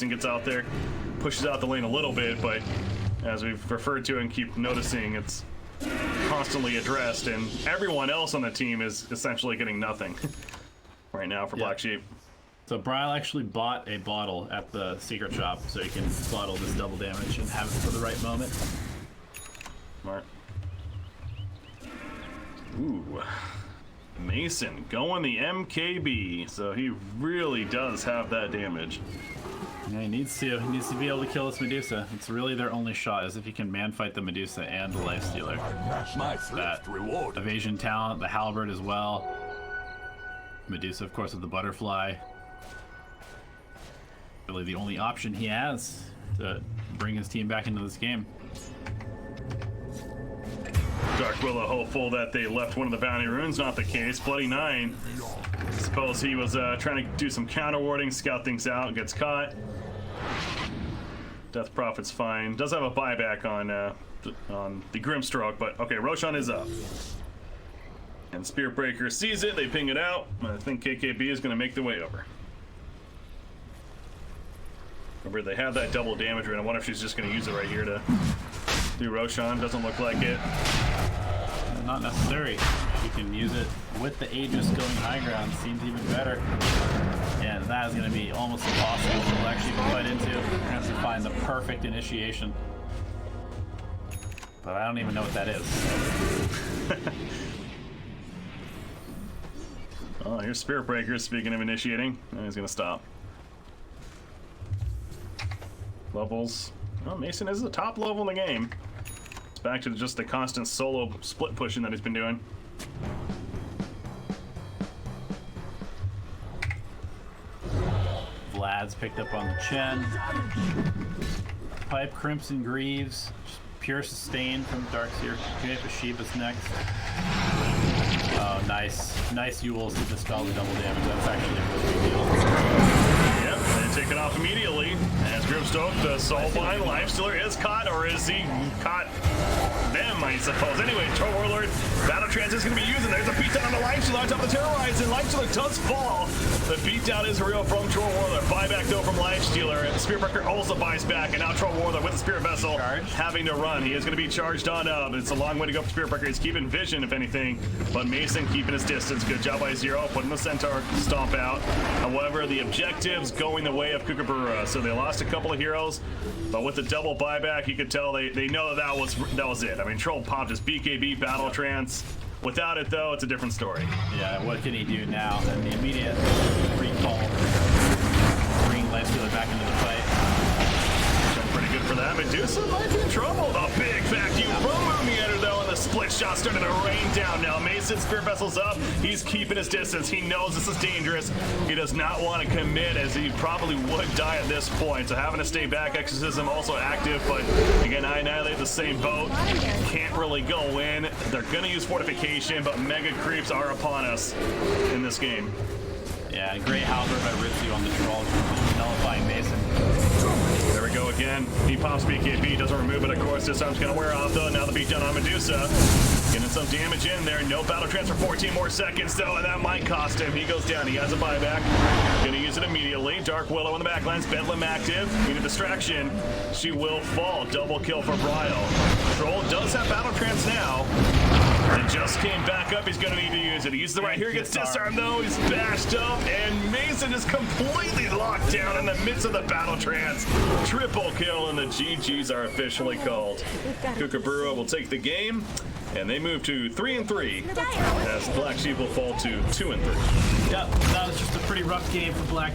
and gets out there, pushes out the lane a little bit, but as we've referred to and keep noticing, it's constantly addressed, and everyone else on the team is essentially getting nothing right now for Black Sheep. So Bryle actually bought a bottle at the secret shop so he can bottle this double damage and have it for the right moment. Smart. Ooh. Mason going the MKB, so he really does have that damage. Yeah, he needs to be able to kill this Medusa. It's really their only shot, is if he can man fight the Medusa and the Lifestealer. That evasion talent, the halberd as well. Medusa, of course, with the butterfly. Really the only option he has to bring his team back into this game. Dark Willow hopeful that they left one of the bounty runes. Not the case. Bloody Nine. Suppose he was trying to do some counter warding, scout things out, gets caught. Death Prophet's fine. Does have a buyback on the Grimstroke, but okay, Roshan is up. And Spirit Breaker sees it. They ping it out. I think KKB is going to make the way over. Remember, they have that double damage rune. I wonder if she's just going to use it right here to do Roshan. Doesn't look like it. Not necessary. She can use it with the Aegis going high ground. Seems even better. Yeah, that is going to be almost impossible to actually fight into. We're going to have to find the perfect initiation. But I don't even know what that is. Oh, here's Spirit Breaker. Speaking of initiating, he's going to stop. Levels. Well, Mason is the top level in the game. It's back to just the constant solo split pushing that he's been doing. Vlad's picked up on the Chen. Pipe Crimson Greaves. Just pure sustain from Darkseer. Okay, Shiva's next. Oh, nice. Nice Yules to dispel the double damage. That's actually a really big deal. Yep, they take it off immediately. As Grimstone, the Soulbind Lifestealer is caught, or is he caught them, I suppose. Anyway, Troll Warlord, Battle Trance is going to be used, and there's a beatdown on the Lifestealer on top of the Terrorize, and Lifestealer does fall. The beatdown is real from Troll Warlord. Buyback though from Lifestealer. Spirit Breaker also buys back, and now Troll Warlord with the Spirit Vessel having to run. He is going to be charged on up. It's a long way to go for Spirit Breaker. He's keeping vision, if anything, but Mason keeping his distance. Good job by Zero, putting the Centaur stomp out. However, the objectives going the way of Kookaburra, so they lost a couple of heroes, but with the double buyback, you could tell they know that was it. I mean, Troll popped his BKB Battle Trance. Without it, though, it's a different story. Yeah, what can he do now? And the immediate recall, bring Lifestealer back into the fight. Pretty good for that. Medusa might be in trouble. A big vacuum from Moonieator, though, and the split shot starting to rain down now. Mason, Spirit Vessel's up. He's keeping his distance. He knows this is dangerous. He does not want to commit, as he probably would die at this point. So having to stay back. Exorcism also active, but again, I annihilate the same boat. Can't really go in. They're going to use fortification, but mega creeps are upon us in this game. Yeah, great halberd by Ritsu on the troll, nullifying Mason. There we go again. He pops BKB, doesn't remove it, of course. This time's gonna wear off though. Now the beatdown on Medusa. Getting some damage in there. No battle trance for 14 more seconds though, and that might cost him. He goes down. He has a buyback. Gonna use it immediately. Dark Willow in the backlines. Bedlam active. Need a distraction. She will fall. Double kill for Bryle. Troll does have battle trance now. It just came back up. He's going to need to use it. He uses the right here. Gets disarmed, though. He's bashed up. And Mason is completely locked down in the midst of the battle trance. Triple kill, and the GGs are officially called. Kookaburra will take the game, and they move to 3-3, as Black Sheep will fall to 2-3. Yep, that was just a pretty rough game for Black.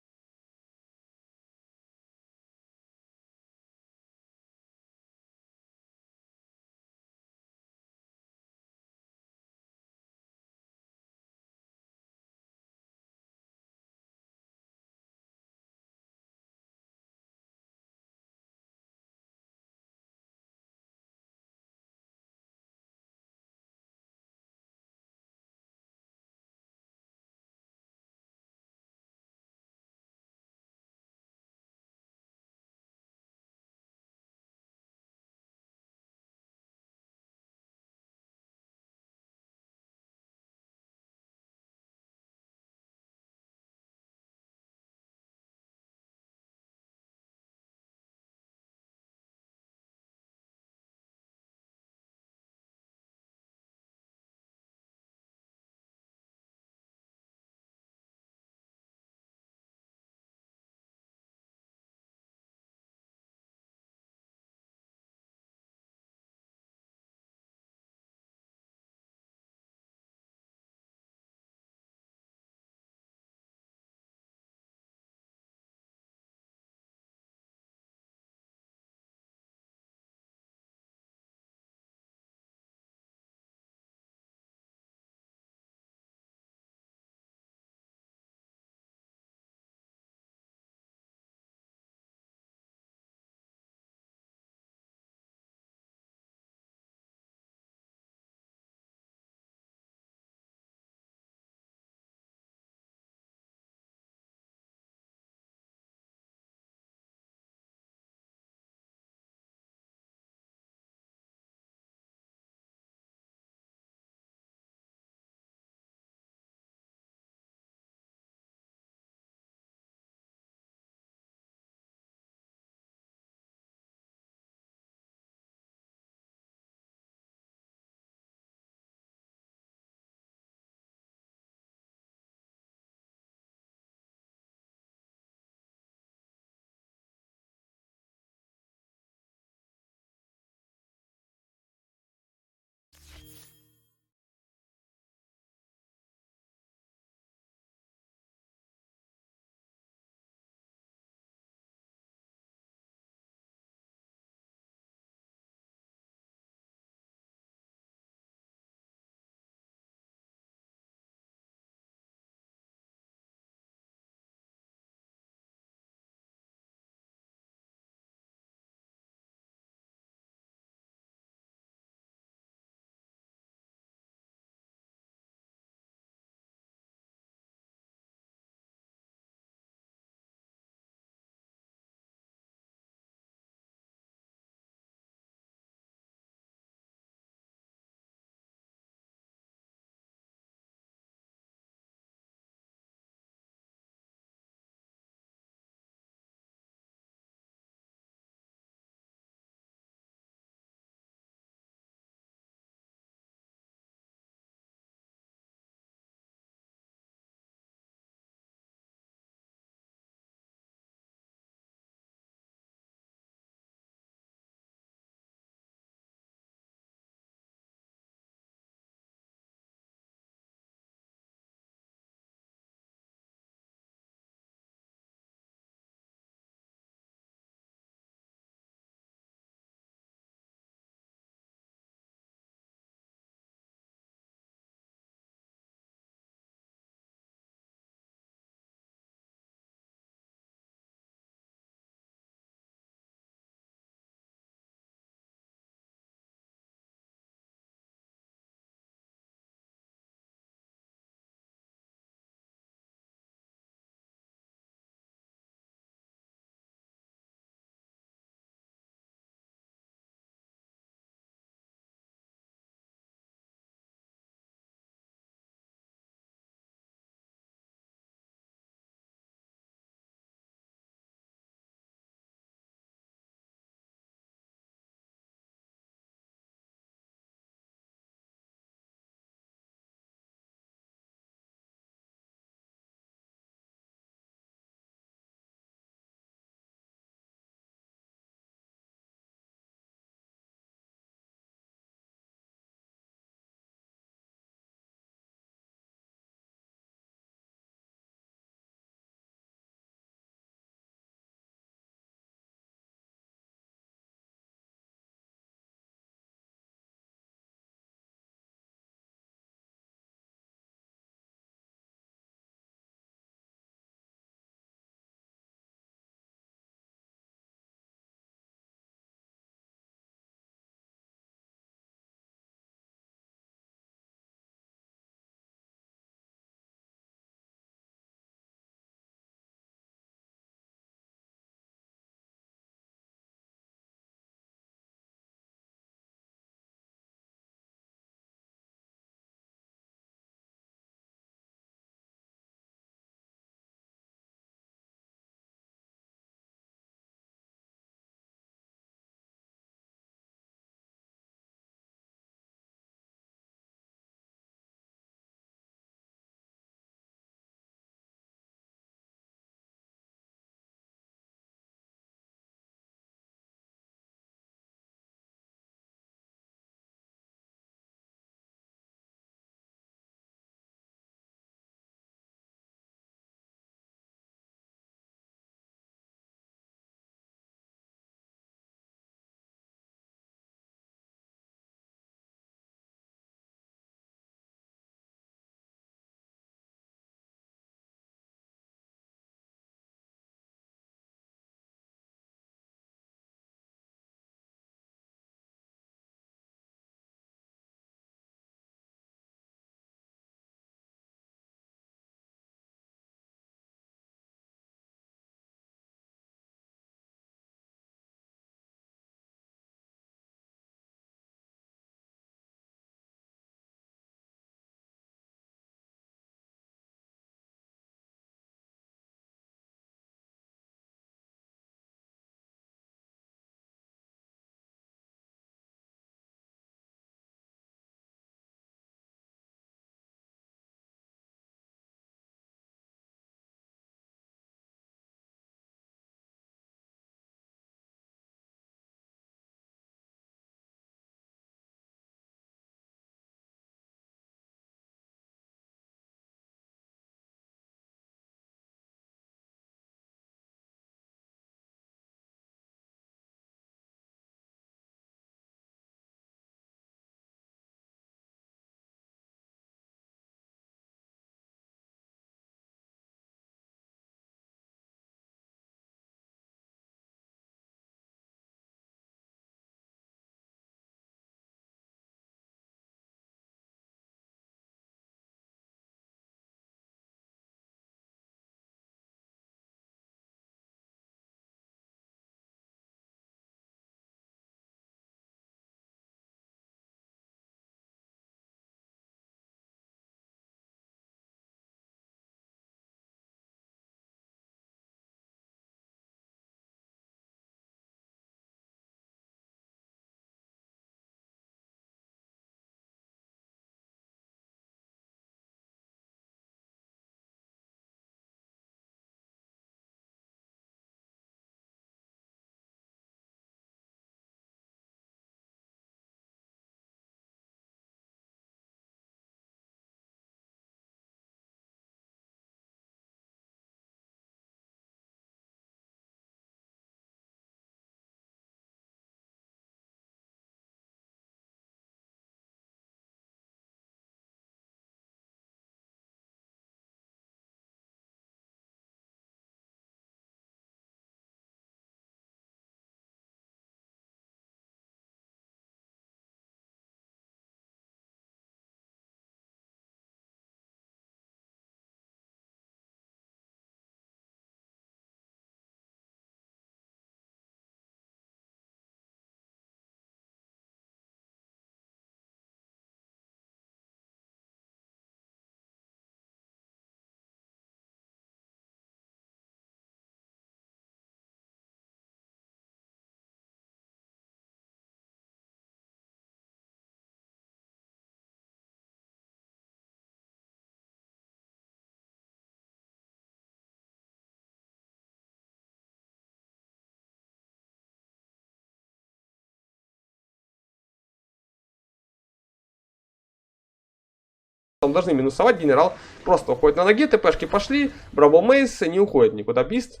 должны минусовать. Генерал просто уходит на ноге, ТПшки пошли, Браво Мейс не уходит никуда, Бист,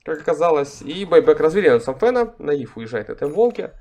как оказалось. И байбек развели на Самфена, Наив уезжает на этой волке.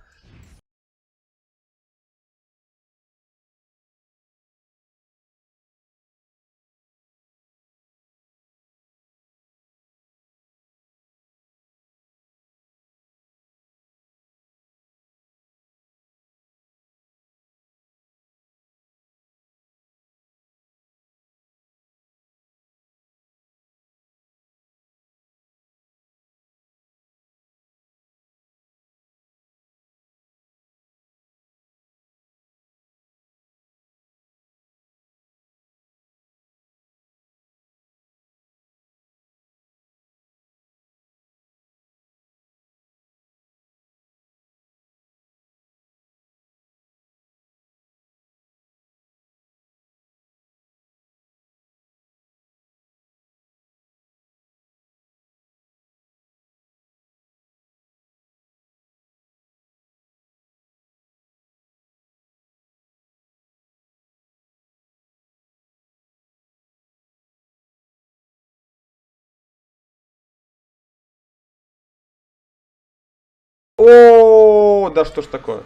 О, да что ж такое?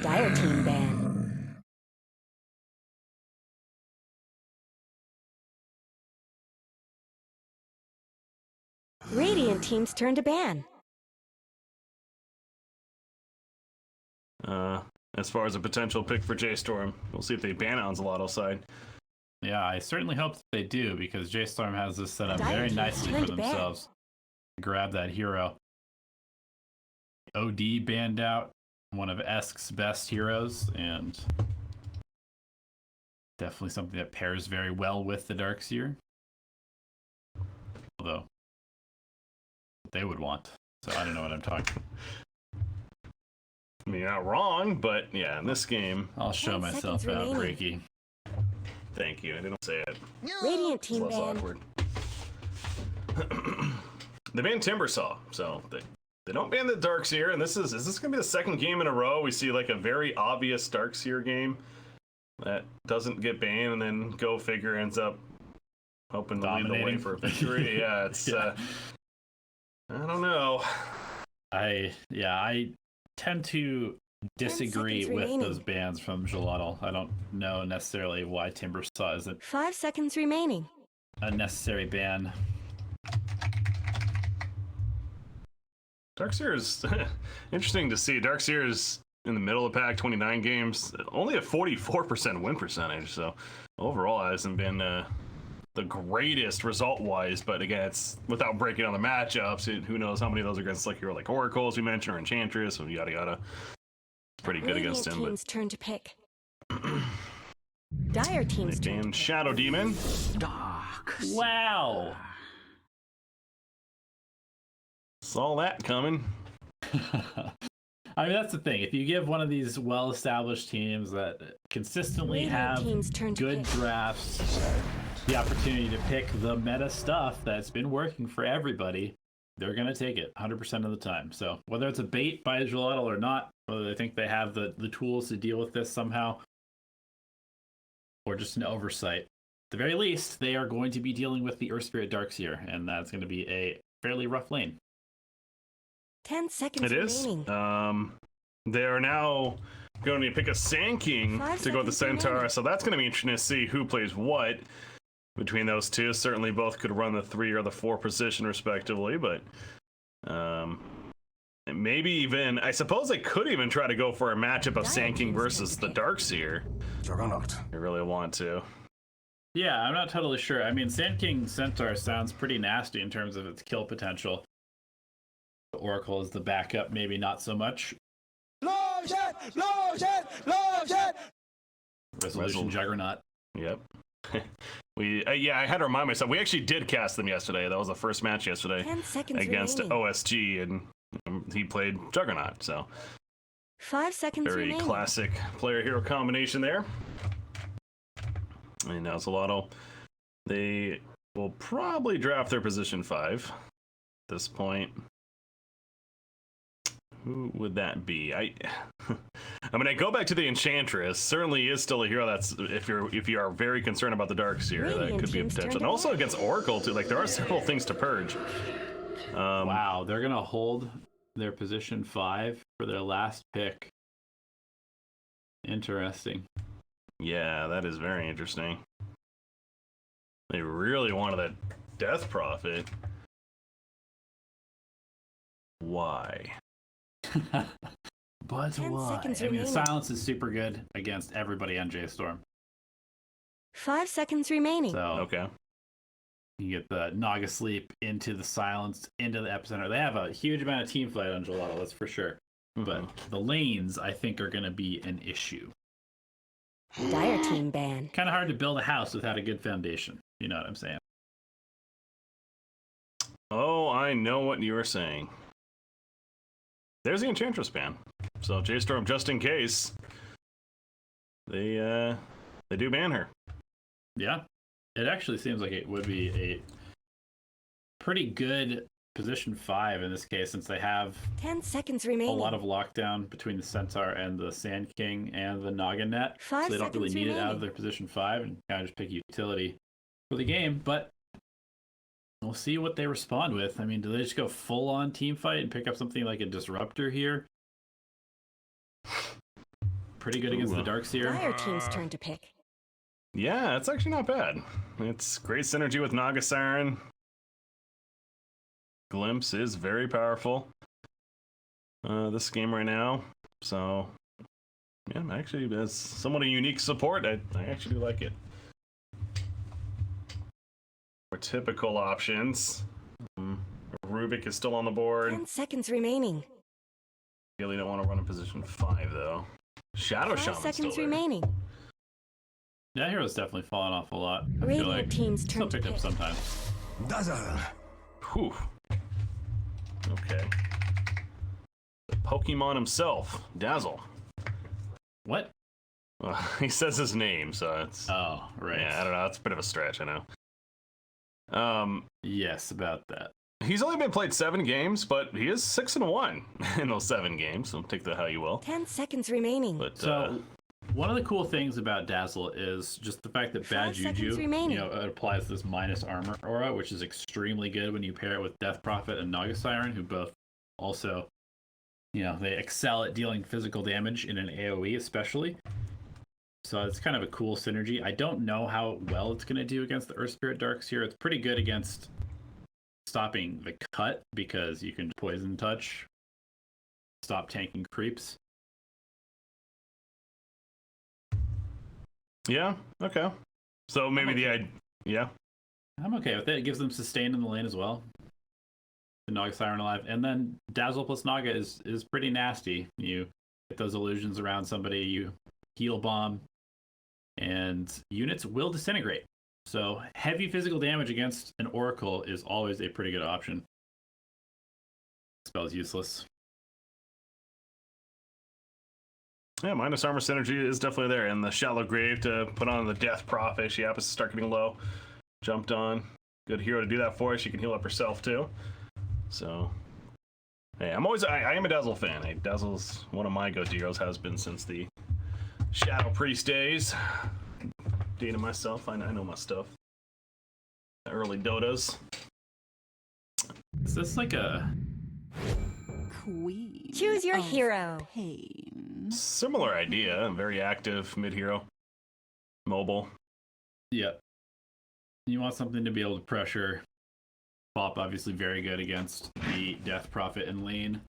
Dire team ban. Radiant team's turn to ban. As far as a potential pick for J.storm, we'll see if they ban it on Zolotto's side. Yeah, I certainly hope that they do, because J.storm has this set up Dire very team's nicely turn for to ban. themselves. Grab that hero. OD banned out, one of Esk's best heroes, and definitely something that pairs very well with the Darkseer. Although, they would want. So I don't know what I'm talking. I mean, you're not wrong, but yeah, in this game, I'll show 10 myself seconds out, remaining. Breaky. thank you. I didn't say it. Radiant It's team less ban. awkward. They banned Timbersaw, so they don't ban the Darkseer, and is this gonna be the second game in a row we see like a very obvious Darkseer game that doesn't get banned, and then go figure ends up hoping to lead the way Dominating. for a victory? Yeah, it's Yeah. I don't know. I tend to disagree seconds with remaining. those bans from Gelato. I don't know necessarily why Timbersaw is 5 seconds remaining. a necessary ban. Darkseer is interesting to see. Darkseer is in the middle of the pack, 29 games, only a 44% win percentage. So overall, it hasn't been the greatest result-wise. But again, it's without breaking down the matchups. Who knows how many of those are against like hero like Oracle, as we mentioned, or Enchantress, or yada yada. It's pretty good against him. Team's turn to pick. Dire team's But turn. and Shadow Demon. Wow. Saw that coming. I mean, that's the thing. If you give one of these well-established teams that consistently Radiant have team's turn to good pick. drafts the opportunity to pick the meta stuff that's been working for everybody, they're going to take it 100% of the time. So whether it's a bait by Gelato or not, whether they think they have the tools to deal with this somehow, or just an oversight, at the very least, they are going to be dealing with the Earth Spirit Darkseer, and that's going to be a fairly rough lane. 10 seconds It is. remaining. They are now going to pick a Sand King 5 to go with the seconds Centaur, remaining. so that's going to be interesting to see who plays what between those two. Certainly both could run the 3 or the 4 position respectively, but maybe even, I suppose they could even try to go for a matchup of Sand King versus the Darkseer. Juggernaut. They really want to. Yeah, I'm not totally sure. I mean, Sand King Centaur sounds pretty nasty in terms of its kill potential. The Oracle is the backup, maybe not so much. Resolution Juggernaut. Yep. Yeah, I had to remind myself. We actually did cast them yesterday. That was the first match yesterday 10 seconds against remaining. OSG, and he played Juggernaut. So 5 seconds very remaining. classic player-hero combination there. And now Zelato, they will probably draft their position 5 at this point. Who would that be? I mean, I go back to the Enchantress. Certainly is still a hero that's, if you are very concerned about the Darkseer, that Radiant could be a team's potential. turn And to also ban. against Oracle too. Like there are several things to purge. Wow, they're going to hold their position 5 for their last pick. Interesting. Yeah, that is very interesting. They really wanted that Death Prophet. Why? But 10 why? seconds I mean, the remaining. silence is super good against everybody on J.storm. 5 seconds remaining. So Okay. you get the Naga Sleep into the silence, into the epicenter. They have a huge amount of team fight on Gelato, that's for sure. But the lanes, I think, are going to be an issue. Dire team ban. Kind of hard to build a house without a good foundation. You know what I'm saying? Oh, I know what you were saying. There's the Enchantress ban. So J.storm, just in case, they do ban her. Yeah. It actually seems like it would be a pretty good position 5 in this case, since they have 10 seconds a remaining. lot of lockdown between the Centaur and the Sand King and the Naga Net. 5 So they don't really seconds need it out of remaining. their position 5 and kind of just pick utility for the game. But we'll see what they respond with. I mean, do they just go full on team fight and pick up something like a Disruptor here? pretty good against the Darkseer. Dire team's turn to pick. Yeah, it's actually not bad. It's great synergy with Naga Siren. Glimpse is very powerful this game right now. So, yeah, actually, as somewhat a unique support, I actually do like it. More typical options. Rubik is still on the board. 10 seconds remaining. Really don't want to run in position 5, though. Shadow 5 Shaman's seconds still there. remaining. Yeah, Hero's definitely fallen off a lot. I feel Radiant like team's still turn to picked up pick. sometimes. Whew. Okay. The Pokemon himself, Dazzle. What? Well, he says his name, so it's... Oh, right. Yeah, I don't know. It's a bit of a stretch, I know. Yes, about that. He's only been played 7 games, but he is 6-1 in those 7 games, so take that how you will. 10 seconds remaining. But, So, one of the cool things about Dazzle is just the fact that Bad 5 seconds Juju, remaining. you know, it applies this minus armor aura, which is extremely good when you pair it with Death Prophet and Naga Siren, who both also, you know, they excel at dealing physical damage in an AoE especially. So it's kind of a cool synergy. I don't know how well it's going to do against the Earth Spirit Darkseer. It's pretty good against stopping the cut because you can poison touch, stop tanking creeps. yeah, okay. So maybe yeah. I'm okay with it. It gives them sustain in the lane as well. The Naga Siren alive. And then Dazzle plus Naga is pretty nasty. You get those illusions around somebody, you heal bomb, and units will disintegrate. So heavy physical damage against an Oracle is always a pretty good option. Spell's useless. Yeah, minus armor synergy is definitely there. And the Shallow Grave to put on the Death Prophet. She happens to start getting low. Jumped on. Good hero to do that for us. She can heal up herself, too. So, hey, I am a Dazzle fan. Dazzle's one of my go-to heroes, has been since the Shadow Priest days. Dating myself, I know my stuff. The early Dotas. Is this like a... Queen Choose your of hero. Pain. Similar idea. Very active mid-hero. Mobile. Yeah. You want something to be able to pressure. Bop obviously very good against the Death Prophet and lane.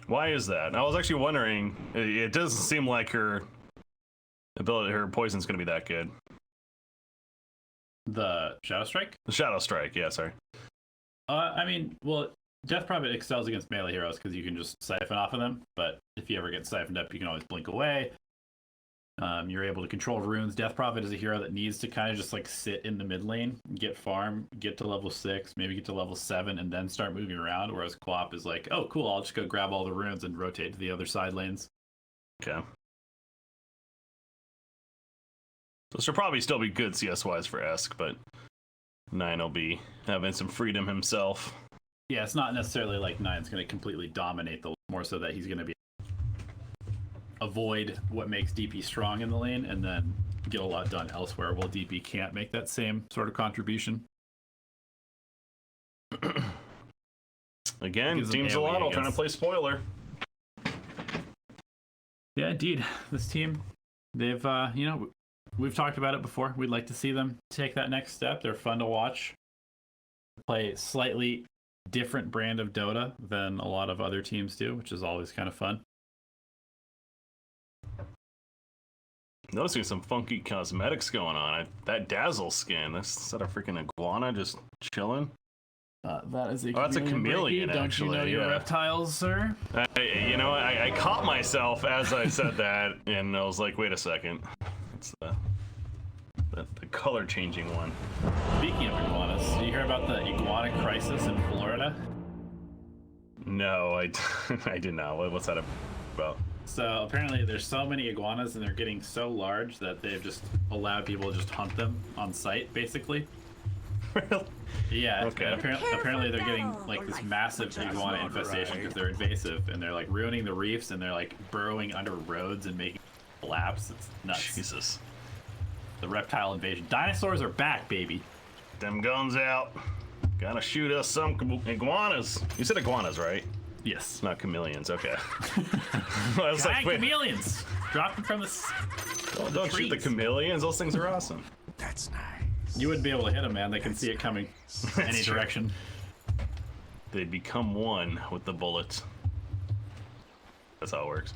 Why is that? I was actually wondering. It doesn't seem like her poison's going to be that good. The Shadow Strike? The Shadow Strike, yeah, sorry. I mean, well, Death Prophet excels against melee heroes because you can just siphon off of them, but if you ever get siphoned up, you can always blink away. You're able to control runes. Death Prophet is a hero that needs to kind of just like sit in the mid lane, get farm, get to level 6, maybe get to level 7, and then start moving around, whereas Quap is like, oh, cool, I'll just go grab all the runes and rotate to the other side lanes. Okay. So she'll probably still be good CS-wise for Esk, but 9 will be having some freedom himself. Yeah, it's not necessarily like 9's going to completely dominate the lane, more so that he's going to be avoid what makes DP strong in the lane and then get a lot done elsewhere, while DP can't make that same sort of contribution. Again, Gives them Team AoE Zalato trying to against- play spoiler. Yeah, indeed. This team, they've, we've talked about it before. We'd like to see them take that next step. They're fun to watch. Play slightly different brand of Dota than a lot of other teams do, which is always kind of fun. Noticing some funky cosmetics going on. That Dazzle skin, is that a freaking iguana just chilling? That is a that's a chameleon, Don't actually, you know your yeah. reptiles, sir? I caught myself as I said that, and I was like, wait a second. It's the color changing one. Speaking of iguanas, did you hear about the iguana crisis in Florida? No, I did not. What's that about? So apparently there's so many iguanas and they're getting so large that they've just allowed people to just hunt them on site, basically. Yeah, Okay. and apparently they're getting like this massive iguana infestation because they're invasive and they're like ruining the reefs and they're like burrowing under roads and making collapse. It's nuts. Jesus. The reptile invasion. Dinosaurs are back, baby. Them guns out. Gotta shoot us some iguanas. You said iguanas, right? Yes. Not chameleons, okay. I was like, wait, chameleons! Dropping from the... don't shoot the chameleons, those things are awesome. That's nice. You wouldn't be able to hit them, man. They can see it coming any true. direction. They become one with the bullet. That's how it works.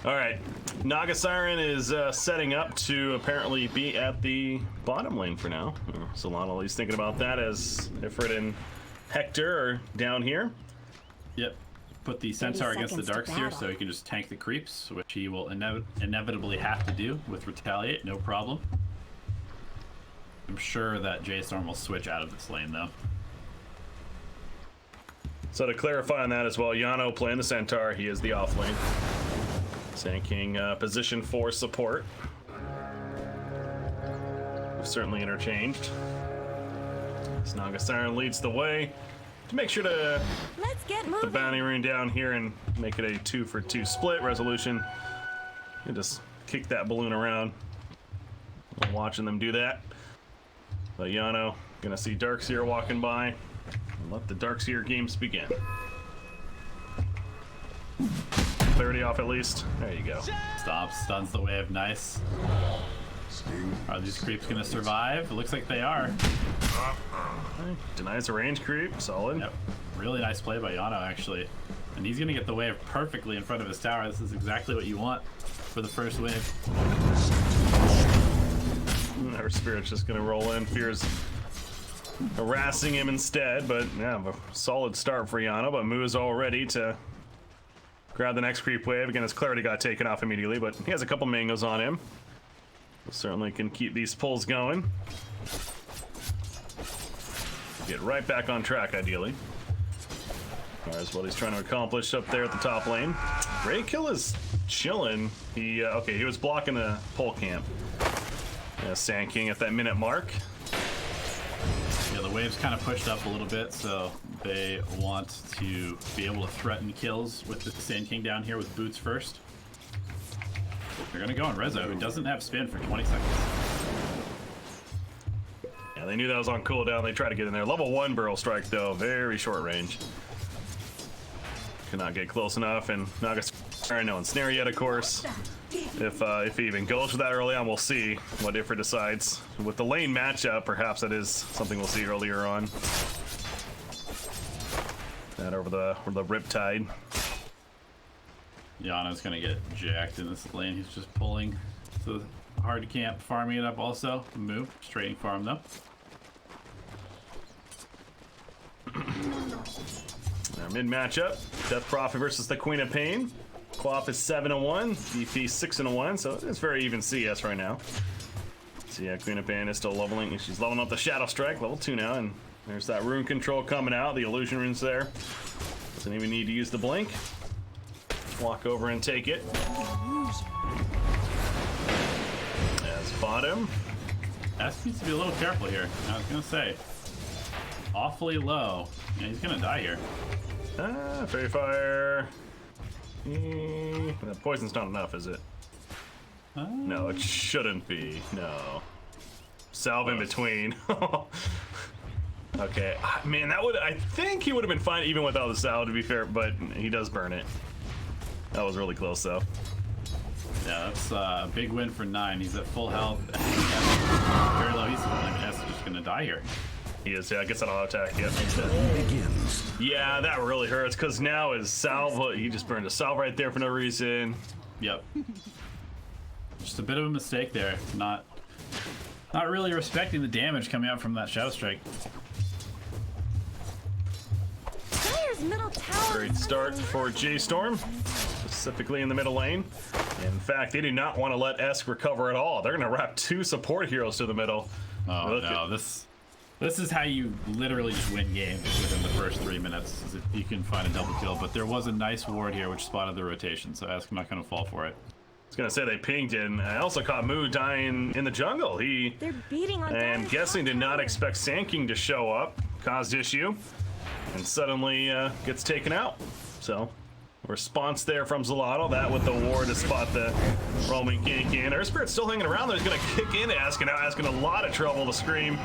Alright, Naga Siren is setting up to apparently be at the bottom lane for now. Solana at least thinking about that as Ifrit and Hector are down here. Yep. Put the Centaur against the seconds to Darkseer battle. so he can just tank the creeps, which he will inevitably have to do with Retaliate, no problem. I'm sure that J.storm will switch out of this lane, though. So to clarify on that as well, Yano playing the Centaur, he is the off lane. Tanking position 4 support. We've certainly interchanged. Naga Siren leads the way to make sure to Let's get the moving. bounty rune down here and make it a 2-for-2 split resolution. And just kick that balloon around. I'm watching them do that. But Yano gonna see Darkseer walking by. And let the Darkseer games begin. Clarity off at least. There you go. Stops, stuns the wave, nice. Are these creeps gonna survive? It looks like they are. Okay. Denies the range creep, solid. Yep. Really nice play by Yano, actually. And he's gonna get the wave perfectly in front of his tower. This is exactly what you want for the first wave. Our Spirit's just gonna roll in. Fear's harassing him instead, but yeah, a solid start for Yano, but Mu is all ready to grab the next creep wave. Again, his clarity got taken off immediately, but he has a couple mangoes on him. Certainly can keep these pulls going. Get right back on track, ideally. As what he's trying to accomplish up there at the top lane. Greykill is chilling. He okay, he was blocking the pole camp. Sand King at that minute mark. Yeah, the wave's kind of pushed up a little bit, so they want to be able to threaten kills with the Sand King down here with boots first. They're gonna go on Rezo, who doesn't have spin for 20 seconds. Yeah, they knew that was on cooldown. They tried to get in there. Level 1 Burrow Strike, though. Very short range. Could not get close enough, and Naga Siren no ensnare yet, of course. If he even goes for that early on, we'll see what Ifrit decides. With the lane matchup, perhaps that is something we'll see earlier on. That over the Riptide. Yano's gonna get jacked in this lane. He's just pulling. So hard to camp, farming it up also. Move, straight farm though. Our mid matchup, Death Prophet versus the Queen of Pain. Quap is 7-1, DP 6-1, so it's very even CS right now. So yeah, Queen of Pain is still leveling. She's leveling up the Shadow Strike, level 2 now, and there's that rune control coming out. The illusion rune's there. Doesn't even need to use the blink. Walk over and take it. As bottom. Ask needs to be a little careful here. I was gonna say, awfully low. Yeah, he's gonna die here. Fairy Fire. That poison's not enough, is it? No, it shouldn't be. No. Salve in between. Okay, man, that would. I think he would have been fine even without the salve, to be fair, but he does burn it. That was really close, though. Yeah, that's a big win for 9. He's at full health. Very low. He's just gonna die here. He is, yeah, gets an auto attack, yep. Begins. Yeah, that really hurts, because now his salve, he just burned a salve right there for no reason. Yep. Just a bit of a mistake there. Not really respecting the damage coming out from that Shadow Strike. Player's middle tower. Great start for J.storm, specifically in the middle lane. In fact, they do not want to let Esk recover at all. They're going to wrap 2 support heroes to the middle. Oh Look no, this is how you literally just win games within the first 3 minutes, is if you can find a double kill. But there was a nice ward here which spotted the rotation, so Esk not going to fall for it. I was gonna say they pinged it, and I also caught Mu dying in the jungle. They're beating on. I'm Dire's guessing top did not tower. expect Sand King to show up, caused issue, and suddenly gets taken out. So Response there from Zelato. That with the ward to spot the roaming gank in. Earth Spirit's still hanging around there. He's going to kick in, asking a lot of trouble to Scream.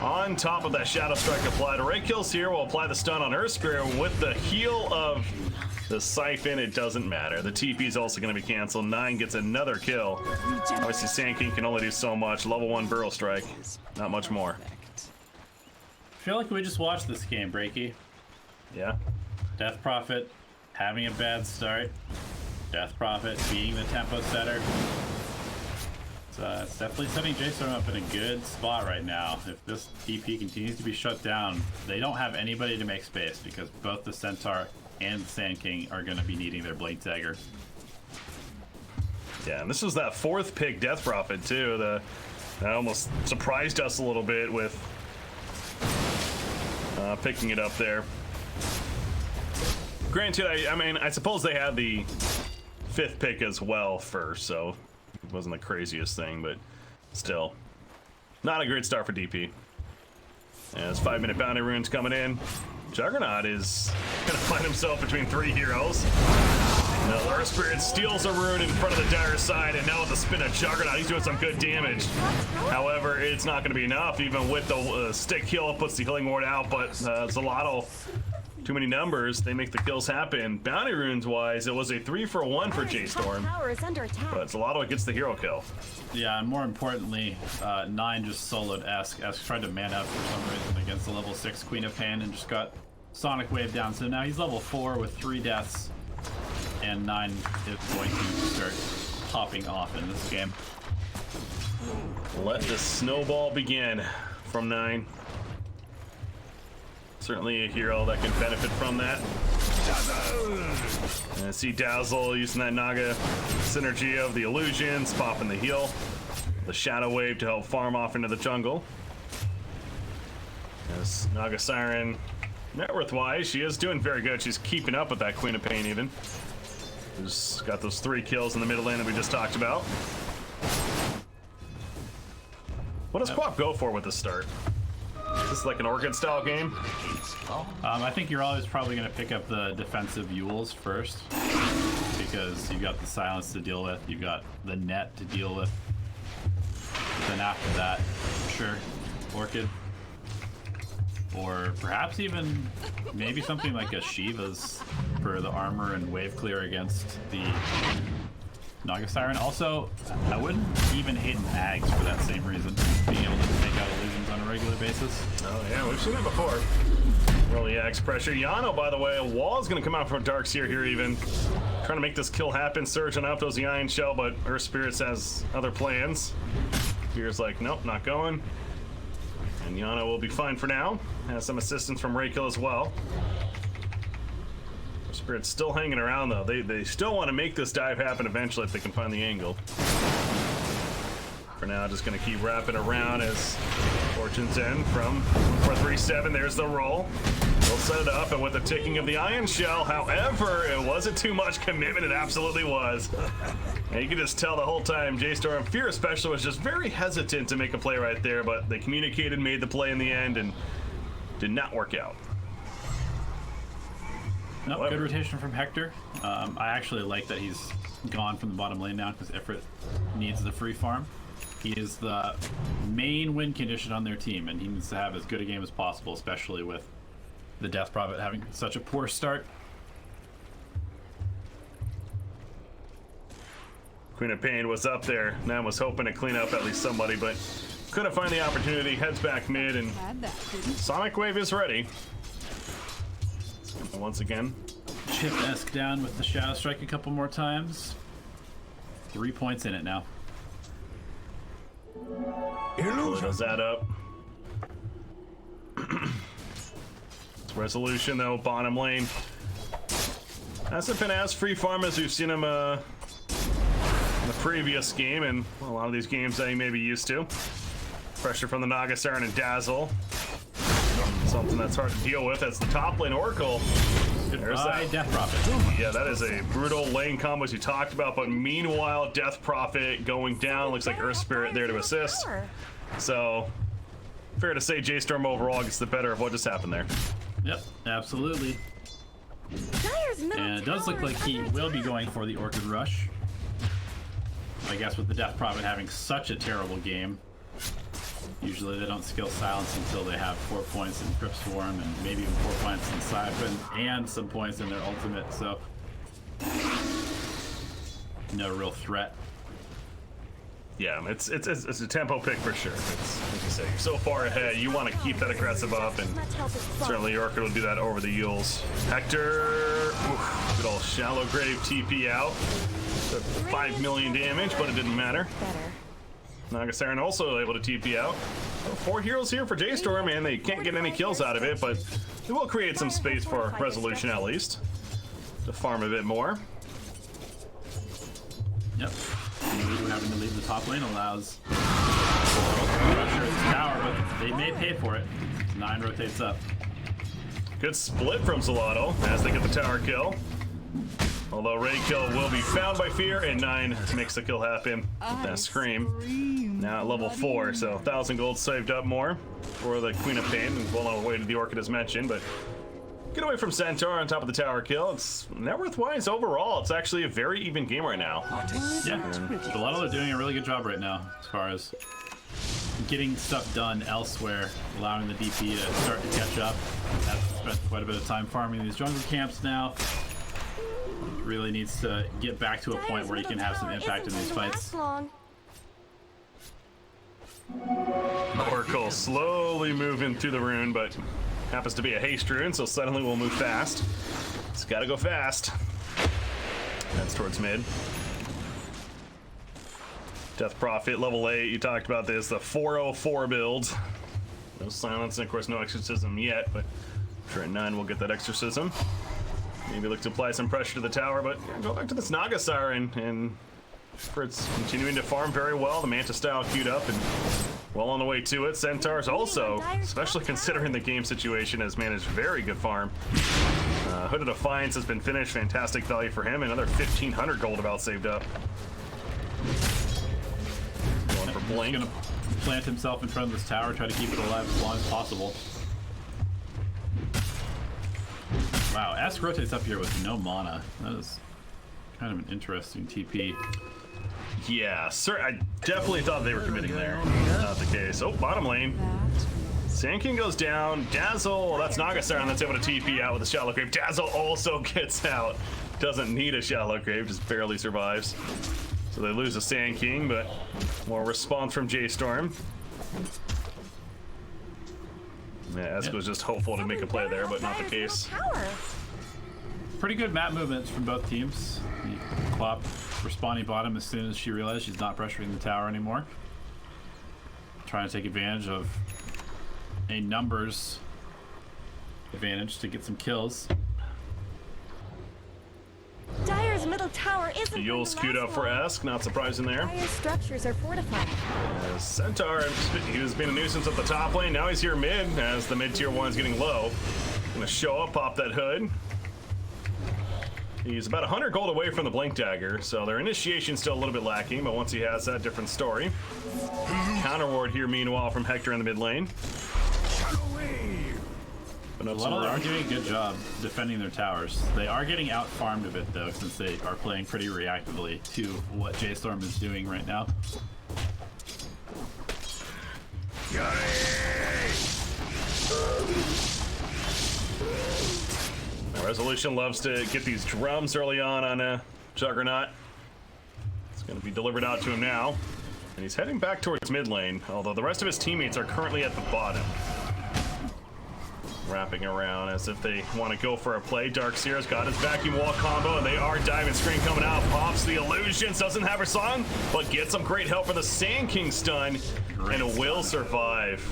On top of that Shadow Strike applied. Array kills here will apply the stun on Earth Spirit with the heal of the Siphon. It doesn't matter. The TP is also going to be canceled. 9 gets another kill. Obviously, Sand King can only do so much. Level 1 Burrow Strike. Not much more. I feel like we just watched this game, Breaky. Yeah. Death Prophet having a bad start. Death Prophet being the tempo setter. It's definitely setting J.storm up in a good spot right now. If this DP continues to be shut down, they don't have anybody to make space because both the Centaur and the Sand King are going to be needing their Blade Dagger. Yeah, and this was that 4th pick Death Prophet too. That almost surprised us a little bit with picking it up there. Granted, I mean, I suppose they had the 5th pick as well first, so it wasn't the craziest thing, but still, not a great start for DP. As 5-minute bounty runes coming in, Juggernaut is gonna find himself between 3 heroes. Now, Earth Spirit steals a rune in front of the dire side, and now with the spin of Juggernaut, he's doing some good damage. However, it's not going to be enough, even with the stick heal, puts the healing ward out, but Zelato, too many numbers, they make the kills happen. Bounty runes-wise, it was a 3-for-1 for J.storm, but Zelato gets the hero kill. Yeah, and more importantly, 9 just soloed Esk. Esk tried to man up for some reason against the level 6 Queen of Pain and just got Sonic Wave down, so now he's level 4 with 3 deaths. And 9 is going to start popping off in this game. Let the snowball begin from 9. Certainly a hero that can benefit from that. And I see Dazzle using that Naga synergy of the illusions, popping the heal. The Shadow Wave to help farm off into the jungle. As Naga Siren, net worth-wise, she is doing very good. She's keeping up with that Queen of Pain even. She's got those 3 kills in the middle lane that we just talked about. What does Quap go for with this start? Is this like an Orchid style game? I think you're always probably going to pick up the defensive Yules first because you've got the silence to deal with, you've got the net to deal with. Then after that, sure, Orchid. Or perhaps even maybe something like a Shiva's for the armor and wave clear against the Naga Siren. Also, I wouldn't even hate an Ags for that same reason, being able to take out illusions on a regular basis. Oh yeah, we've seen that before. Really Ags pressure. Yano, by the way, a wall is going to come out from Dark Seer here even. Trying to make this kill happen, Surge on Aptos the Iron Shell, but Earth Spirits has other plans. Fear's like, nope, not going. And Yano will be fine for now. Has some assistance from Raykill as well. Spirit's still hanging around though. They still want to make this dive happen eventually if they can find the angle. For now, just going to keep wrapping around as Fortune's End from 437. There's the roll. They'll set it up, and with the ticking of the Iron Shell, however, it wasn't too much commitment. It absolutely was. And you can just tell the whole time J.storm, Fear especially, was just very hesitant to make a play right there, but they communicated, made the play in the end, and did not work out. Nope, good rotation from Hector. I actually like that he's gone from the bottom lane now because Ifrit needs the free farm. He is the main win condition on their team, and he needs to have as good a game as possible, especially with the Death Prophet having such a poor start. Queen of Pain was up there. Nam was hoping to clean up at least somebody, but couldn't find the opportunity. Heads back mid, and Sonic Wave is ready. Once again, Chip Esk down with the Shadow Strike a couple more times. 3 points in it now. Does that up. It's Resolution though, bottom lane. Hasn't been as free farm as we've seen him in the previous game, and a lot of these games that he may be used to. Pressure from the Naga Siren and Dazzle. Something that's hard to deal with as the top lane Oracle. There's that Death Prophet. Yeah, that is a brutal lane combo as you talked about, but meanwhile, Death Prophet going down. Looks like Earth Spirit there to assist. So, fair to say J.storm overall gets the better of what just happened there. Yep, absolutely. Dyer's middle And it does look tower like is he under will be attack. going for the Orchid Rush. I guess with the Death Prophet having such a terrible game, usually they don't skill silence until they have 4 points in Crypt Swarm and maybe even 4 points in Siphon and some points in their ultimate, so no real threat. Yeah, it's a tempo pick for sure. It's, like you say, you're so far ahead, you want to keep that aggressive up, and Let's help us fall. certainly Orchid will do that over the Yules. Hector, oof, good old Shallow Grave TP out. Took 5 million damage, but it didn't matter. Better. Nagasiren also able to TP out. 4 heroes here for J.storm, and they can't get any kills out of it, but it will create some space for resolution at least to farm a bit more. Yep. Having to leave the top lane allows Rusher its tower, but they may pay for it. 9 rotates up. Good split from Zalato as they get the tower kill. Although Raid kill will be found by Fear, and 9 makes the kill happen with that scream. Now at level 4, so 1,000 gold saved up more for the Queen of Pain, and well on the way to the Orchid as mentioned, but get away from Centaur on top of the tower kill. It's net worth-wise overall. It's actually a very even game right now. Yeah, Gelato are doing a really good job right now as far as getting stuff done elsewhere, allowing the DP to start to catch up. That's spent quite a bit of time farming these jungle camps now. Really needs to get back to a point where he can have some impact in these fights. Oracle slowly moving through the rune, but happens to be a haste rune, so suddenly we'll move fast. It's gotta go fast. That's towards mid. Death Prophet, level 8, you talked about this, the 404 build. No silence, and of course no exorcism yet, but I'm sure at 9 we'll get that exorcism. Maybe look to apply some pressure to the tower, but yeah, go back to this Naga Siren, and Fritz continuing to farm very well. The Manta style queued up and well on the way to it. Centaurs also, especially considering the game situation, has managed very good farm. Hooded Defiance has been finished, fantastic value for him. Another 1,500 gold about saved up. Going for Blink. He's gonna plant himself in front of this tower, try to keep it alive as long as possible. Wow, Ask rotates up here with no mana. That is kind of an interesting TP. Yeah, sir, I definitely thought they were committing there. Not the case. Oh, bottom lane. Sand King goes down. Dazzle, that's Nagasiren that's able to TP out with a Shallow Grave. Dazzle also gets out. Doesn't need a Shallow Grave, just barely survives. So they lose a Sand King, but more response from J.storm. Yeah, Esk was just hopeful to make a play there, but not the case. Pretty good map movements from both teams. The Clop responding bottom as soon as she realized she's not pressuring the tower anymore. Trying to take advantage of a numbers advantage to get some kills. Dyer's middle tower isn't The Yule's queued up for Esk, not surprising there. Dyer's structures are fortified. Centaur, he was being a nuisance at the top lane. Now he's here mid as the mid tier 1 is getting low. Gonna show up, pop that hood. He's about 100 gold away from the Blink Dagger, so their initiation's still a little bit lacking, but once he has that, different story. Counter ward here, meanwhile, from Hector in the mid lane. But no, A lot of them are doing a good job defending their towers. They are getting out-farmed a bit, though, since they are playing pretty reactively to what J.storm is doing right now. Resolution loves to get these drums early on Juggernaut. It's going to be delivered out to him now. And he's heading back towards mid lane, although the rest of his teammates are currently at the bottom. Wrapping around as if they want to go for a play. Darkseer's got his vacuum wall combo, and they are diving screen coming out. Pops the illusions, doesn't have her song, but gets some great help for the Sand King stun, and will survive.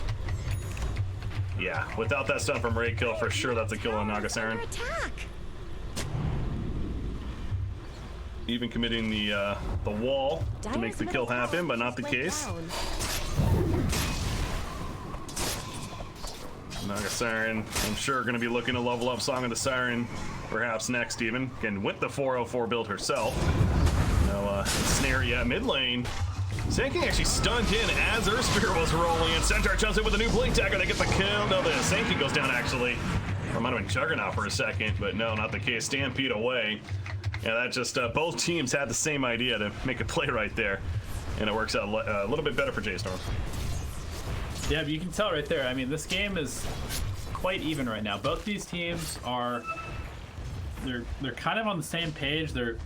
Yeah, without that stun from Raid kill, for sure that's a kill on Nagasiren. Even committing the wall to make the kill happen, but not the case. Nagasiren, I'm sure, going to be looking to level up Song of the Siren, perhaps next even. Again, with the 404 build herself. No snare yet. Mid lane. Sand King actually stunned in as her spear was rolling, and Centaur jumps in with a new Blink Dagger. They get the kill. No, the Sand King goes down, actually. Or might have been Juggernaut for a second, but no, not the case. Stampede away. Yeah, that just, both teams had the same idea to make a play right there. And it works out a little bit better for J.storm. Yeah, but you can tell right there. I mean, this game is quite even right now. Both these teams are, they're kind of on the same page. They're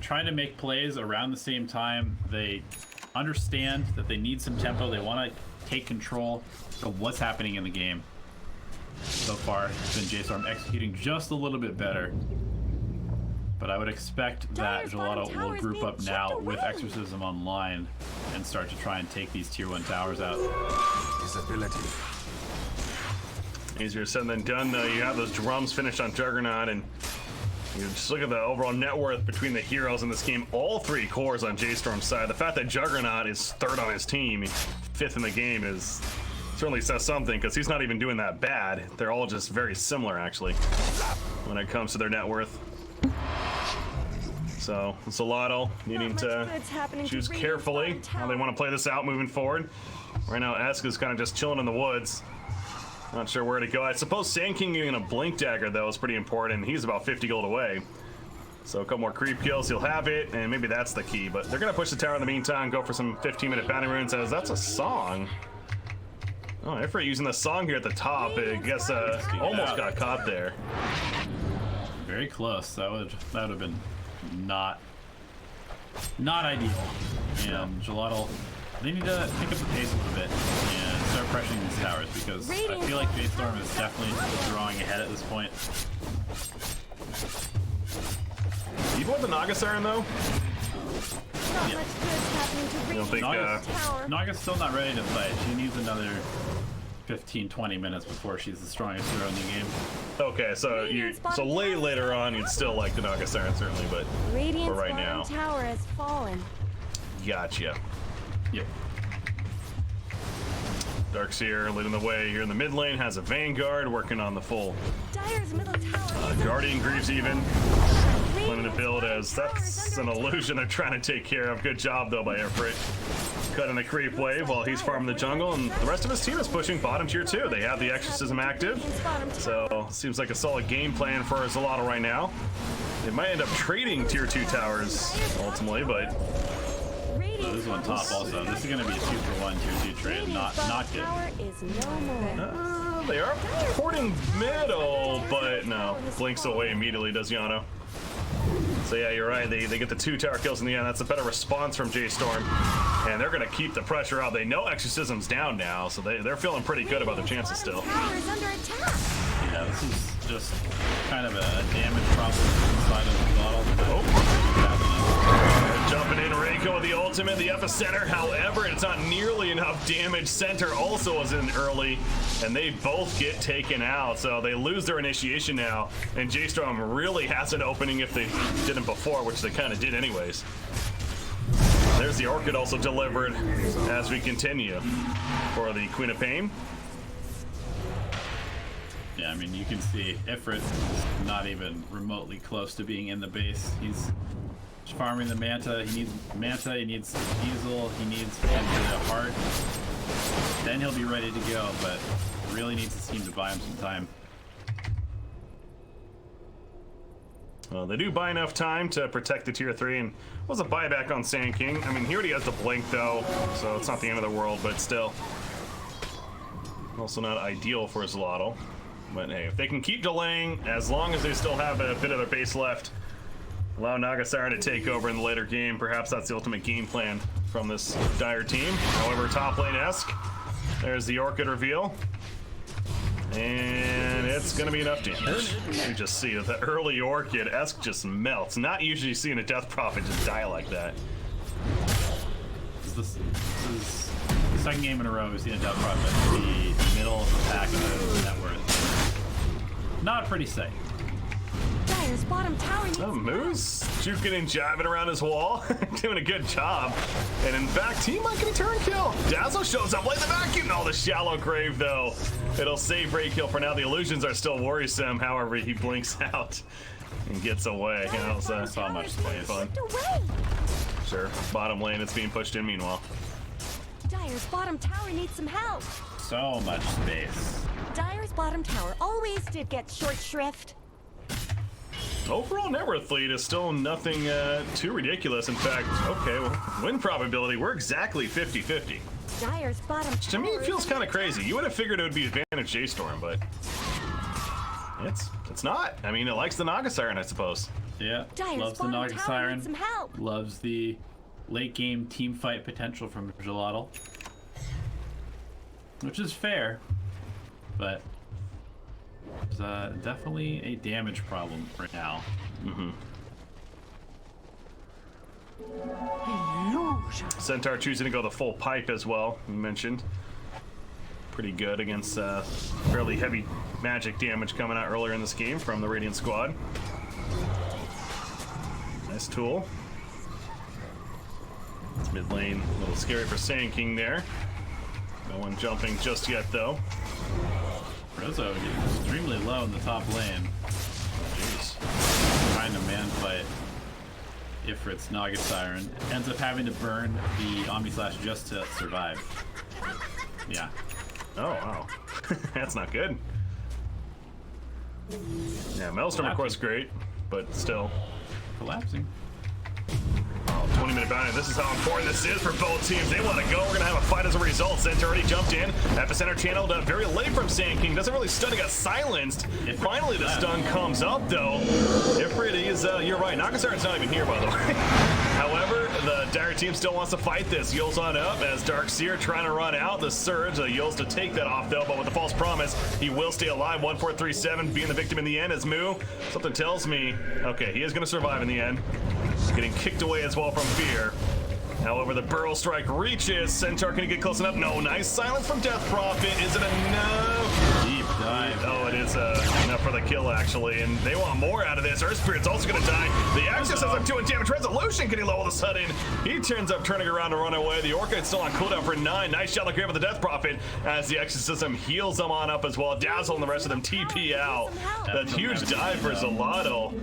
trying to make plays around the same time. They understand that they need some tempo. They want to take control of what's happening in the game. So far, it's been J.storm executing just a little bit better. But I would expect that Gelato will group up now with Exorcism online and start to try and take these tier 1 towers out. Disability. Easier said than done, though. You have those drums finished on Juggernaut, and you just look at the overall net worth between the heroes in this game. All 3 cores on J.storm's side. The fact that Juggernaut is 3rd on his team, 5th in the game, is certainly says something, because he's not even doing that bad. They're all just very similar, actually, when it comes to their net worth. So, Gelato needing to choose carefully how they want to play this out moving forward. Right now, Esk is kind of just chilling in the woods. Not sure where to go. I suppose Sand King getting a Blink Dagger, though, is pretty important. He's about 50 gold away. So a couple more creep kills, he'll have it, and maybe that's the key. But they're going to push the tower in the meantime, go for some 15-minute bounty runes, as that's a song. Oh, Ifrit using the song here at the top. I guess almost got caught there. Very close. That would have been not ideal. And Gelato, they need to pick up the pace a little bit and start pressuring these towers, because I feel like J.storm is definitely drawing ahead at this point. You want the Naga Siren, though? Not much good's happening to You don't think, Tower. Naga's still not ready to fight. She needs another 15-20 minutes before she's the strongest hero in the game. Okay, so later on, you'd still like the Naga Siren, certainly, but Radiant's for right now. tower has fallen. Gotcha. Yep. Darkseer leading the way here in the mid lane, has a Vanguard working on the full Dire's middle tower is Guardian Greaves even. Planning to build, as that's an illusion they're trying to take care of. Good job, though, by Ifrit. Cutting the creep wave while he's farming the jungle, and the rest of his team is pushing bottom tier 2. They have the Exorcism active, so seems like a solid game plan for Gelato right now. They might end up trading tier 2 towers ultimately, but this is on top also. This is going to be a 2-for-1 tier 2 trade. Not good. is no more. they are porting middle, but no. Blinks away immediately, does Yano. So yeah, you're right. They get the 2 tower kills in the end. That's a better response from J.storm. And they're going to keep the pressure out. They know Exorcism's down now, so they're feeling pretty good about their chances still. Tower is under attack. Yeah, this is just kind of a damage problem inside of the model. Jumping in, Reiko with the ultimate, the epicenter. However, it's not nearly enough damage. Center also is in early, and they both get taken out. So they lose their initiation now, and J.storm really has an opening if they didn't before, which they kind of did anyways. There's the Orchid also delivered as we continue for the Queen of Pain. Yeah, I mean, you can see Ifrit is not even remotely close to being in the base. He's farming the Manta. He needs Manta, he needs Diesel, he needs the Heart. Then he'll be ready to go, but really needs his team to buy him some time. Well, they do buy enough time to protect the tier 3, and was a buyback on Sand King. I mean, he already has the blink though, so it's not the end of the world, but still. Also not ideal for Gelato. But hey, if they can keep delaying, as long as they still have a bit of their base left, allow Naga Siren to take over in the later game, perhaps that's the ultimate game plan from this Dire team. However, top lane Esk, there's the Orchid reveal. And it's going to be enough damage. You just see that the early Orchid, Esk just melts. Not usually seeing a Death Prophet just die like that. This is the second game in a row we've seen a Death Prophet in the middle of the pack of net worth. Not a pretty sight. Dire's bottom tower needs Moose juking and jabbing around his wall, doing a good job. And in fact, he might get a turn kill. Dazzle shows up, light the vacuum. No, the shallow grave though. It'll save Raykill for now. The illusions are still worrisome. However, he blinks out and gets away. You know, so Not much space. fun. Sure, bottom lane, it's being pushed in meanwhile. Dire's bottom tower needs some help. So much space. Dire's bottom tower always did get short shrift. Overall net worth lead is still nothing too ridiculous. In fact, okay, well, win probability, we're exactly 50-50. Dire's bottom Which to me tower feels is kind of crazy. You would have figured it would be advantage J.storm, but it's not. I mean, it likes the Naga Siren, I suppose. Yeah, Dire's loves the bottom Naga tower Siren. needs some help. Loves the late game team fight potential from Gelato. Which is fair, but there's definitely a damage problem right now. Centaur choosing to go the full pipe as well, you mentioned. Pretty good against fairly heavy magic damage coming out earlier in this game from the Radiant squad. Nice tool. Mid lane, a little scary for Sand King there. No one jumping just yet, though. Rozo getting extremely low in the top lane. Jeez. Trying to man fight Ifrit's Naga Siren. Ends up having to burn the Omni Slash just to survive. Yeah. Oh, wow. That's not good. Yeah, Maelstrom, of course, great, but still. Collapsing. 20-minute bounty. This is how important this is for both teams. They want to go. We're going to have a fight as a result. Centaur already jumped in. Epicenter channeled very late from Sand King. Doesn't really stun. He got silenced. Finally, the stun comes up, though. Ifrit is, you're right. Naga Siren's not even here, by the way. However, the Dire team still wants to fight this. Yul's on up as Darkseer trying to run out. The Surge, Yul's to take that off, though, but with the false promise, he will stay alive. 1437 being the victim in the end as Moo. Something tells me, okay, he is going to survive in the end. Getting kicked away as well from Fear. However, the Burrow Strike reaches. Centaur, can he get close enough? No, nice silence from Death Prophet. Is it enough? Deep dive. Oh, it is enough for the kill, actually. And they want more out of this. Earth Spirit's also going to die. The Axis has up 2 in damage. Resolution getting low all of a sudden. He turns up, turning around to run away. The Orchid's still on cooldown for 9. Nice shot like grab with the Death Prophet as the Exorcism heals them on up as well. Dazzle and the rest of them TP out. That huge dive for Gelato.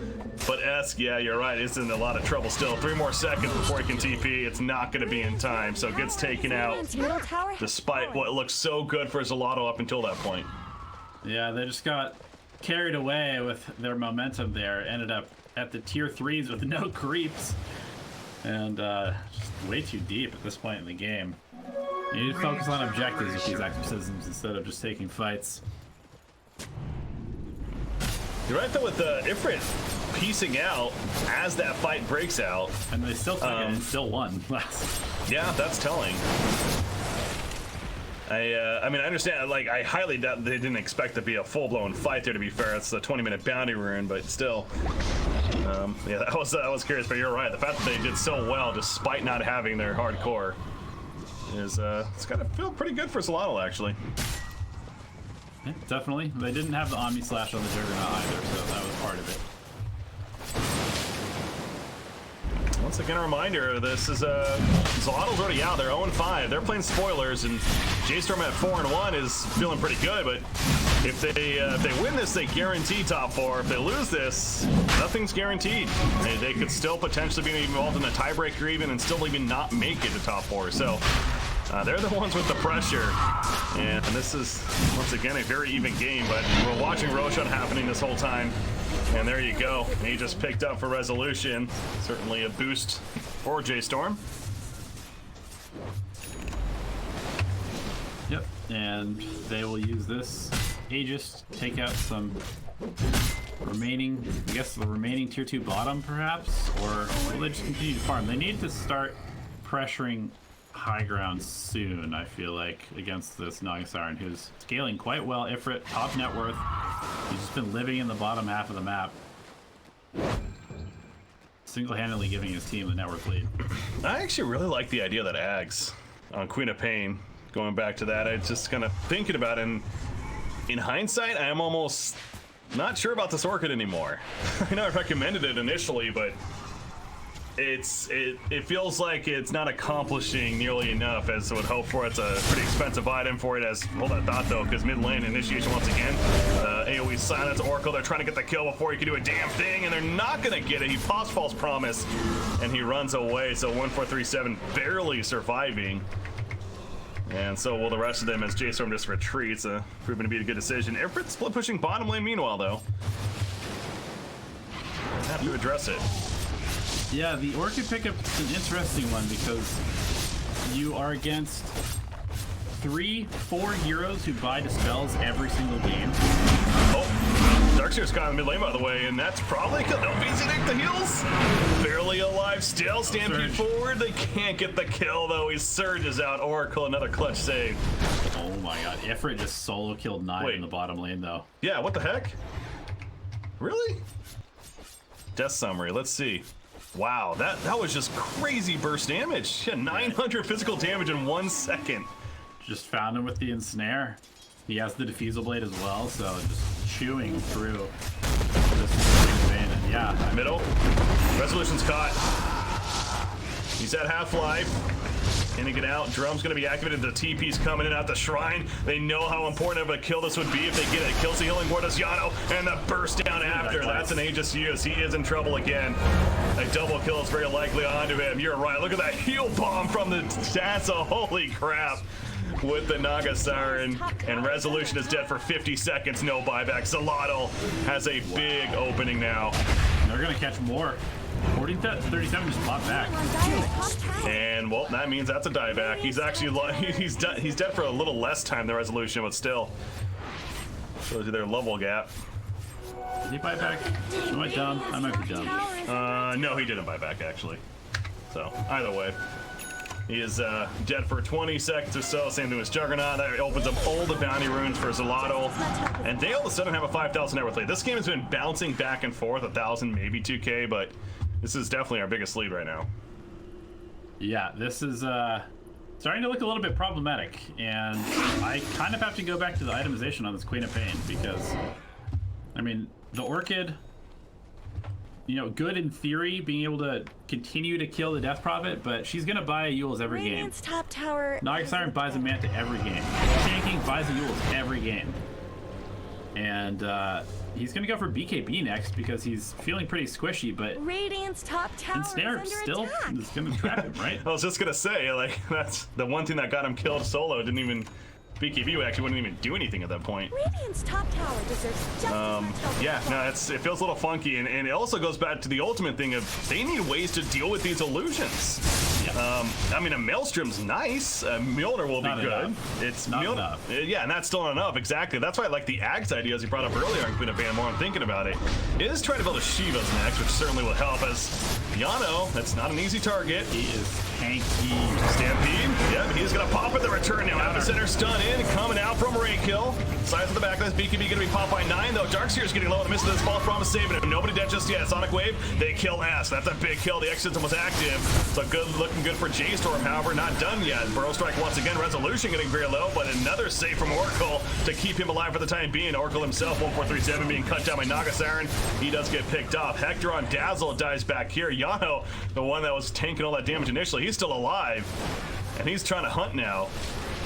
But Esk, yeah, you're right, it's in a lot of trouble still. 3 more seconds before he can TP. It's not going to be in time, so gets taken out despite what looks so good for Gelato up until that point. Yeah, they just got carried away with their momentum there. Ended up at the tier 3s with no creeps. And just way too deep at this point in the game. You need to focus on objectives with these exorcisms instead of just taking fights. You're right, though, with Ifrit piecing out as that fight breaks out. And they still took it and still won. Yeah, that's telling. I mean, I understand, like, I highly doubt they didn't expect to be a full-blown fight there, to be fair. It's the 20-minute bounty rune, but still. Yeah, that was curious, but you're right. The fact that they did so well despite not having their hardcore is, it's gotta feel pretty good for Gelato, actually. Yeah, definitely. They didn't have the Omni Slash on the Juggernaut either, so that was part of it. Once again, a reminder, this is Zelato's already out. They're 0-5. They're playing spoilers, and J.storm at 4-1 is feeling pretty good. But if they win this, they guarantee top 4. If they lose this, nothing's guaranteed. They could still potentially be involved in a tiebreaker even and still even not make it to top 4. So they're the ones with the pressure. And this is, once again, a very even game. But we're watching Roshan happening this whole time. And there you go. He just picked up for resolution. Certainly a boost for J.storm. Yep, and they will use this Aegis to take out some remaining, I guess the remaining tier 2 bottom perhaps, or will they just continue to farm? They need to start pressuring high ground soon, I feel like, against this Naga Siren, who's scaling quite well. Ifrit, top net worth. He's just been living in the bottom half of the map. Single-handedly giving his team the net worth lead. I actually really like the idea that Ags on Queen of Pain, going back to that, I just kind of thinking about it, and in hindsight, I am almost not sure about this Orchid anymore. I know I recommended it initially, but it feels like it's not accomplishing nearly enough as I would hope for. It's a pretty expensive item for it, as hold that thought though, because mid lane initiation once again. AoE silence, Oracle, they're trying to get the kill before he can do a damn thing, and they're not gonna get it. He pops false promise and he runs away, so 1437 barely surviving. And so will the rest of them as J.storm just retreats. Proving to be a good decision. Airfrit split pushing bottom lane meanwhile, though. Have to address it. Yeah, the Orchid pickup is an interesting one because you are against 3-4 heroes who buy dispels every single game. Oh, Darkseer's caught in the mid lane, by the way, and that's probably because no easy take the heals. Barely alive still. Stampede forward. They can't get the kill, though. He surges out. Oracle, another clutch save. Oh my god. Ifrit just solo killed 9 in the bottom lane, though. Yeah, what the heck? Really? Death summary. Let's see. Wow, that was just crazy burst damage. Yeah, 900 physical damage in 1 second. Just found him with the ensnare. He has the diffusal blade as well, so just chewing through this vein. And yeah, middle. Resolution's caught. He's at half-life. Can he get out? Drum's going to be activated. The TP's coming in at the shrine. They know how important of a kill this would be if they get it. Kills the healing ward as Yano, and the burst down after. That's an Aegis use. He is in trouble again. A double kill is very likely onto him. You're right. Look at that heal bomb from the Tassa. Holy crap. With the Naga Siren, and Resolution is dead for 50 seconds. No buyback. Zalotl has a big opening now. They're going to catch more. 37 just bought back. And well, that means that's a dieback. He's actually he's dead for a little less time than Resolution, but still shows you their level gap. Did he buy back? Am I dumb? I might be dumb. No, he didn't buy back actually. So either way, he is dead for 20 seconds or so. Same thing with Juggernaut. That opens up all the bounty runes for Zalotl, and they all of a sudden have a 5,000 net worth lead. This game has been bouncing back and forth, 1,000 maybe 2K, but this is definitely our biggest lead right now. Yeah, this is starting to look a little bit problematic, and I kind of have to go back to the itemization on this Queen of Pain because, I mean, the Orchid, you know, good in theory, being able to continue to kill the Death Prophet, but she's gonna buy a Eul's every Radiant's game. top tower. Naga Siren buys a Manta every game. Tanking buys a Eul's every game. And he's gonna go for BKB next because he's feeling pretty squishy, but Radiant's top tower Ensnare is under still attack. is gonna trap him, right? I was just gonna say, like, that's the one thing that got him killed solo. Didn't even BKB actually wouldn't even do anything at that point. Radiant's top tower deserves just as much help. Yeah, no, it feels a little funky, and it also goes back to the ultimate thing of they need ways to deal with these illusions. Yep. I mean, a Maelstrom's nice. Mjolnir will Not be good. enough. It's Not Mjolnir. enough. Yeah, and that's still not enough. Exactly. That's why I like the Axe ideas you brought up earlier on Queen of Pain. More I'm thinking about it is trying to build a Shiva's next, which certainly will help. As Yano, that's not an easy target. He is tanky. Stampede. Yep, he's gonna pop at the return now. Epicenter stun in, coming out from Ray kill. Size of the backlash. BKB gonna be popped by 9 though. Darkseer's getting low in the midst of this. False Promise saving him. Nobody dead just yet. Sonic Wave. They kill S. That's a big kill. The X system was active. So good, looking good for J.storm. However, not done yet. Burrow Strike once again. Resolution getting very low, but another save from Oracle to keep him alive for the time being. Oracle himself, 1437, being cut down by Naga Siren. He does get picked off. Hector on Dazzle dies back here. Yano, the one that was tanking all that damage initially, he's still alive, and he's trying to hunt now.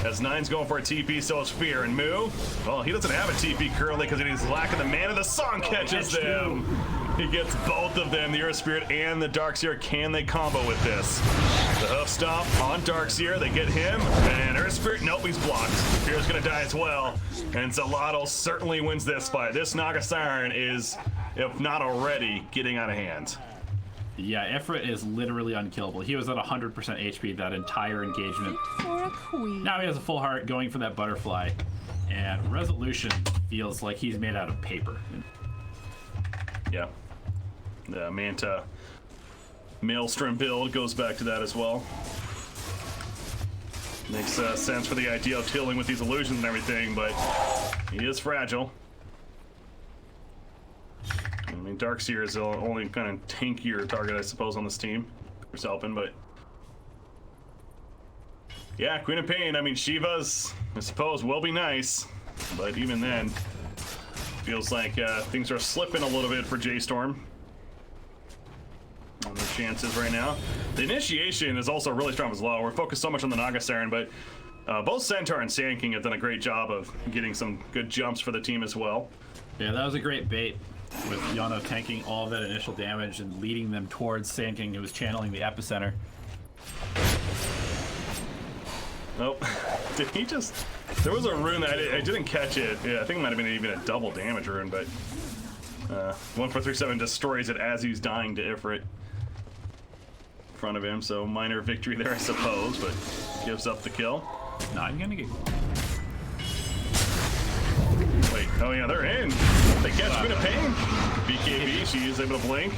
As Nine's going for a TP, so is Fear. And Moo, well, he doesn't have a TP currently because he's lacking the mana. The song catches them. He gets both of them, the Earth Spirit and the Darkseer. Can they combo with this? The hoof stomp on Darkseer. They get him, and Earth Spirit, nope, he's blocked. Fear's gonna die as well. And Zalotl certainly wins this fight. This Naga Siren is, if not already, getting out of hand. Yeah, Ifrit is literally unkillable. He was at 100% HP that entire engagement. For a queen. Now he has a full heart going for that butterfly. And Resolution feels like he's made out of paper. Yeah. The Manta Maelstrom build goes back to that as well. Makes sense for the idea of dealing with these illusions and everything, but he is fragile. I mean, Darkseer is the only kind of tankier target, I suppose, on this team. Who's helping, but yeah, Queen of Pain. I mean, Shiva's, I suppose, will be nice, but even then, feels like things are slipping a little bit for J.storm on their chances right now. The initiation is also really strong as well. We're focused so much on the Naga Siren, but both Centaur and Sand King have done a great job of getting some good jumps for the team as well. Yeah, that was a great bait with Yano tanking all of that initial damage and leading them towards Sand King, who was channeling the epicenter. Nope. Did he just... There was a rune that I didn't catch it. Yeah, I think it might have been even a double damage rune, but... 1437 destroys it as he's dying to Ifrit. In front of him, so minor victory there, I suppose, but gives up the kill. Not gonna get... Wait, oh yeah, they're in. They catch Queen of Pain. BKB, she is able to blink.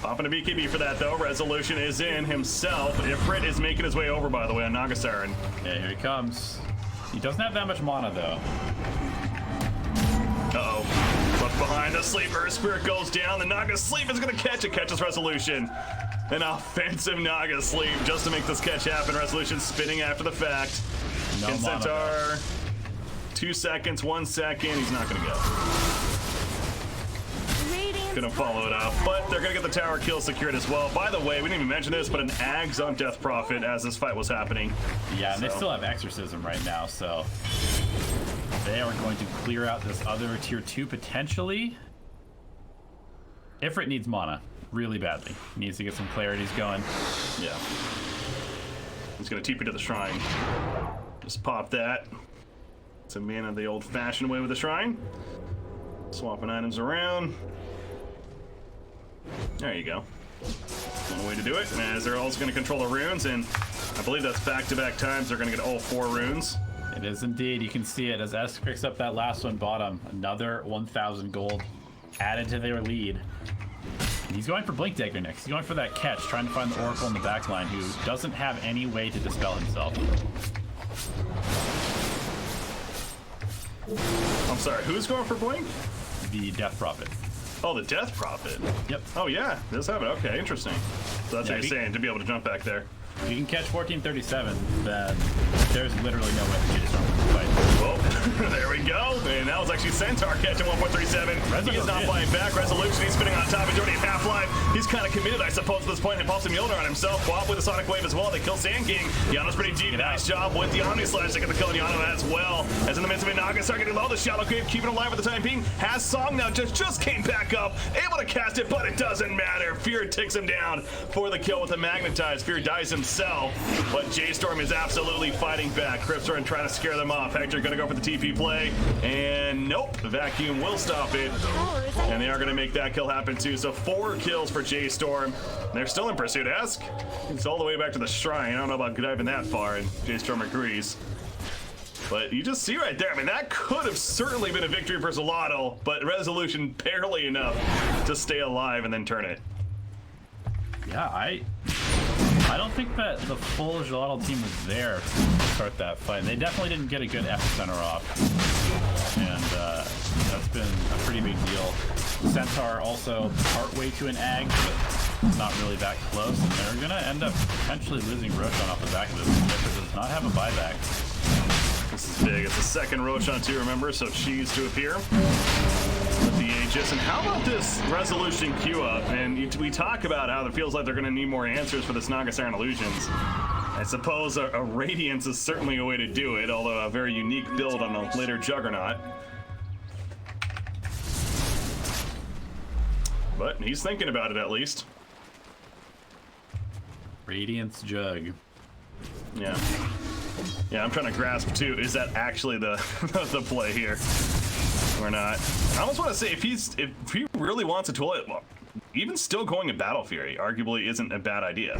Popping a BKB for that, though. Resolution is in himself. Ifrit is making his way over, by the way, on Nagasiren. Yeah, here he comes. He doesn't have that much mana, though. Uh-oh. Left behind the sleeper. Spirit goes down. The Naga Sleep is going to catch it. Catches Resolution. An offensive Naga Sleep just to make this catch happen. Resolution spinning after the fact. No mana, Centaur. 2 seconds, 1 second. He's not going to go. Gonna follow it up, but they're gonna get the tower kill secured as well. By the way, we didn't even mention this, but an Ags on Death Prophet as this fight was happening. Yeah, and they still have Exorcism right now, so they are going to clear out this other tier 2 potentially. Ifrit needs mana really badly. He needs to get some clarities going. Yeah. He's gonna TP to the shrine. Just pop that. It's a mana the old-fashioned way with the shrine. Swapping items around. There you go. One way to do it. As they're also going to control the runes, and I believe that's back-to-back times they're going to get all 4 runes. It is indeed. You can see it as S picks up that last one bottom. Another 1,000 gold added to their lead. And he's going for Blink Dagger next. He's going for that catch, trying to find the Oracle in the backline, who doesn't have any way to dispel himself. I'm sorry, who's going for Blink? The Death Prophet. Oh, the Death Prophet. Yep. Oh, yeah, does have it. Okay, interesting. So that's what you're saying, to be able to jump back there. If you can catch 1437, then there's literally no way to J.storm can fight. Well, there we go. And that was actually Centaur catching 1.37. He's not flying back. Resolution, he's spinning on top. He's already at half-life. He's kind of committed, I suppose, at this point. And pops a Mjolnir on himself. Bob with a Sonic Wave as well. They kill Sand King. Yano's pretty deep. Nice job with the Omni Slash to get the kill on Yano as well. As in the midst of it, Naga start getting low. The Shallow Cave keeping alive at the time being. Has Song now just came back up. Able to cast it, but it doesn't matter. Fear takes him down for the kill with the Magnetize. Fear dies himself. But J.storm is absolutely fighting back. Crypts are trying to scare them off. Hector gonna go for the TP play. And nope, the Vacuum will stop it. And they are gonna make that kill happen too. So 4 kills for J.storm. They're still in pursuit. Ask. It's all the way back to the shrine. I don't know about diving that far, and J.storm agrees. But you just see right there, I mean, that could have certainly been a victory for Zolotl, but Resolution barely enough to stay alive and then turn it. Yeah, I don't think that the full Zolotl team was there to start that fight. They definitely didn't get a good epicenter off. And that's been a pretty big deal. Centaur also partway to an Ag, but not really that close. And they're going to end up potentially losing Roshan off the back of this. It does not have a buyback. This is big. It's the second Roshan too, remember? So she's to appear with the Aegis. And how about this Resolution queue up? And we talk about how it feels like they're going to need more answers for this Nagasiren Illusions. I suppose a Radiance is certainly a way to do it, although a very unique build on a later Juggernaut. But he's thinking about it at least. Radiance Jug. Yeah. Yeah, I'm trying to grasp too. Is that actually the the play here, or not? I almost want to say if he really wants a toilet, well, even still going a Battle Fury arguably isn't a bad idea.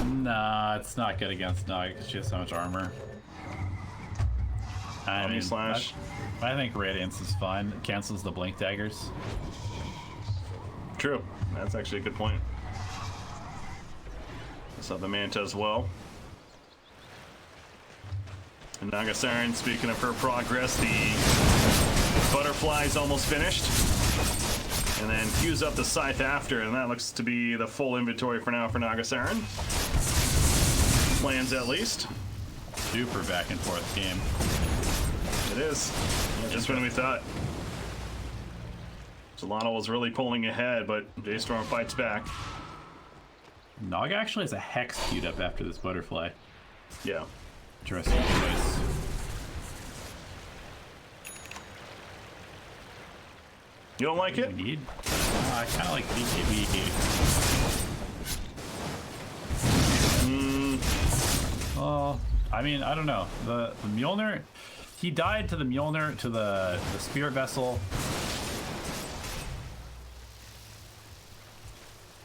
Nah, it's not good against Nog because she has so much armor. I mean, Slash. I think Radiance is fine. It cancels the Blink Daggers. True. That's actually a good point. So the Manta as well. And Nagasiren, speaking of her progress, the Butterfly's almost finished. And then fuse up the Scythe after, and that looks to be the full inventory for now for Nagasiren. Plans at least. Super back and forth game. It is. Just when we thought. Zolotl was really pulling ahead, but J.storm fights back. Nog actually has a Hex queued up after this Butterfly. Yeah. Interesting choice. You don't like it? We need? I kind of like BKB. Oh, I mean, I don't know. The Mjolnir, he died to the Mjolnir, to the Spirit Vessel.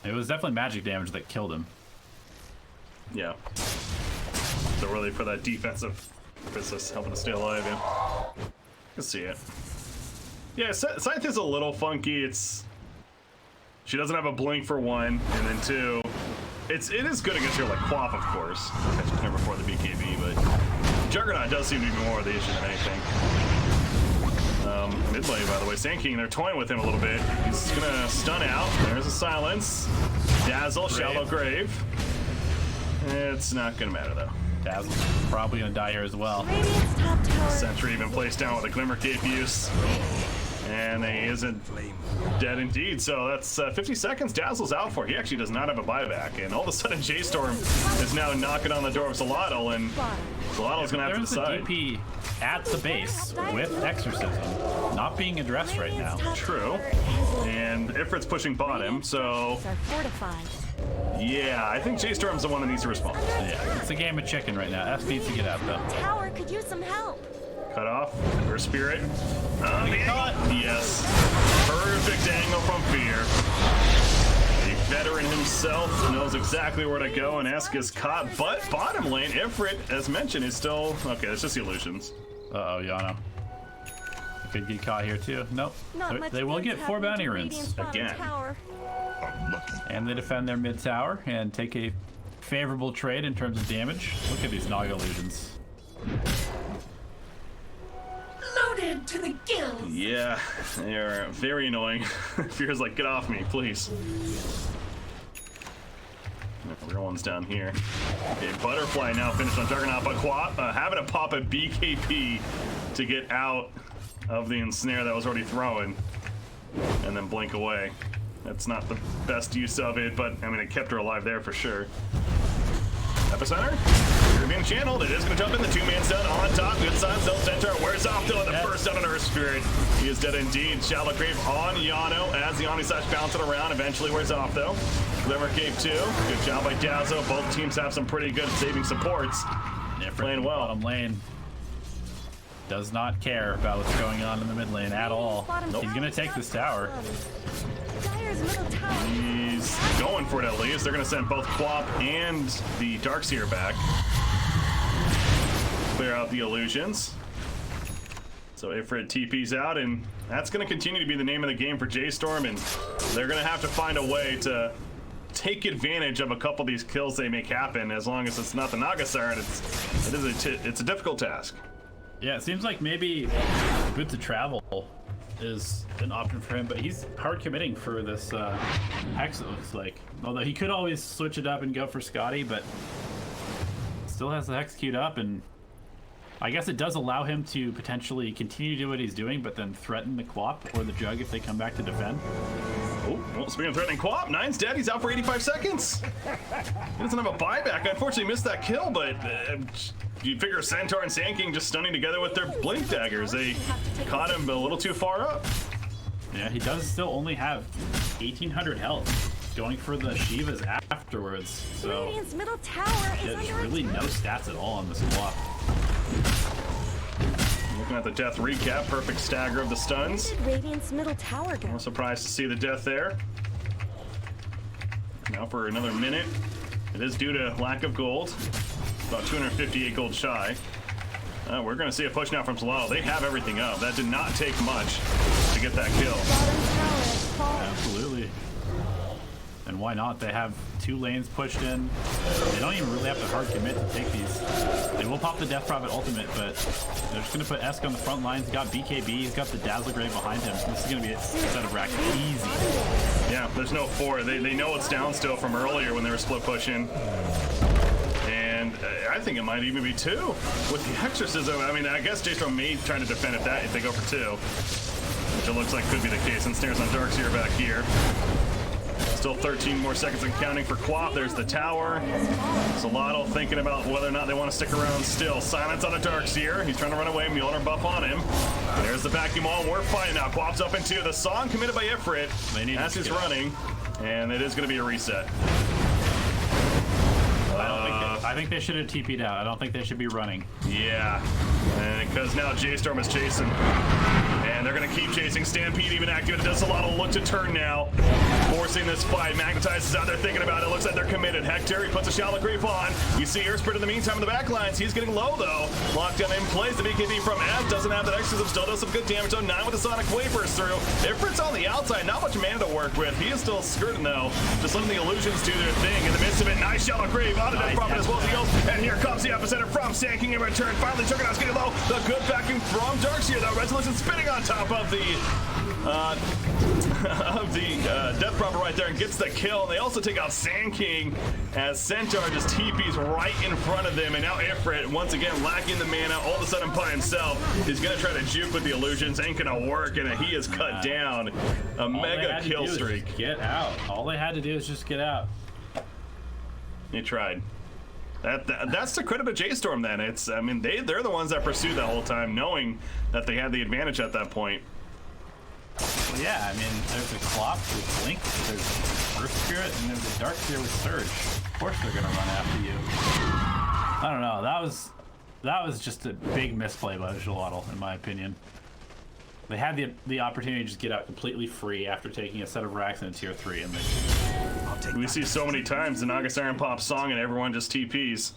It was definitely magic damage that killed him. Yeah. So really for that defensive business, helping to stay alive, yeah. I can see it. Yeah, Scythe is a little funky. She doesn't have a blink for one, and then two, it is good against her like Quap, of course. I should never before the BKB, but Juggernaut does seem to be more of the issue than anything. Mid lane, by the way, Sand King, they're toying with him a little bit. He's gonna stun out. There's a silence. Dazzle, Shallow Grave. It's not gonna matter though. Dazzle's probably gonna die here as well. Radiant's top tower. Sentry even placed down with a Glimmer Cape use. And he isn't dead indeed, so that's 50 seconds Dazzle's out for. He actually does not have a buyback, and all of a sudden J.storm is now knocking on the door of Zolotl, and Zolotl's gonna have to There's decide. a DP at the base with Exorcism not being addressed right now. True. And Ifrit's pushing bottom, so Are fortified. yeah, I think J.storm's the one that needs to respond. Yeah, it's a game of chicken right now. F needs to get out though. Tower could use some help. Cut off, or Spirit. The angle. Yes. Perfect angle from Fear. The veteran himself knows exactly where to go, and Esk is caught, but bottom lane, Ifrit, as mentioned, is still... Okay, it's just the illusions. Uh-oh, Yano. Could get caught here too. Nope. Not much They will good's get 4 happening bounty to runes. Radiant's bottom Again. tower. And they defend their mid tower and take a favorable trade in terms of damage. Look at these Naga illusions. Loaded to the gills. Yeah, they are very annoying. Fear's like, get off me, please. Everyone's down here. Okay, Butterfly now finished on Juggernaut, but Quap having to pop a BKP to get out of the ensnare that was already thrown, and then blink away. That's not the best use of it, but I mean, it kept her alive there for sure. Epicenter, you're being channeled. It is going to jump in. The two-man stun on top. Good sign. Still center. Wears off though. The first stun on Earth Spirit. He is dead indeed. Shallow Grave on Yano as the Omni-Slash bouncing around. Eventually wears off though. Glimmer Cape 2. Good job by Dazzle. Both teams have some pretty good saving supports. Playing well. Bottom lane does not care about what's going on in the mid lane at all. Nope. He's going to take this tower. Dire's middle tower. He's going for it at least. They're going to send both Quap and the Darkseer back. Clear out the illusions. So Ifrit TP's out, and that's going to continue to be the name of the game for J.storm, and they're going to have to find a way to take advantage of a couple of these kills they make happen. As long as it's not the Naga Siren, it's a difficult task. Yeah, it seems like maybe Boots of Travel is an option for him, but he's hard committing for this Hex, it looks like. Although he could always switch it up and go for Scotty, but still has the Hex queued up, and I guess it does allow him to potentially continue to do what he's doing, but then threaten the Quap or the Jug if they come back to defend. Oh, well, speaking of threatening Quap, Nine's dead. He's out for 85 seconds. He doesn't have a buyback. Unfortunately, missed that kill, but you figure Centaur and Sand King just stunning together with their blink daggers. They caught him a little too far up. Yeah, he does still only have 1,800 health, going for the Shivas afterwards. So Radiant's middle tower is there's under really no attack. stats at all on this Quap. Looking at the death recap, perfect stagger of the stuns. Where did Radiant's middle tower go? No surprise to see the death there. Now for another minute. It is due to lack of gold. About 258 gold shy. We're going to see a push now from Zolotl. They have everything up. That did not take much to get that kill. Bottom tower has fallen. Absolutely. And why not? They have 2 lanes pushed in. They don't even really have to hard commit to take these. They will pop the Death Prophet ultimate, but they're just going to put Esk on the front lines. He's got BKB. He's got the Dazzle Grave behind him. This is going to be a set of racks easy. Yeah, there's no 4. They know it's down still from earlier when they were split pushing. And I think it might even be 2 with the Exorcism. I mean, I guess J.storm may try to defend it that if they go for 2, which it looks like could be the case. And snares on Darkseer back here. Still 13 more seconds and counting for Quap. There's the tower. Zolotl thinking about whether or not they want to stick around still. Silence on a Darkseer. He's trying to run away. Mjolnir buff on him. There's the vacuum wall. We're fighting now. Quap's up in 2. The song committed by Ifrit as he's running. And it is going to be a reset. I I think they should have TP'd out. I don't think they should be running. Yeah, and because now J.storm is chasing. And they're going to keep chasing. Stampede even activated. Does a lot of look to turn now. Forcing this fight. Magnetizes out there thinking about it. Looks like they're committed. Hector, he puts a shallow grave on. You see Airsprint in the meantime in the back lines. He's getting low though. Lockdown in place. The BKB from F doesn't have that exorcism. Still does some good damage on 9 with the Sonic Wafers through. Ifrit's on the outside. Not much mana to work with. He is still skirting though. Just letting the illusions do their thing. In the midst of it, nice shallow grave. On a death profit as well as he goes. And here comes the epicenter from Sand King in return. Finally, Juggernaut's getting low. The good backing from Darkseer though. Resolution spinning on top of the Death Prophet right there and gets the kill. And they also take out Sand King as Centaur just TPs right in front of them. And now Ifrit, once again, lacking the mana, all of a sudden by himself, is going to try to juke with the illusions. Ain't going to work, and he is cut down. A mega kill streak. Get out. All they had to do is just get out. He tried. That's the credit of J.storm then. It's, I mean, they're the ones that pursued that whole time, knowing that they had the advantage at that point. Well, yeah, I mean, there's a Clop with Blink, there's Earth Spirit, and there's a Darkseer with Surge. Of course they're gonna run after you. I don't know, that was just a big misplay by Gelato, in my opinion. They had the opportunity to just get out completely free after taking a set of racks in a tier 3, and we see so many times the Naga Siren Pop song and everyone just TPs.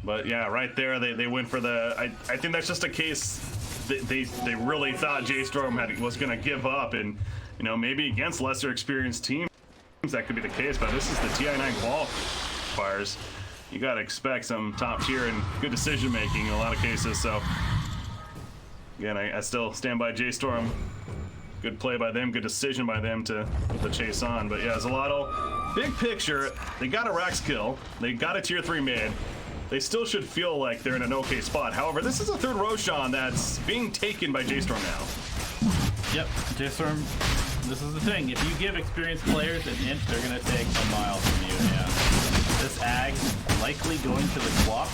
But yeah, right there they went for the. I think that's just a case. They really thought J.storm was going to give up, and you know, maybe against lesser experienced teams that could be the case. But this is the TI9 qualifiers. You got to expect some top tier and good decision making in a lot of cases. So again, I still stand by J.storm. Good play by them, good decision by them to chase on. But yeah, Gelato, big picture, they got a Rax kill, they got a tier 3 mid. They still should feel like they're in an okay spot. However, this is a third Roshan that's being taken by J.storm now. Yep, J.storm, this is the thing. If you give experienced players an inch, they're going to take a mile from you. Yeah. This Ag likely going to the clock.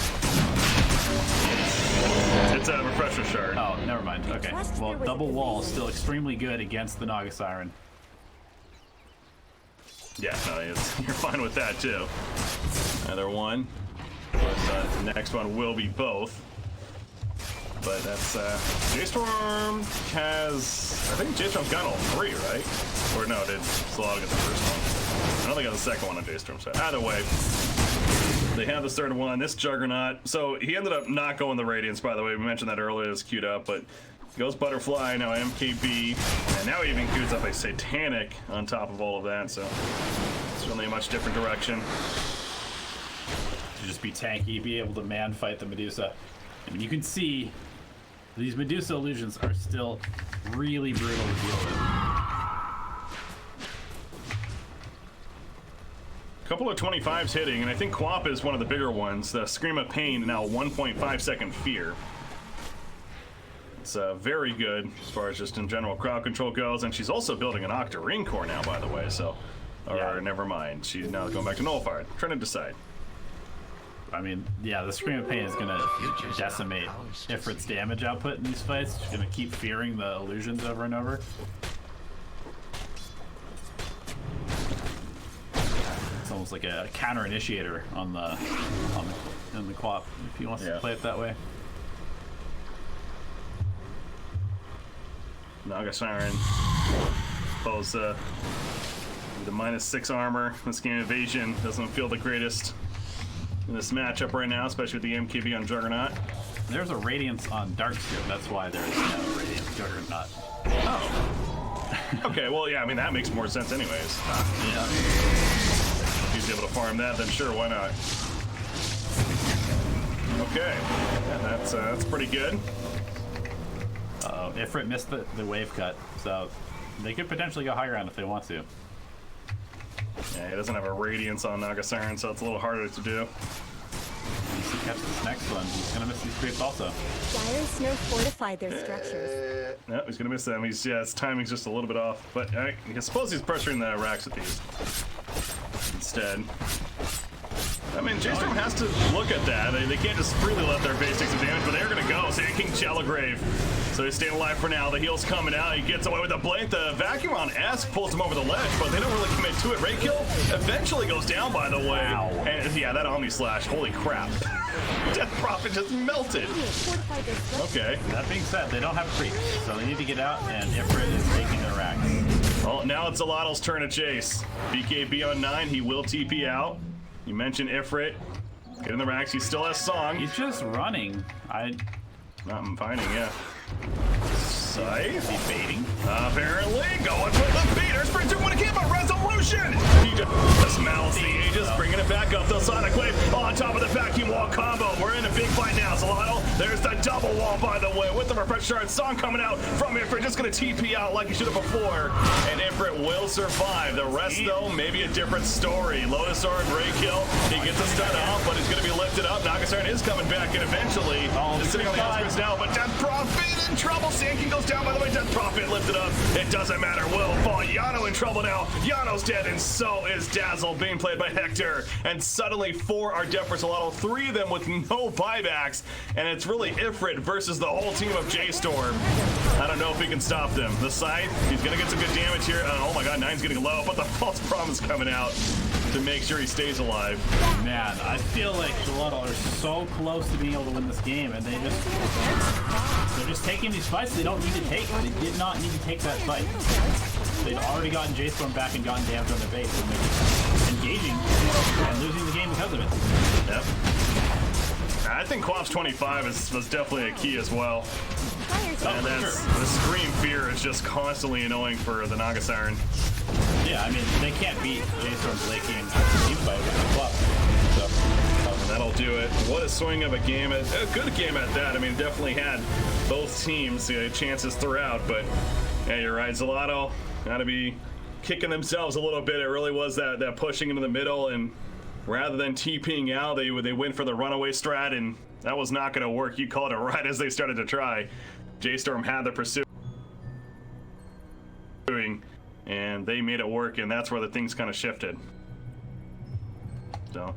It's a refresher shard. Oh, never mind. Okay. Well, double wall is still extremely good against the Naga Siren. Yeah, no, you're fine with that too. Another one. But the next one will be both. But that's J.storm has. I think J.storm's got all 3, right? Or no, did Gelato get the first one? I don't think I got the second one on J.storm. So either way, they have the third one. This Juggernaut. So he ended up not going the Radiance, by the way. We mentioned that earlier. It was queued up, but he goes Butterfly, now MKB, and now he even queues up a Satanic on top of all of that. So it's really a much different direction. To just be tanky, be able to man fight the Medusa. I mean, you can see these Medusa illusions are still really brutal to deal with. Couple of 25s hitting, and I think Quap is one of the bigger ones. The Scream of Pain, now 1.5 second fear. It's very good as far as just in general crowd control goes, and she's also building an Octarine core now, by the way, so. Or yeah. Never mind, she's now going back to Nullified. Trying to decide. I mean, yeah, the Scream of Pain is going to decimate Ifrit's damage output in these fights. She's going to keep fearing the illusions over and over. It's almost like a counter initiator on the Quap, if he wants to play it that way. Naga Siren pulls the -6 armor. This game evasion doesn't feel the greatest in this matchup right now, especially with the MKB on Juggernaut. There's a Radiance on Darkseer, that's why there's no Radiance Juggernaut. Oh. Okay, well, yeah, I mean, that makes more sense anyways. Yeah. If he's able to farm that, then sure, why not? Okay, yeah, that's pretty good. Ifrit missed the wave cut, so they could potentially go high ground if they want to. Yeah, he doesn't have a Radiance on Naga Siren, so it's a little harder to do. If he catches this next one, he's going to miss these creeps also. Dire Snow fortified their structures. No, he's going to miss them. His timing's just a little bit off. But I suppose he's pressuring the racks with these instead. I mean, J.storm has to look at that. They can't just freely let their base take some damage, but they're going to go. Sand King Shallow Grave. So he's staying alive for now. The heal's coming out. He gets away with a blink. The vacuum on S pulls him over the ledge, but they don't really commit to it. Rake kill eventually goes down, by the way. Wow. And yeah, that Omni Slash, holy crap. Death Prophet just melted. Okay. That being said, they don't have creeps, so they need to get out, and Ifrit is taking their racks. Well, now it's Zolotto's turn to chase. BKB on 9, he will TP out. You mentioned Ifrit. Get in the racks, he still has Song. He's just running. I'm finding, yeah. Scythe? Is he baiting? Apparently, going for the beater. Sprinter when it came out. Resolution! He just mouths the Aegis, bringing it back up. The Sonic Wave on top of the vacuum wall combo. We're in a big fight now, Zolotto. There's the double wall, by the way, with the refresh shard. Song coming out from Ifrit, just gonna TP out like he should have before. And Ifrit will survive. The rest, though, maybe a different story. Lotus Orb, Ray kill. He gets a stun off, but he's gonna be lifted up. Nagasarn is coming back, and eventually, just sitting on the outskirts now, but Death Prophet in trouble. Sandking goes down, by the way. Death Prophet lifted up. It doesn't matter. Will fall. Yano in trouble now. Yano's dead, and so is Dazzle, being played by Hector. And suddenly 4 are dead for Zolotto, 3 of them with no buybacks. And it's really Ifrit versus the whole team of J.storm. I don't know if he can stop them. The Scythe, he's going to get some good damage here. Oh my god, 9's getting low, but the false promise coming out to make sure he stays alive. Man, I feel like Zolotto are so close to being able to win this game, and they're just taking these fights they don't need to take. They did not need to take that fight. They'd already gotten J.storm back and gotten damage on their base, and they're just engaging and losing the game because of it. Yep. I think Quap's 25 was definitely a key as well. And that's the Scream Fear is just constantly annoying for the Nagasarn. Yeah, I mean, they can't beat J.storm's late game team fight with the club. So that'll do it. What a swing of a game. A good game at that. I mean, definitely had both teams chances throughout, but yeah, you're right. Zolotto got to be kicking themselves a little bit. It really was that pushing into the middle, and rather than TPing out, they went for the runaway strat, and that was not going to work. You called it right as they started to try. J.storm had the pursuing, and they made it work, and that's where the things kind of shifted. So.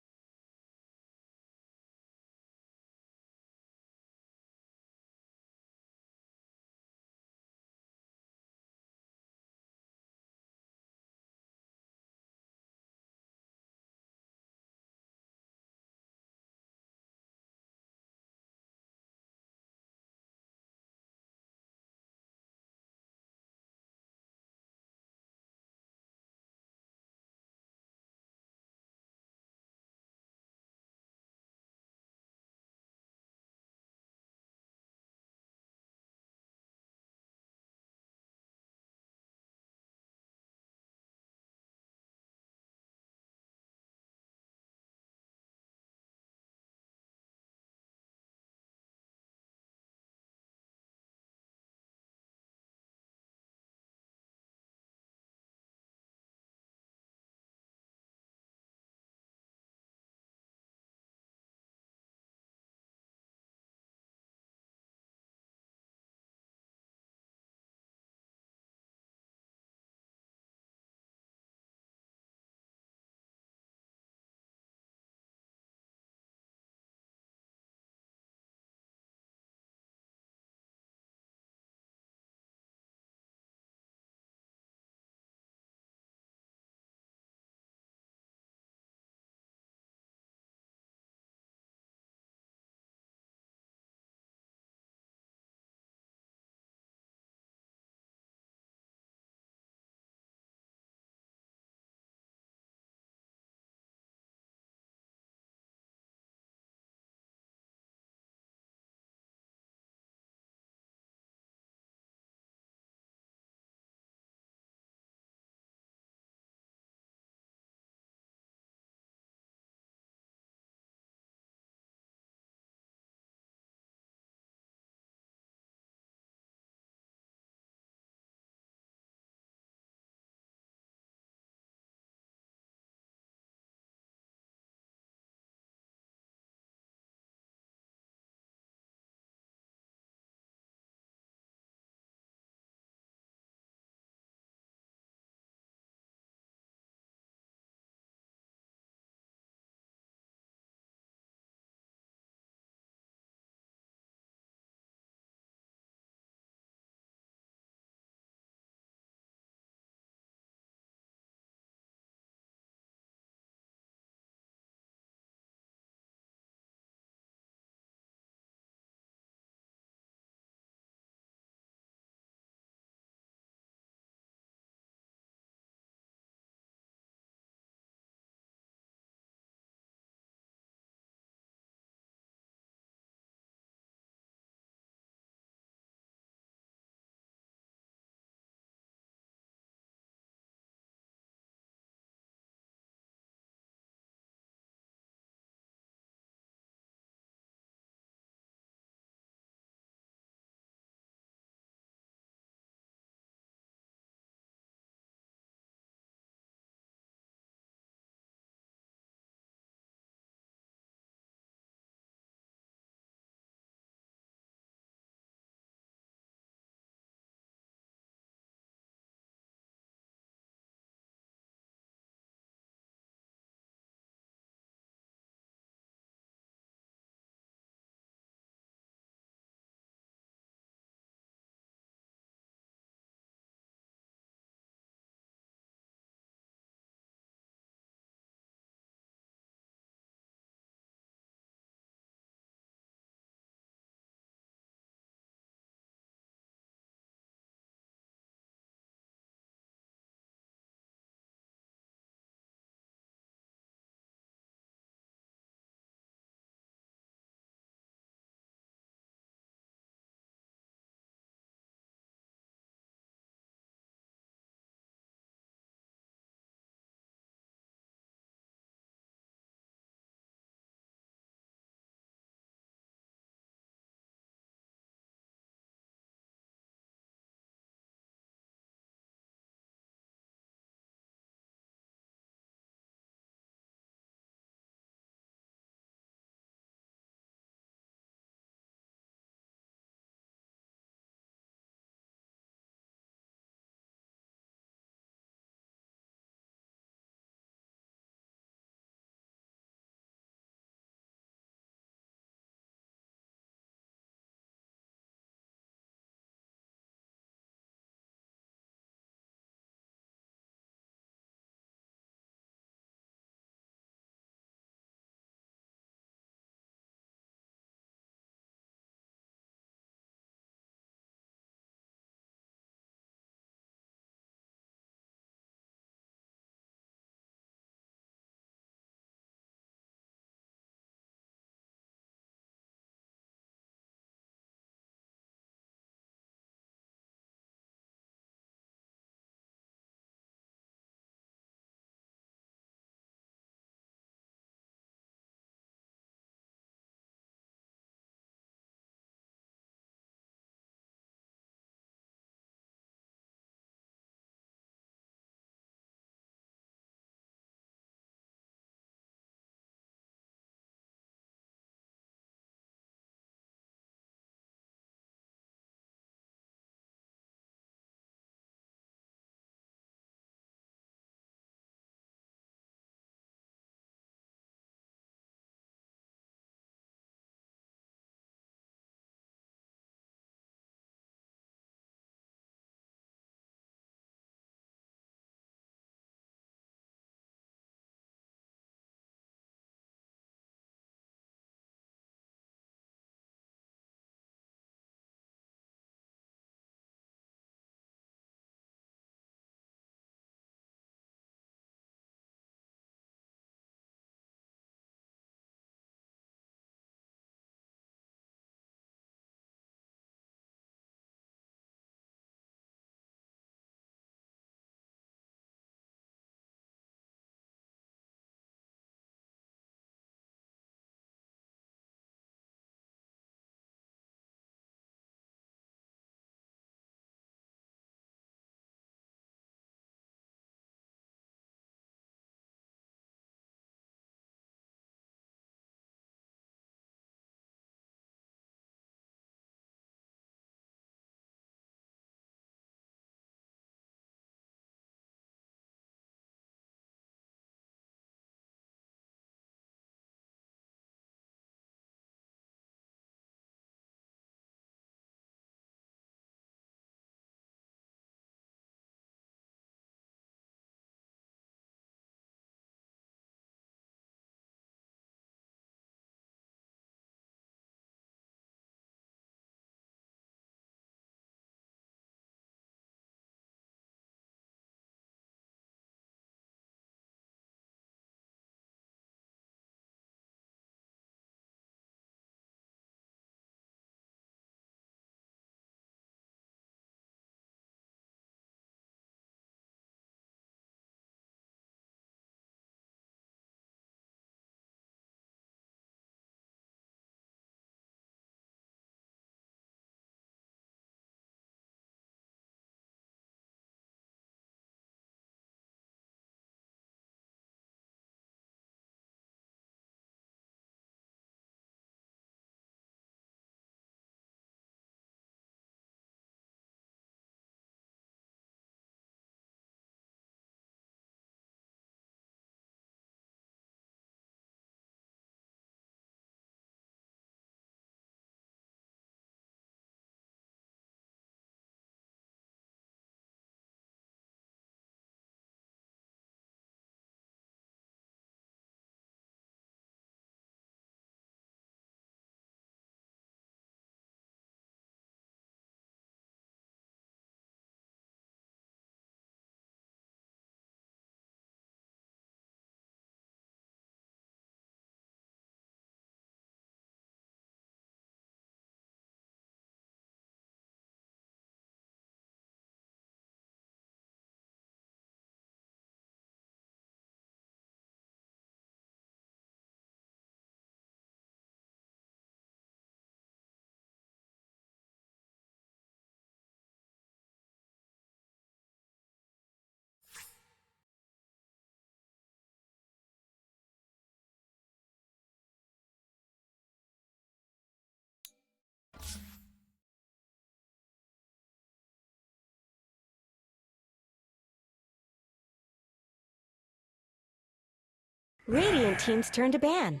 Radiant team's turn to ban.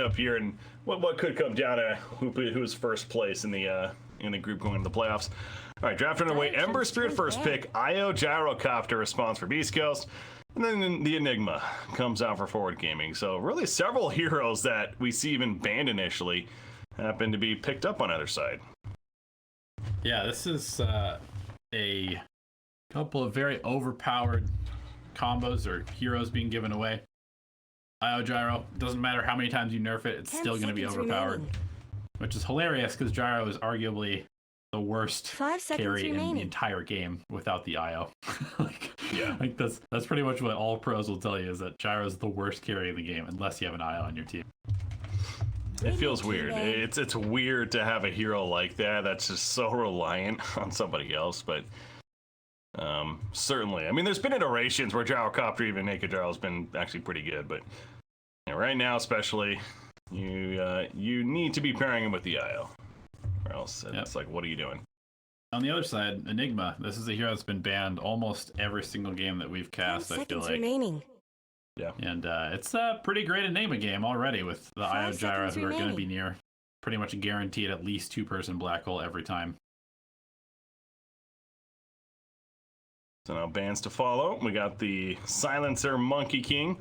Up here, and what could come down to who's first place in the group going to the playoffs. All right, draft underway. Ember Spirit first pick. Io Gyrocopter response for Beast Coast. And then the Enigma comes out for Forward Gaming. So really several heroes that we see even banned initially happen to be picked up on either side. Yeah, this is a couple of very overpowered combos or heroes being given away. Io Gyro, doesn't matter how many times you nerf it, it's still going to be overpowered. Remaining. Which is hilarious because Gyro is arguably the worst 5 seconds carry in the remaining. entire game without the IO. Yeah. Like that's pretty much what all pros will tell you is that Gyro is the worst carry in the game unless you have an IO on your team. It feels weird. It's weird to have a hero like that that's just so reliant on somebody else, but certainly. I mean, there's been iterations where Gyrocopter, even Naked Gyro, has been actually pretty good, but right now especially, you need to be pairing him with the IO, or else it's like, what are you doing? On the other side, Enigma. This is a hero that's been banned almost every single game that we've 10 cast, I feel seconds like. remaining. Yeah. And it's a pretty great Enigma game already with the IO 5 Gyro seconds who are going to remaining. be near pretty much guaranteed at least 2-person black hole every time. So now bans to follow. We got the Silencer Monkey King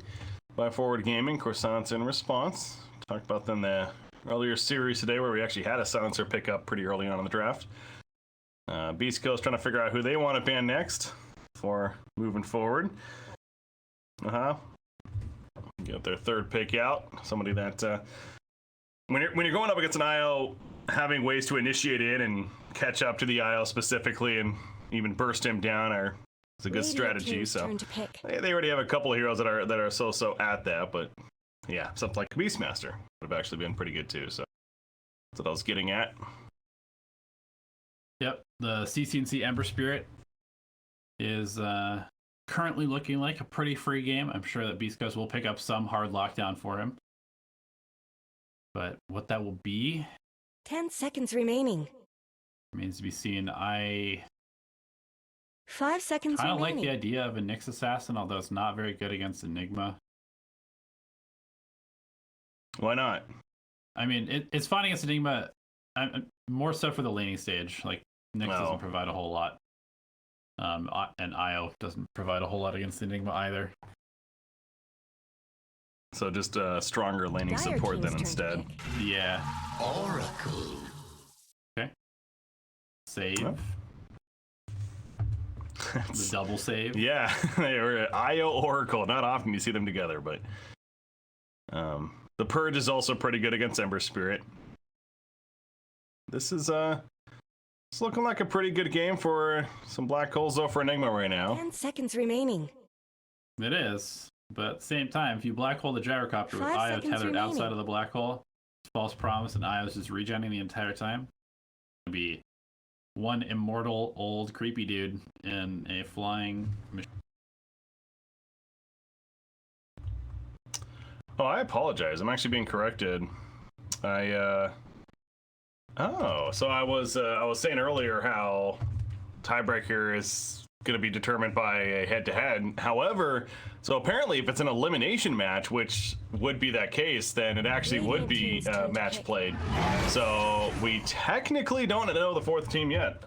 by Forward Gaming. Of course, Silencer in response. Talked about them the earlier series today where we actually had a Silencer pick up pretty early on in the draft. Beast Coast trying to figure out who they want to ban next for moving forward. Get their third pick out. Somebody that when you're going up against an IO, having ways to initiate in and catch up to the IO specifically and even burst him down it's a good Radiant strategy. team's So turn to pick. they already have a couple of heroes that are so at that, but yeah, something like Beastmaster would have actually been pretty good too. So that's what I was getting at. Yep, the CCNC Ember Spirit is currently looking like a pretty free game. I'm sure that Beast Coast will pick up some hard lockdown for him. But what that will be 10 seconds remaining. remains to be seen. I 5 seconds kind of like remaining. the idea of a Nyx Assassin, although it's not very good against Enigma. Why not? I mean, it's fine against Enigma, more so for the laning stage. Like, Nyx doesn't provide a whole lot. And IO doesn't provide a whole lot against Enigma either. So just stronger laning Dire support then team's turn to instead. pick. Yeah. Oracle. Okay. Save. Well. The double save. Yeah, they were IO Oracle. Not often you see them together, but the Purge is also pretty good against Ember Spirit. This is it's looking like a pretty good game for some black holes though for Enigma right now. 10 seconds remaining. It is. But at the same time, if you black hole the Gyrocopter with 5 IO seconds tethered remaining. outside of the black hole, it's false promise, and IO's just regenning the entire time, it'll be one immortal old creepy dude in a flying machine. Oh, I apologize. I'm actually being corrected. So I was saying earlier how tiebreaker is going to be determined by a head-to-head. However, so apparently if it's an elimination match, which would be that case, then it actually would be match played. So we technically don't know the fourth team yet.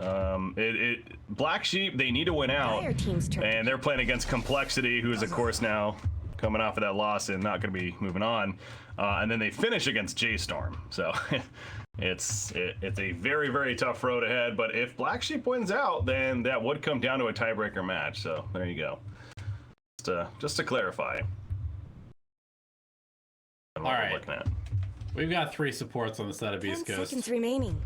Black Sheep, they need to win out, Dire team's turn. and they're playing against Complexity, who is of course now coming off of that loss and not going to be moving on. And then they finish against J.storm. So it's a very, very tough road ahead. But if Black Sheep wins out, then that would come down to a tiebreaker match. So there you go. Just to clarify. All right. We've got 3 supports on the side of 10 Beast Coast. seconds remaining.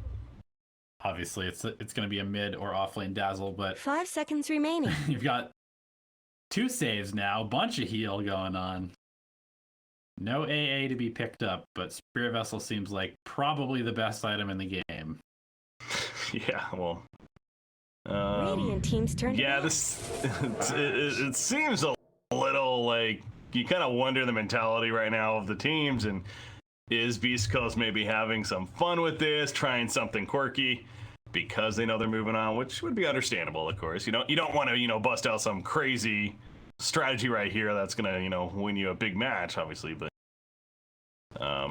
Obviously, it's going to be a mid or offlane Dazzle, but 5 seconds remaining. you've got 2 saves now, a bunch of heal going on. No AA to be picked up, but Spirit Vessel seems like probably the best item in the game. Yeah, well. Radiant team's turn. Yeah, to it seems a little like you kind of wonder the mentality right now of the teams, and is Beast Coast maybe having some fun with this, trying something quirky because they know they're moving on, which would be understandable, of course. You don't want to bust out some crazy strategy right here that's gonna, you know, win you a big match, obviously. But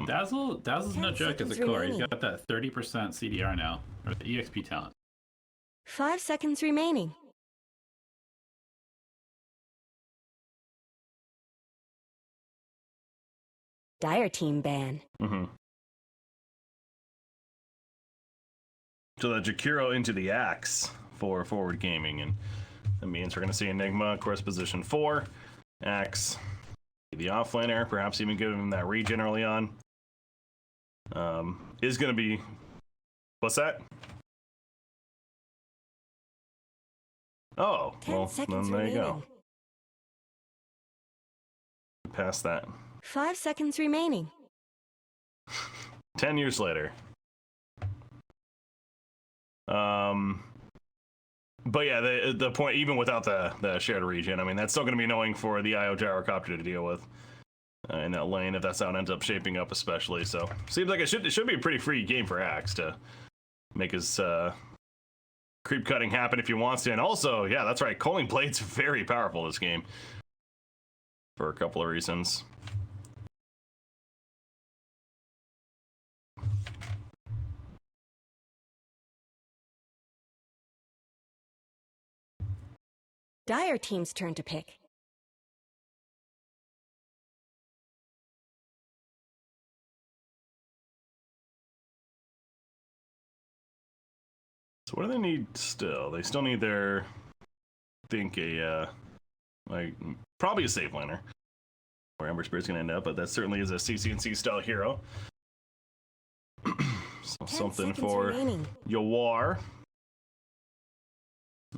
Dazzle's no 10 joke as a seconds core. He's remaining. got that 30% CDR now, or the EXP talent. 5 seconds remaining. Dire team ban. So the Jakiro into the Axe for forward gaming, and that means we're gonna see Enigma, of course, position 4, Axe, the offlaner, perhaps even give him that regen early on. Is gonna be, what's that? Oh, 10 well, seconds then there you remaining. go. Past that. 5 seconds remaining. 10 years later. But yeah, the point, even without the shared region, I mean, that's still going to be annoying for the IO gyrocopter to deal with in that lane if that's how it ends up shaping up, especially. So seems like it should be a pretty free game for Axe to make his creep cutting happen if he wants to. And also, yeah, that's right, Culling Blade's very powerful this game for a couple of reasons. Dire team's turn to pick. So what do they need still? They still need their, I think like probably a safe laner where Ember Spirit's gonna end up, but that certainly is a CCNC style hero. So 10 something seconds for remaining. Yawar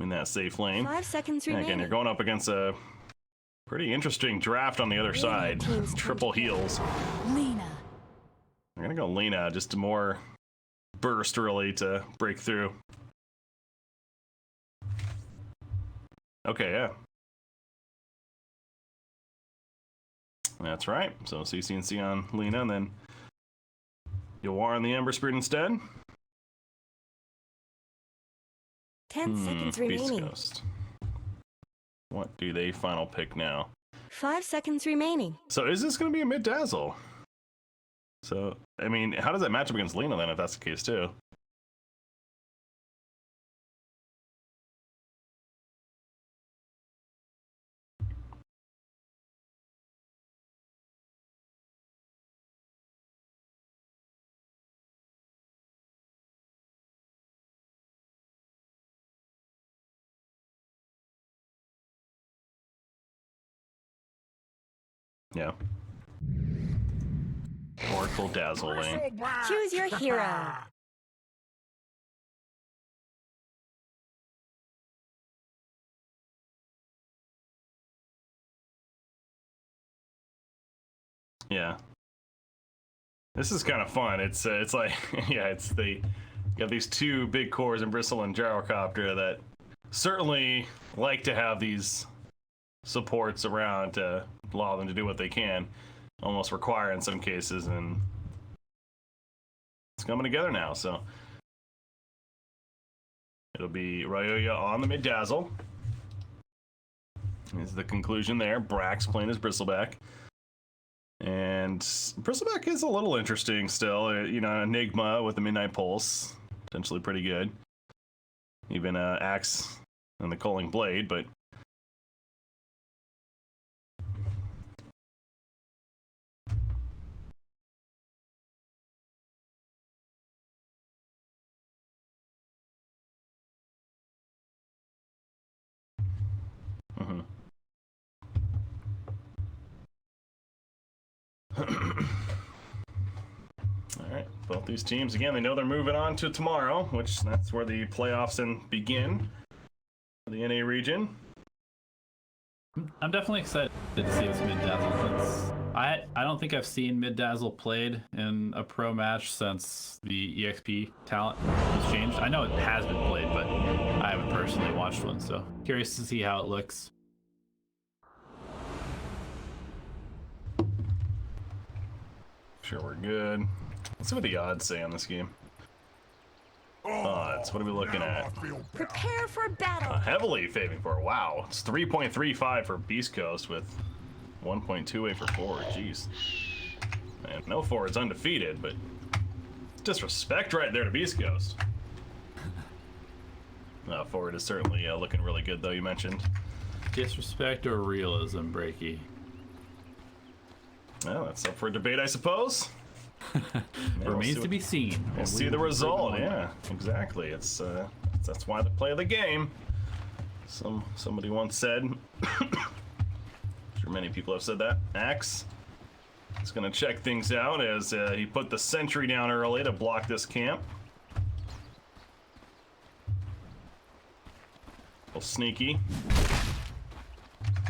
in that safe lane. 5 seconds And remaining. again, you're going up against a pretty interesting draft on the other side. team's Triple heals. Lena. I'm gonna go Lena, just more burst really to break through. Okay, yeah. That's right. So CCNC on Lena, and then Yawar on the Ember Spirit instead. 10 seconds Beast remaining. Ghost. What do they final pick now? 5 seconds remaining. So is this going to be a mid dazzle? So, I mean, how does that match up against Lena then if that's the case too? Yeah. Oracle Dazzle lane. Choose your hero. Yeah. This is kind of fun. It's like yeah, it's the got these two big cores in Bristle and Gyrocopter that certainly like to have these supports around to allow them to do what they can, almost require in some cases, and it's coming together now. So it'll be Ryoya on the mid dazzle. Is the conclusion there. Brax playing his Bristleback. And Bristleback is a little interesting still. You know, Enigma with the Midnight Pulse. Potentially pretty good. Even Axe and the Culling Blade, but Alright, both these teams, again, they know they're moving on to tomorrow, which that's where the playoffs begin for the NA region. I'm definitely excited to see this mid dazzle since I don't think I've seen mid dazzle played in a pro match since the EXP talent was changed. I know it has been played, but I haven't personally watched one, so curious to see how it looks. Sure, we're good. Let's see what the odds say on this game. odds. What are we looking at? Prepare for battle. Heavily favoring for. Wow, it's 3.35 for Beast Coast with 1.28 for forward. Jeez, man, no forward's undefeated, but disrespect right there to Beast Coast. Forward is certainly looking really good, though. You mentioned Disrespect or realism, Breaky? well, that's up for debate, I suppose. Yeah, Remains to be seen. We'll see the result. Yeah, exactly. It's that's why they play the game. Somebody once said. I'm sure many people have said that. Axe is going to check things out as he put the sentry down early to block this camp. A little sneaky.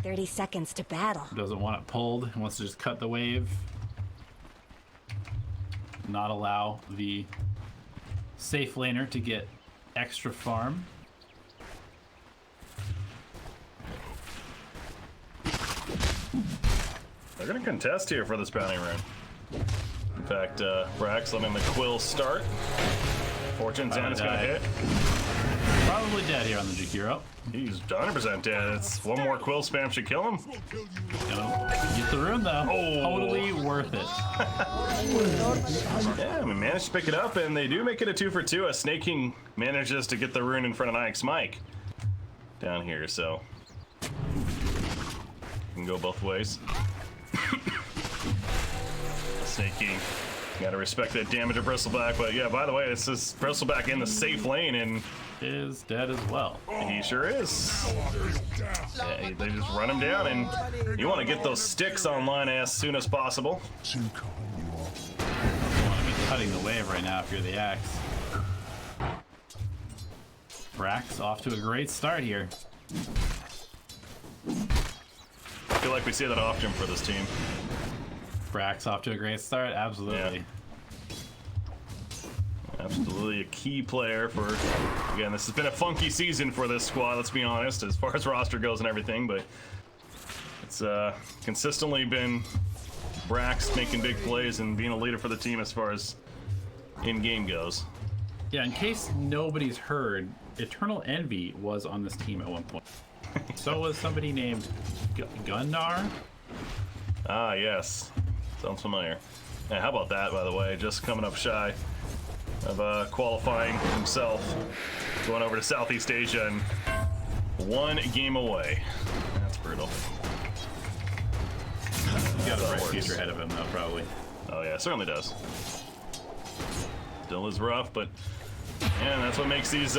30 seconds to battle. Doesn't want it pulled. He wants to just cut the wave. Not allow the safe laner to get extra farm. They're going to contest here for this bounty rune. In fact, Brax letting the quill start. Fortune's end is going to hit. Probably dead here on the Jakiro. He's 100% dead. It's one more quill spam should kill him. Gonna get the rune though. Oh. Totally worth it. Yeah, we managed to pick it up, and they do make it a 2 for 2. As Snake King manages to get the rune in front of Ix Mike down here, so can go both ways. Snake King, gotta respect that damage of Bristleback, but yeah, by the way, this is Bristleback in the safe lane, and Is dead as well. he sure is. Yeah, they just run him down, and you want to get those sticks online as soon as possible. You want to be cutting the wave right now if you're the Axe. Brax off to a great start here. I feel like we say that often for this team. Brax off to a great start, absolutely. Yeah. Absolutely a key player for, again, this has been a funky season for this squad, let's be honest, as far as roster goes and everything, but it's consistently been Brax making big plays and being a leader for the team as far as in-game goes. Yeah, in case nobody's heard, Eternal Envy was on this team at one point. So was somebody named Gunnar. Ah, yes. Sounds familiar. Yeah, how about that, by the way? Just coming up shy of qualifying himself, going over to Southeast Asia and 1 game away. That's brutal. He's got a bright works. future ahead of him, though, probably. Oh yeah, it certainly does. Still is rough, but yeah, that's what makes these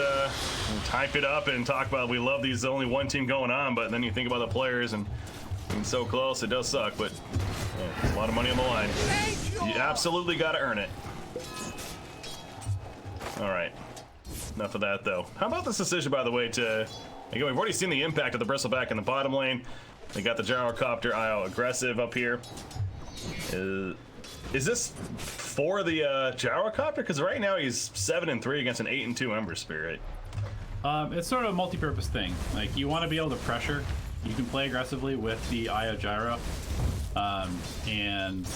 type it up and talk about we love these only one team going on, but then you think about the players and being so close, it does suck, but yeah, there's a lot of money on the line. You absolutely got to earn it. All right, enough of that though. How about this decision, by the way, to, again, we've already seen the impact of the Bristleback in the bottom lane. They got the Gyrocopter IO aggressive up here. Is this for the Gyrocopter? Because right now he's 7-3 against an 8-2 Ember Spirit. It's sort of a multi-purpose thing. Like, you want to be able to pressure. You can play aggressively with the IO Gyro. And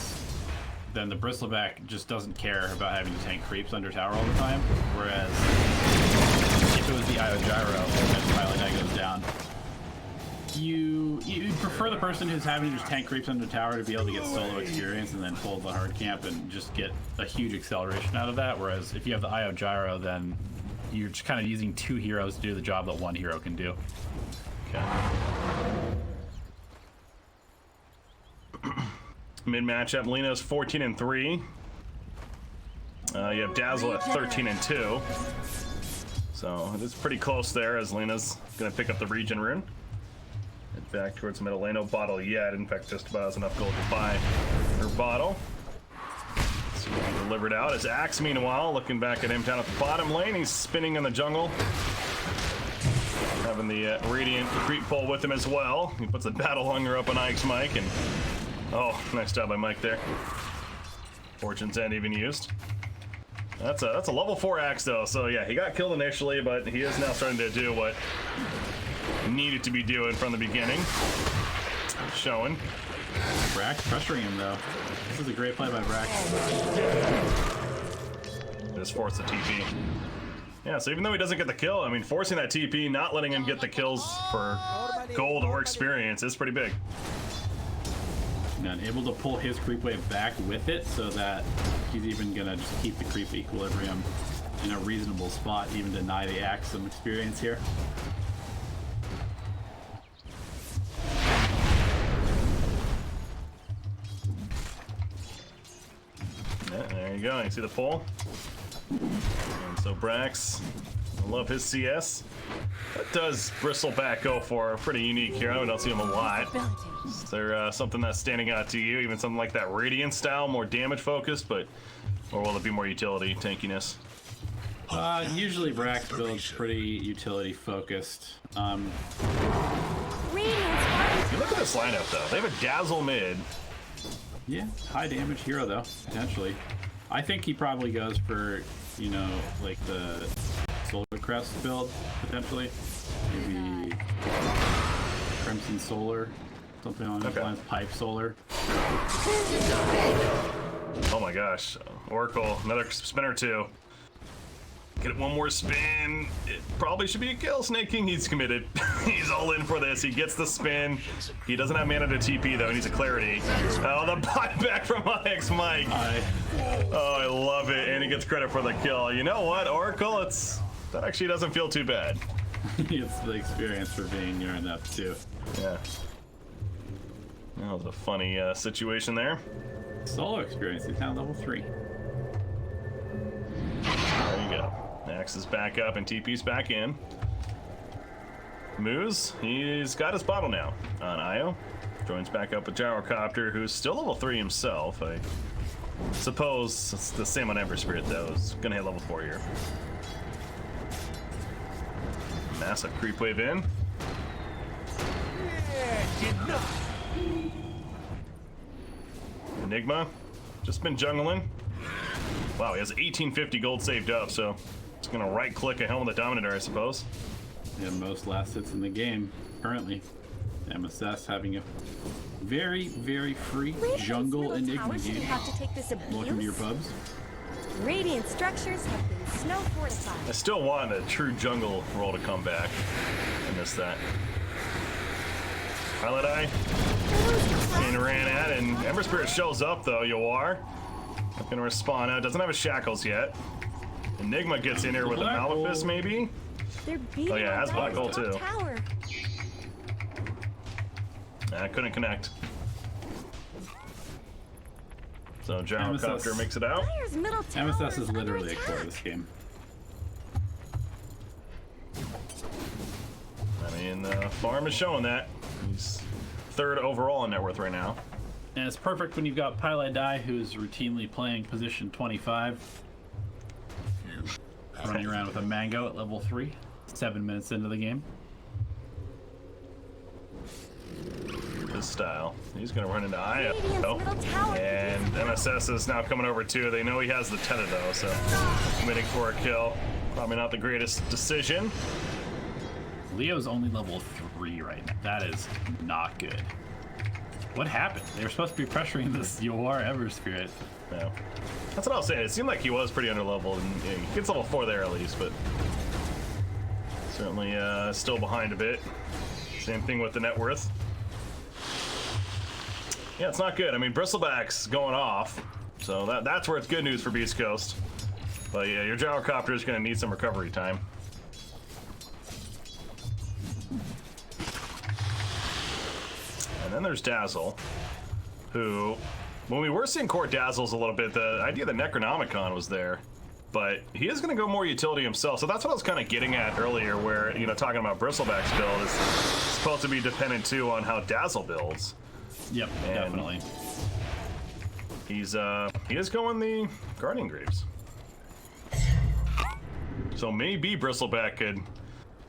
then the Bristleback just doesn't care about having to tank creeps under tower all the time. Whereas if it was the IO Gyro and Pilot Egg goes down, you prefer the person who's having to just tank creeps under tower to be able to get solo experience and then pull the hard camp and just get a huge acceleration out of that. Whereas if you have the IO Gyro, then you're just kind of using 2 heroes to do the job that 1 hero can do. Okay. Mid matchup, Lino's 14-3. You have Dazzle at 13-2. So it is pretty close there as Lina's gonna pick up the regen rune. Head back towards the middle lane, no bottle yet. In fact, just about has enough gold to buy her bottle. So delivered out as Axe, meanwhile, looking back at him down at the bottom lane. He's spinning in the jungle. Having the Radiant creep pull with him as well. He puts a Battle Hunger up on Ix Mike, and oh, nice job by Mike there. Fortune's End even used. That's a level 4 Axe though, so yeah, he got killed initially, but he is now starting to do what he needed to be doing from the beginning. Showing. Brax pressuring him though. This is a great play by Brax. Just force the TP. Yeah, so even though he doesn't get the kill, I mean, forcing that TP, not letting him get the kills for gold or experience is pretty big. And able to pull his creep wave back with it so that he's even gonna just keep the creep equilibrium in a reasonable spot, even deny the axe some experience here. Yeah, there you go. You see the pull? And so Brax, I love his CS. What does Bristleback go for? Pretty unique here. I don't see him a lot. Is there something that's standing out to you? Even something like that Radiant style, more damage focused, but or will it be more utility, tankiness? Usually Brax builds pretty utility focused. Radiant's You look at this lineup though. They have a Dazzle mid. Yeah, high damage hero though, potentially. I think he probably goes for, you know, like the Solar Crest build, potentially. Maybe Crimson Solar, something on those lines, Pipe Solar. Oh my gosh. Oracle, another spin or two. Get one more spin. It probably should be a kill. Snake King, he's committed. He's all in for this. He gets the spin. He doesn't have mana to TP though. He needs a clarity. Oh, the buyback from Onyx Mike. Oh, I love it. And he gets credit for the kill. You know what, Oracle? That actually doesn't feel too bad. It's the experience for being near enough too. Yeah. That was a funny situation there. Solo experience, he's now level 3. There you go. Axe is back up and TP's back in. Moose, he's got his bottle now on Io. Joins back up with Gyrocopter, who's still level 3 himself. I suppose it's the same on Ember Spirit, though. He's gonna hit level 4 here. Massive creep wave in. Enigma, just been jungling. Wow, he has 1850 gold saved up, so it's gonna right-click a Helm of the Dominator, I suppose. Yeah, most last hits in the game currently. MSS having a very, very free jungle Enigma game. have to take this abuse. Welcome to your pubs. Radiant structures have been snow fortified. I still want a true jungle role to come back. I missed that. Pilot Eye, and ran at, and Ember Spirit shows up though, Yawar. Not gonna respond now, doesn't have his shackles yet. Enigma gets in here with a Malefist maybe? They're beating Oh yeah, has Black Hole too. tower. I couldn't connect. So Gyrocopter makes it out. Dire's middle tower MSS is under literally a core attack. of this game. I mean, Farm is showing that. He's 3rd overall in net worth right now. And it's perfect when you've got Pilot Die, who's routinely playing position 25. Running around with a Mango at level 3, 7 minutes into the game. His style. He's gonna run into Io. Radiant's middle tower. And MSS is now coming over too. They know he has the tether though, so committing for a kill. Probably not the greatest decision. Leo's only level 3 right now. That is not good. What happened? They were supposed to be pressuring this Yoar Ever Spirit. No. That's what I was saying. It seemed like he was pretty underleveled, and he gets level 4 there at least, but certainly still behind a bit. Same thing with the net worth. Yeah, it's not good. I mean, Bristleback's going off, so that's where it's good news for Beast Coast. But yeah, your Gyrocopter is going to need some recovery time. And then there's Dazzle, who, when we were seeing Court Dazzles a little bit, the idea that Necronomicon was there, but he is going to go more utility himself. So that's what I was kind of getting at earlier, where, you know, talking about Bristleback's build is supposed to be dependent too on how Dazzle builds. Yep, And definitely. he is going the Guardian Greaves. So maybe Bristleback could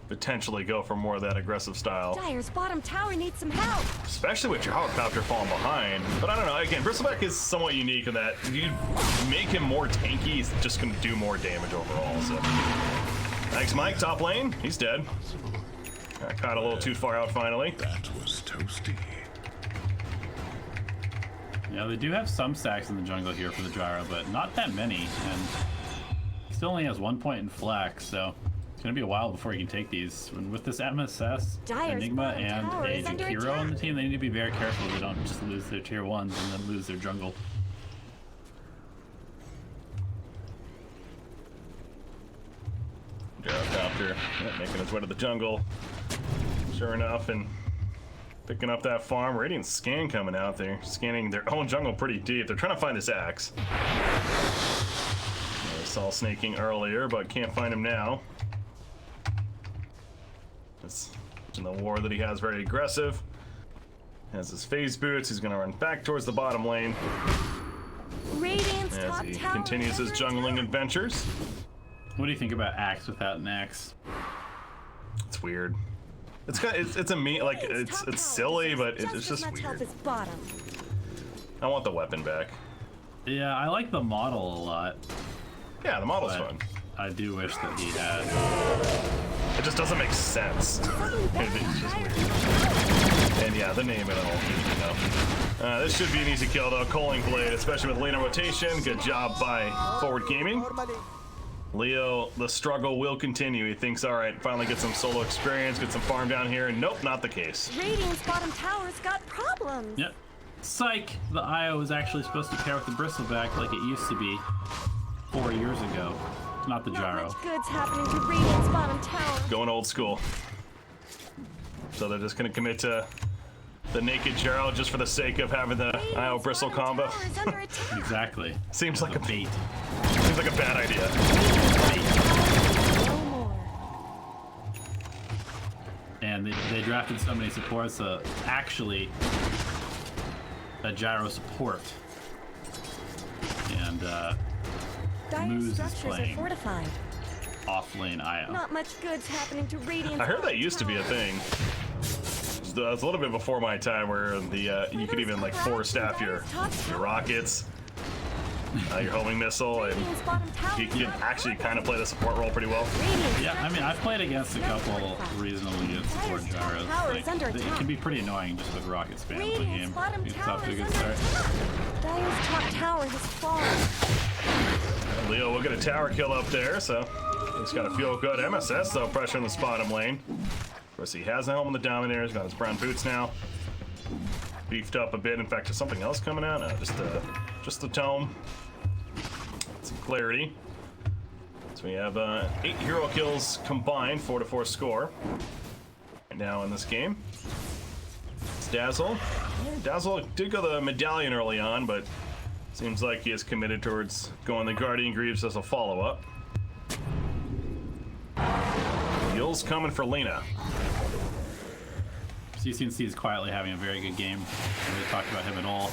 potentially go for more of that aggressive style. Dire's bottom tower needs some help. Especially with Gyrocopter falling behind. But I don't know, again, Bristleback is somewhat unique in that if you make him more tanky, he's just going to do more damage overall. So, thanks, Mike. Top lane, he's dead. Got caught a little too far out finally. That was toasty. Yeah, they do have some stacks in the jungle here for the Gyro, but not that many. And still only has 1 point in flex, so it's gonna be a while before he can take these. And with this MSS, Dyer's Enigma, bottom and tower a is under hero attack. on the team, they need to be very careful they don't just lose their tier 1s and then lose their jungle. Gyrocopter, yeah, making its way to the jungle. Sure enough, and picking up that farm. Radiant scan coming out there, scanning their own jungle pretty deep. They're trying to find this axe. They saw snaking earlier, but can't find him now. It's in the war that he has very aggressive. Has his phase boots. He's going to run back towards the bottom lane Radiant's as top he tower continues his is under jungling attack. adventures. What do you think about axe without an axe? It's weird. It's got it's a me like Radiant's top it's tower silly, deserves but it's as just much help weird. as bottom. I want the weapon back. Yeah, I like the model a lot, Yeah, the model's but fun. I do wish that he had. It just doesn't make sense. It's just weird. And yeah, the name and all, you know. This should be an easy kill though. Coaling Blade, especially with Lena rotation. Good job by Forward Gaming. Leo, the struggle will continue. He thinks, all right, finally get some solo experience, get some farm down here. And nope, not the case. Radiant's bottom tower's got problems. Yep. Psych! The IO is actually supposed to pair with the bristleback like it used to be 4 years ago. Not the Not gyro. much good's happening to Radiant's bottom tower. Going old school. So they're just gonna commit to the naked gyro just for the sake of having the IO Radiant's bristle bottom combo. tower is under attack. Exactly. Seems like a bait. seems like a bad idea. No more. And they drafted so many supports, actually a gyro support. And Dire Moose is structures are playing. fortified. off lane IO. Not much good's happening to Radiant's I heard that bottom used to be a tower. thing. It was a little bit before my time where the you could even like force staff your rockets, your homing missile, and Radiant's bottom tower you is can under actually attack. kind of play the support role pretty well. Radiant's Yeah, I mean, I've played against a couple reasonably good support gyros. tower Like, is under it attack. can be pretty annoying just with rocket spam in the Radiant's game. bottom It's tower off to a is good under start. attack. Dire's top tower has fallen. Leo will get a tower kill up there, so he's got to feel good. MSS though, pressure in the bottom lane. Of course, he has the helm on the Dominator. He's got his brown boots now. Beefed up a bit. In fact, is something else coming out? No, just the tome. Some clarity. So we have 8 hero kills combined, 4-4 score. Right now in this game. It's Dazzle. Yeah, Dazzle did go the medallion early on, but seems like he is committed towards going the Guardian Greaves as a follow-up. Yul's coming for Lena. CCNC is quietly having a very good game. We really talked about him at all.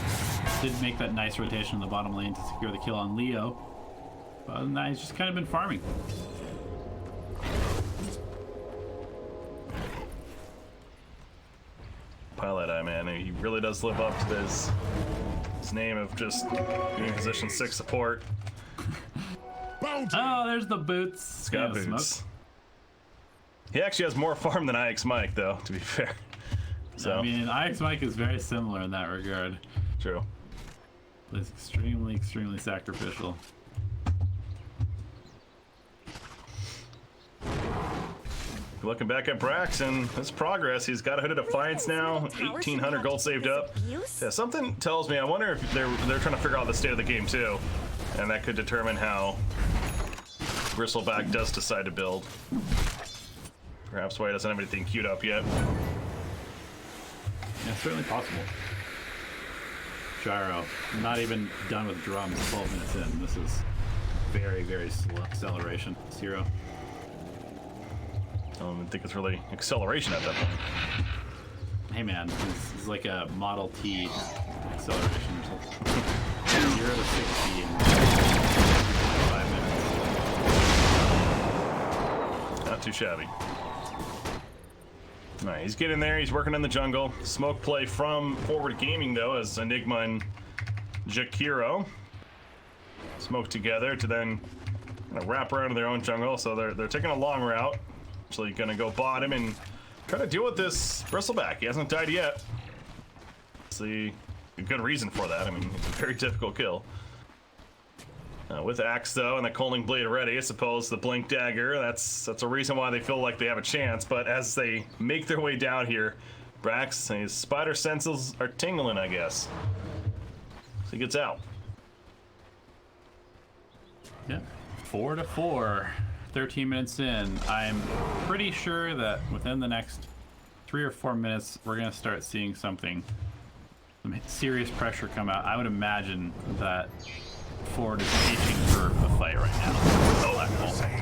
Did make that nice rotation in the bottom lane to secure the kill on Leo. But other than that, he's just kind of been farming. Pilot Eye, man, he really does live up to his name of just being position 6 support. Oh, there's the boots. He's got Yeah, boots. smoke. He actually has more farm than IX Mike, though, to be fair. So, I mean, IX Mike is very similar in that regard. true. But it's extremely, extremely sacrificial. Looking back at Brax and his progress, he's got a Hood of Defiance now, 1,800 gold saved up. Yeah, something tells me, I wonder if they're trying to figure out the state of the game too, and that could determine how Bristleback does decide to build. Perhaps why he doesn't have anything queued up yet. Yeah, certainly possible. Gyro, not even done with drums 12 minutes in. This is very, very slow acceleration. 0. I don't even think it's really acceleration at that point. Hey man, this is like a Model T acceleration or something. 0 to 60 in 5 minutes. Not too shabby. All right, he's getting there. He's working in the jungle. Smoke play from Forward Gaming, though, as Enigma and Jakiro smoke together to then kind of wrap around to their own jungle. So they're taking a long route. Actually going to go bottom and try to deal with this Bristleback. He hasn't died yet. See, a good reason for that. I mean, it's a very difficult kill. With Axe though and the Coaling Blade ready, I suppose the Blink Dagger, that's a reason why they feel like they have a chance. But as they make their way down here, Brax, his spider senses are tingling, I guess. So he gets out. Yep. 4-4. 13 minutes in. I'm pretty sure that within the next 3 or 4 minutes, we're going to start seeing some serious pressure come out. I would imagine that Ford is itching for a fight right now.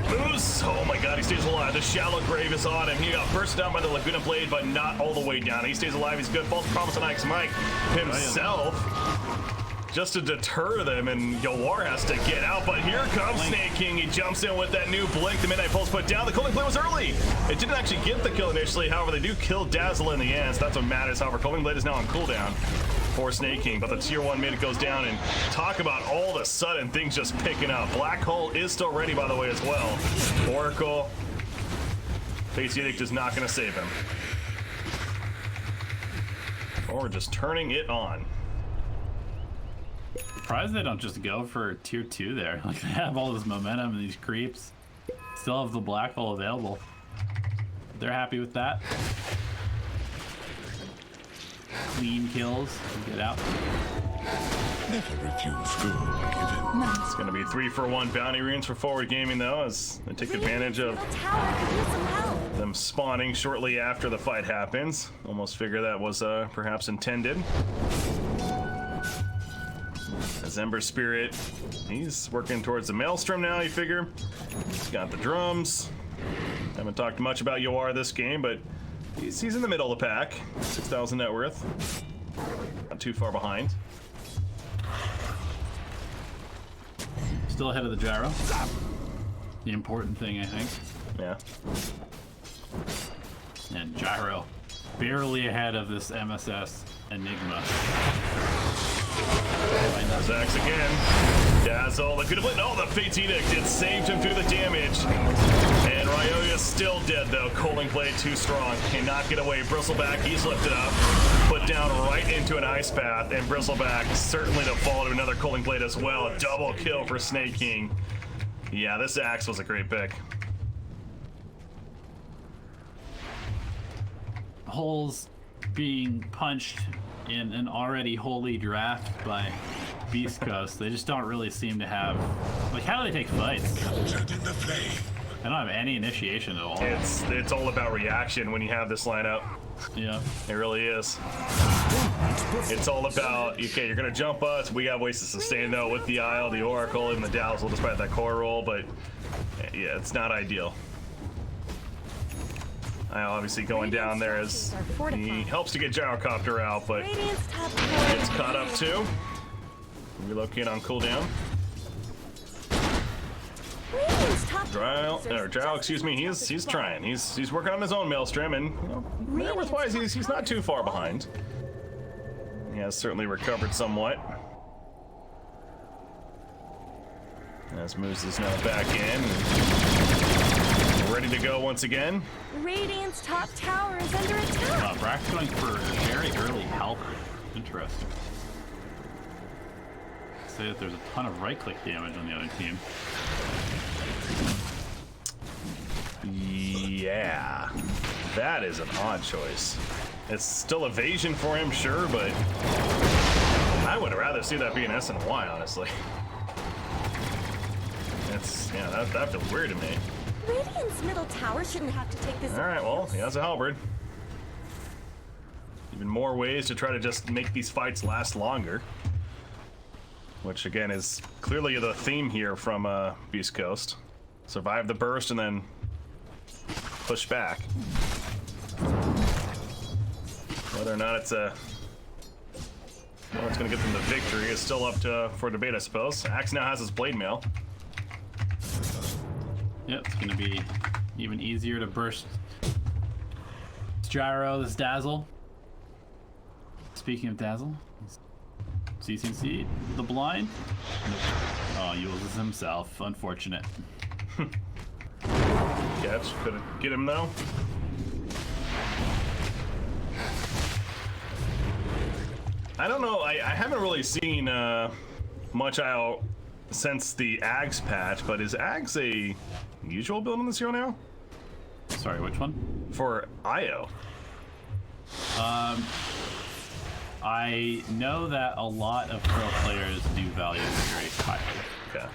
Moose! Oh my god, he stays alive. The shallow grave is on him. He got burst down by the Laguna Blade, but not all the way down. He stays alive. He's good. False promise on Ike's Mike himself. Just to deter them, and Yawar has to get out, but here comes Snake King. He jumps in with that new Blink. The Midnight Pulse put down. The Coaling Blade was early. It didn't actually get the kill initially. However, they do kill Dazzle in the end, so that's what matters. However, Coaling Blade is now on cooldown for Snake King, but the tier 1 mid goes down, and talk about all of a sudden things just picking up. Black Hole is still ready, by the way, as well. Oracle. Fate's Edict is not going to save him. Or we're just turning it on. Surprised they don't just go for tier 2 there. Like, they have all this momentum and these creeps. Still have the black hole available. They're happy with that. Clean kills. Get out. Never refuse good given. It's going to be 3-for-1 bounty runes for Forward Gaming, though, as they take advantage of them spawning shortly after the fight happens. Almost figure that was perhaps intended. As Ember Spirit, he's working towards the Maelstrom now, you figure. He's got the drums. Haven't talked much about Yoar this game, but he's in the middle of the pack. 6,000 net worth. Not too far behind. Still ahead of the gyro. The important thing, I think. Yeah. And gyro barely ahead of this MSS Enigma. Zax again. Dazzle, the good blade. No, the Fate's Edict. It saved him through the damage. And Ryoya's still dead, though. Coaling Blade too strong. Cannot get away. Bristleback, he's lifted up. Put down right into an ice path. And Bristleback certainly to fall to another Coaling Blade as well. A double kill for Snake King. Yeah, this axe was a great pick. Holes being punched in an already holy draft by Beast Coast. They just don't really seem to have, like, how do they take fights? Captured in the flame. They don't have any initiation at all. It's all about reaction when you have this lineup. Yeah. It really is. It's all about, okay, you're gonna jump us. We got ways to sustain though with the Isle, the Oracle, and the Dazzle despite that core roll, but yeah, it's not ideal. Obviously going down there as he helps to get Gyrocopter out, but gets caught up too. Relocate on cooldown. Gyro, excuse me, he's trying. He's working on his own Maelstrom, and you know, net worth-wise, he's not too far behind. He has certainly recovered somewhat. As Moose is now back in. Ready to go once again. Radiant's top tower is under attack. Brack's going for a very early help. Interesting. Say that there's a ton of right-click damage on the other team. Yeah, that is an odd choice. It's still evasion for him, sure, but I would rather see that be an SNY, honestly. That feels weird to me. Radiant's middle tower shouldn't have to take this. All right, well, he has a halberd. Even more ways to try to just make these fights last longer. Which, again, is clearly the theme here from Beast Coast. Survive the burst and then push back. Whether or not it's going to get them the victory is still up for debate, I suppose. Axe now has his blade mail. Yep, it's going to be even easier to burst this Gyro, this Dazzle. Speaking of Dazzle, CCC, the blind. Oh, he uses himself. Unfortunate. Catch, couldn't get him though. I don't know. I haven't really seen much out since the Ags patch, but is Ags a usual build in this hero now? Sorry, which one? For IO. I know that a lot of pro players do value very highly. Okay.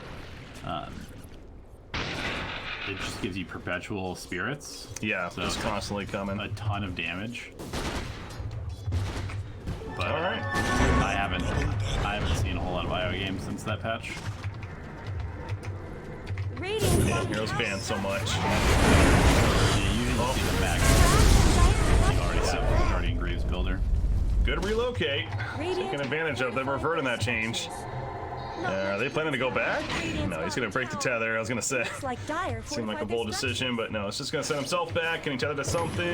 It just gives you perpetual spirits. Yeah, so just constantly coming. a ton of damage. But All right. I haven't seen a whole lot of IO games since that patch. Radiant's Yeah, bottom heroes tower banned so much. Yeah, you usually see the back. You already have the Guardian Greaves builder. Good relocate. Radiant Taking advantage of them reverting that change. Are they planning to go back? No, he's going to break the tether. I was going to say. looks like dire Seemed like a fortified bold their structure. decision, but no, it's just going to send himself back. Can he tether to something?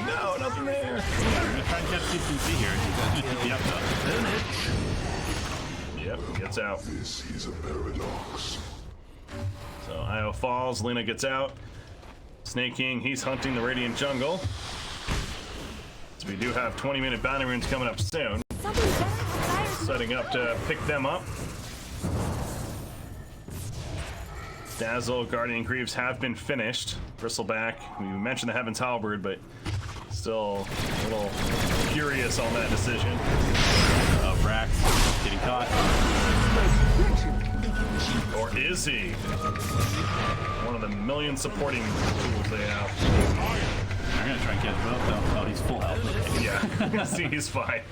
No, nothing there. We're gonna try and catch CCC here. Yep, Yep, gets out. This is a paradox. So IO falls, Lena gets out. Snake King, he's hunting the Radiant jungle. So we do have 20-minute bounty runes coming up soon. Something dire Setting up to pick them up. Dazzle, Guardian Greaves have been finished. Bristleback, we mentioned the Heaven's Halberd, but still a little curious on that decision. Brax getting caught. Or is he? One of the million supporting tools they have. They're gonna try and catch both though. Oh, he's full health. Yeah, see, he's fine.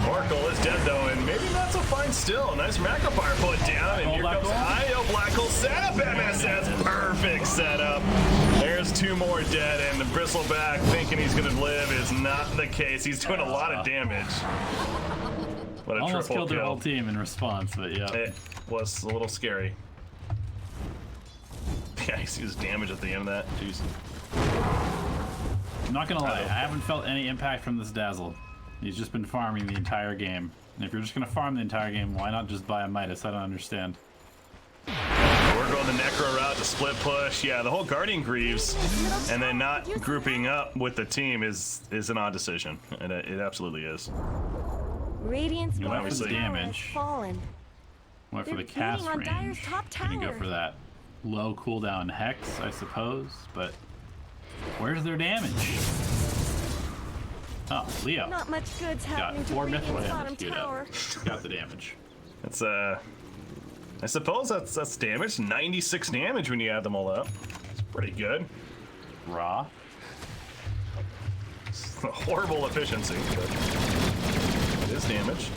Oracle is dead though, and maybe not so fine still. Nice Macropire put down, and here comes IO Black Hole setup. MSS, perfect setup. There's two more dead, and the Bristleback thinking he's gonna live is not the case. He's doing a lot of damage. What a Almost triple killed their whole kill. team in response, but yeah. It was a little scary. Yeah, he sees damage at the end of that. Jeez. I'm not gonna lie, I haven't felt any impact from this Dazzle. He's just been farming the entire game. And if you're just gonna farm the entire game, why not just buy a Midas? I don't understand. We're going the Necro route to split push. Yeah, the whole Guardian Greaves and then not grouping up with the team is an odd decision. And it absolutely is. Radiant's You know, bottom obviously- tower has damage. fallen. Went for They're the cast beating on Dire's range. top Gonna go tower. for that low cooldown Hex, I suppose, but where's their damage? Oh, Leo. Not much good's Got happening to 4 mithril Radiant's bottom damage queued tower. up. Got the damage. It's I suppose that's damage. 96 damage when you add them all up. It's pretty good. Raw. It's a horrible efficiency, but it is damage.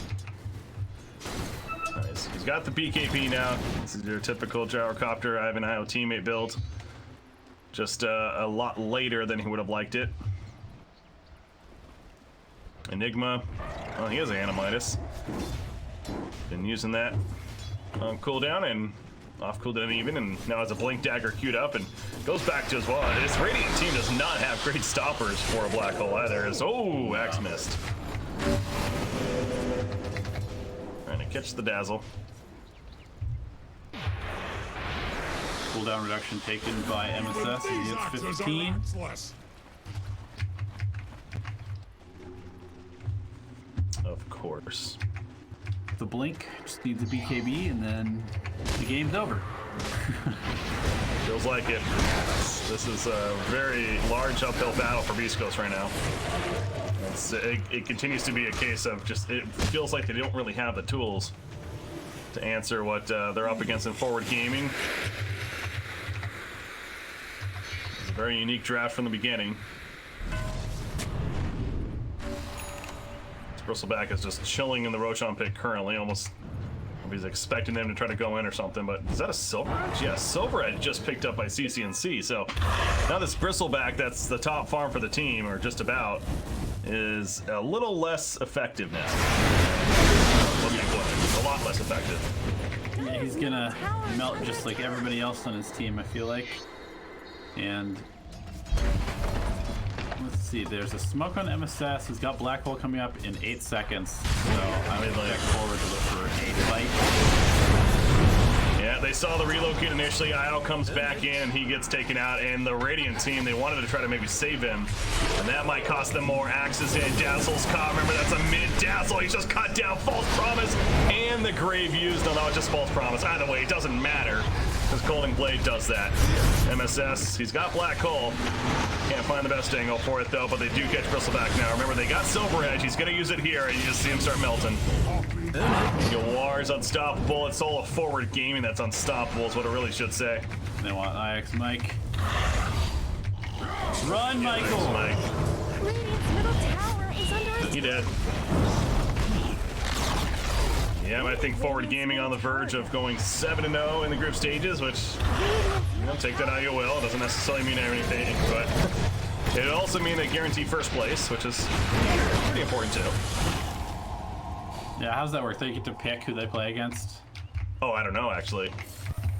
Nice. He's got the BKP now. This is your typical gyrocopter Ivan IO teammate build. Just a lot later than he would have liked it. Enigma. Well, he has Animitis. Been using that on cooldown and off cooldown even, and now has a Blink Dagger queued up and goes back to as well. This Radiant team does not have great stoppers for a black hole either. Oh, Axe missed. Trying to catch the Dazzle. Cooldown reduction taken by MSS. He gets 15. Of course. The blink just needs a BKB, and then the game's over. Feels like it. This is a very large uphill battle for Beast Coast right now. It continues to be a case of just, it feels like they don't really have the tools to answer what they're up against in forward gaming. It's a very unique draft from the beginning. Bristleback is just chilling in the Roshan pit currently, almost he's expecting them to try to go in or something, but is that a Silver Edge? Yeah, Silver Edge just picked up by CCNC, so now this Bristleback that's the top farm for the team, or just about, is a little less effective now. A lot less effective. Yeah, he's gonna melt just like everybody else on his team, I feel like. And let's see, there's a smoke on MSS. He's got Black Hole coming up in 8 seconds. So I would look forward to look for a fight. Yeah, they saw the relocate initially. Idle comes back in and he gets taken out. And the Radiant team, they wanted to try to maybe save him. And that might cost them more. Axes in. Dazzle's caught. Remember, that's a mid Dazzle. He's just cut down. False Promise. And the Grave used. No, it's just False Promise. Either way, it doesn't matter. Because Colding Blade does that. MSS, he's got Black Hole. Can't find the best angle for it, though, but they do catch Bristleback now. Remember, they got Silver Edge. He's going to use it here, and you just see him start melting. Gawar's unstoppable. It's all a forward gaming that's unstoppable is what it really should say. They want IX Mike. Run, Michael! Mike. Radiant's middle tower is under attack. He did. Yeah, I think forward gaming on the verge of going 7-0 in the group stages, which, you know, take that how you will. It doesn't necessarily mean anything, but it also mean they guarantee first place, which is pretty important too. Yeah, how's that work? They get to pick who they play against? Oh, I don't know, actually.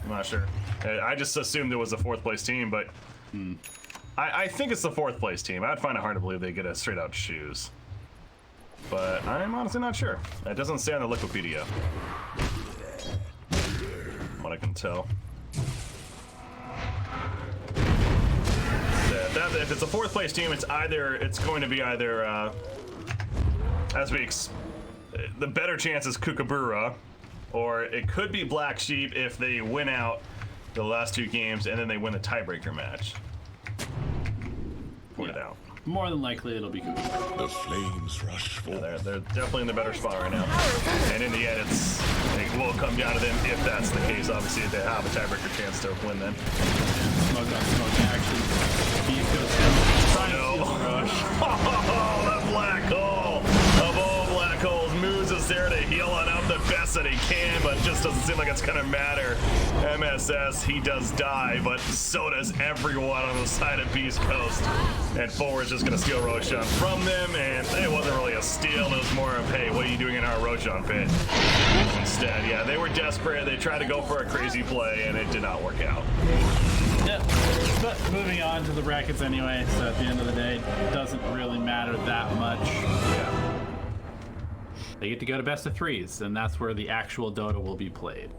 I'm not sure. I just assumed it was a fourth place team, but I think it's the fourth place team. I'd find it hard to believe they get a straight out choose. But I'm honestly not sure. It doesn't say on the Wikipedia. From what I can tell. If it's a fourth place team, it's going to be either the better chance is Kookaburra, or it could be Black Sheep if they win out the last two games and then they win the tiebreaker match. Point it out. More than likely, it'll be Cooper. The flames rush forward. Yeah, they're definitely in the better spot right now. And in the end, it will come down to them if that's the case. Obviously, they have a tiebreaker chance to win then. Smoke on smoke action. Beef goes in. Oh, that black hole of all black holes. Moose is there to heal on up the best that he can, but just doesn't seem like it's gonna matter. MSS, he does die, but so does everyone on the side of Beast Coast. And Forward's just gonna steal Roshan from them, and it wasn't really a steal, it was more of, hey, what are you doing in our Roshan pit? Instead, yeah, they were desperate, they tried to go for a crazy play, and it did not work out. Yep. But moving on to the brackets anyway, so at the end of the day, it doesn't really matter that much. Yeah. They get to go to best of threes, and that's where the actual Dota will be played.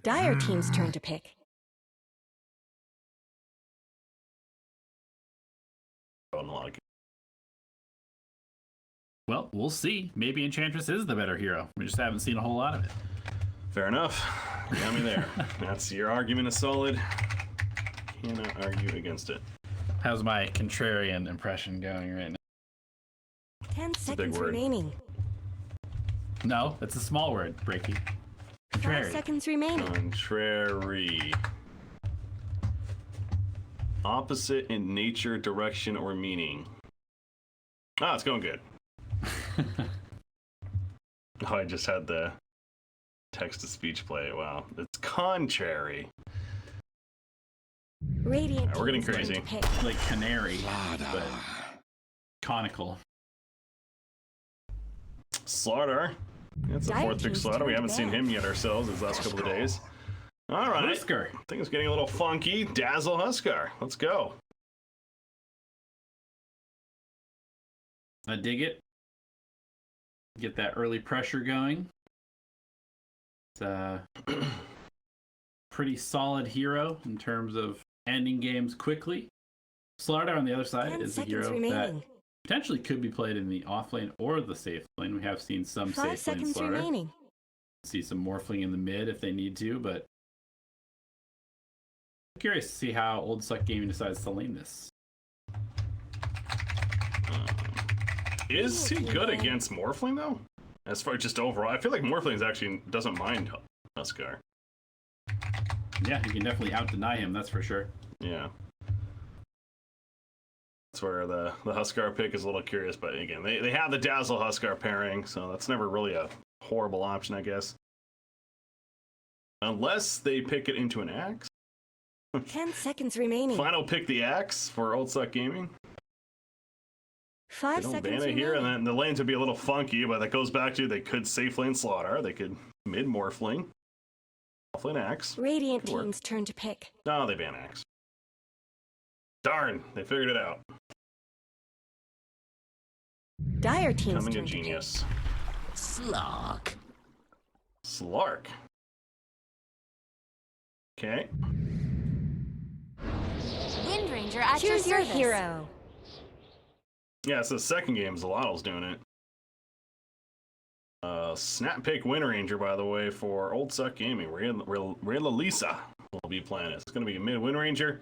Dire team's turn to pick. Unlock. Well, we'll see. Maybe Enchantress is the better hero. We just haven't seen a whole lot of it. Fair enough. You got me there. That's your argument is solid. Cannot argue against it. How's my contrarian impression going right now? 10 big seconds word. remaining. No, it's a small word, Breaky. 5 Contrary. seconds remaining. Contrary. Opposite in nature, direction, or meaning. Ah, it's going good. Oh, I just had the text-to-speech play. Wow. It's contrary. Radiant Alright, we're getting team's turn crazy. to pick. Like canary, but conical. Slaughter. That's the Dire fourth big team's slaughter. We turn haven't to seen bat. him yet ourselves these last couple of days. All right. Huskar. Things getting a little funky. Dazzle Huskar. Let's go. I dig it. Get that early pressure going. It's a pretty solid hero in terms of ending games quickly. Slaughter on the other side 10 is a seconds hero that remaining. potentially could be played in the off lane or the safe lane. We have seen some 5 safe lane seconds Slaughter. remaining. See some morphling in the mid if they need to, but I'm curious to see how Old Suck Gaming decides to lane this. Is he good against Morphling, though? As far as just overall, I feel like Morphling actually doesn't mind Huskar. Yeah, you can definitely out-deny him, that's for sure. Yeah. That's where the Huskar pick is a little curious, but again, they have the Dazzle Huskar pairing, so that's never really a horrible option, I guess. Unless they pick it into an axe. 10 seconds remaining. Final pick the axe for Old Suck Gaming. 5 They don't ban seconds it remaining. here, and then the lanes would be a little funky, but that goes back to they could safe lane Slaughter, they could mid Morphling, off lane axe. Radiant Could work. team's turn to pick. No, they ban axe. Darn, they figured it out. Dire team's Coming a turn to genius. Slark. Slark. Okay. Wind Ranger at pick. Choose your service. hero. Yeah, it's the second game. Zalato's doing it. Snap pick Wind Ranger, by the way, for Old Suck Gaming. Rayla Lisa will be playing it. It's going to be a mid Wind Ranger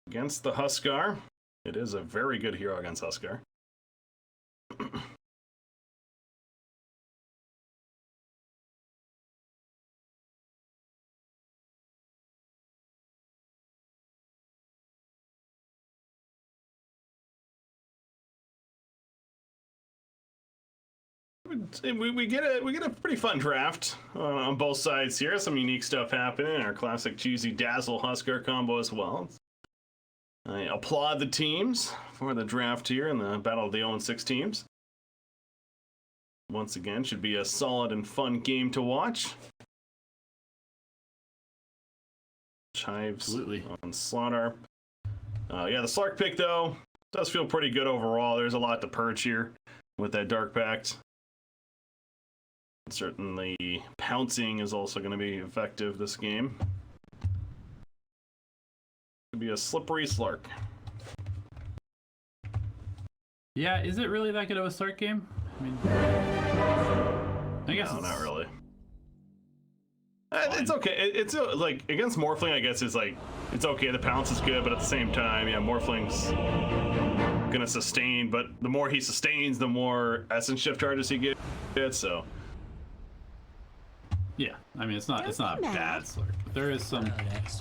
against the Huskar. It is a very good hero against Huskar. We get a pretty fun draft on both sides here. Some unique stuff happening. Our classic cheesy Dazzle Huskar combo as well. I applaud the teams for the draft here in the Battle of the 0-6 teams. Once again, should be a solid and fun game to watch. Chives Absolutely. on Slaughter. Yeah, the Slark pick, though, does feel pretty good overall. There's a lot to purge here with that Dark Pact. Certainly, pouncing is also going to be effective this game. Could be a slippery Slark. Yeah, is it really that good of a start game? I mean, I guess No, it's not really. It's okay. It's like against Morphling, I guess is like it's okay. The pounce is good, but at the same time, yeah, Morphling's gonna sustain. But the more he sustains, the more essence shift charges he gets. So Yeah, I mean it's not Don't a be mad. bad slurp, but there is some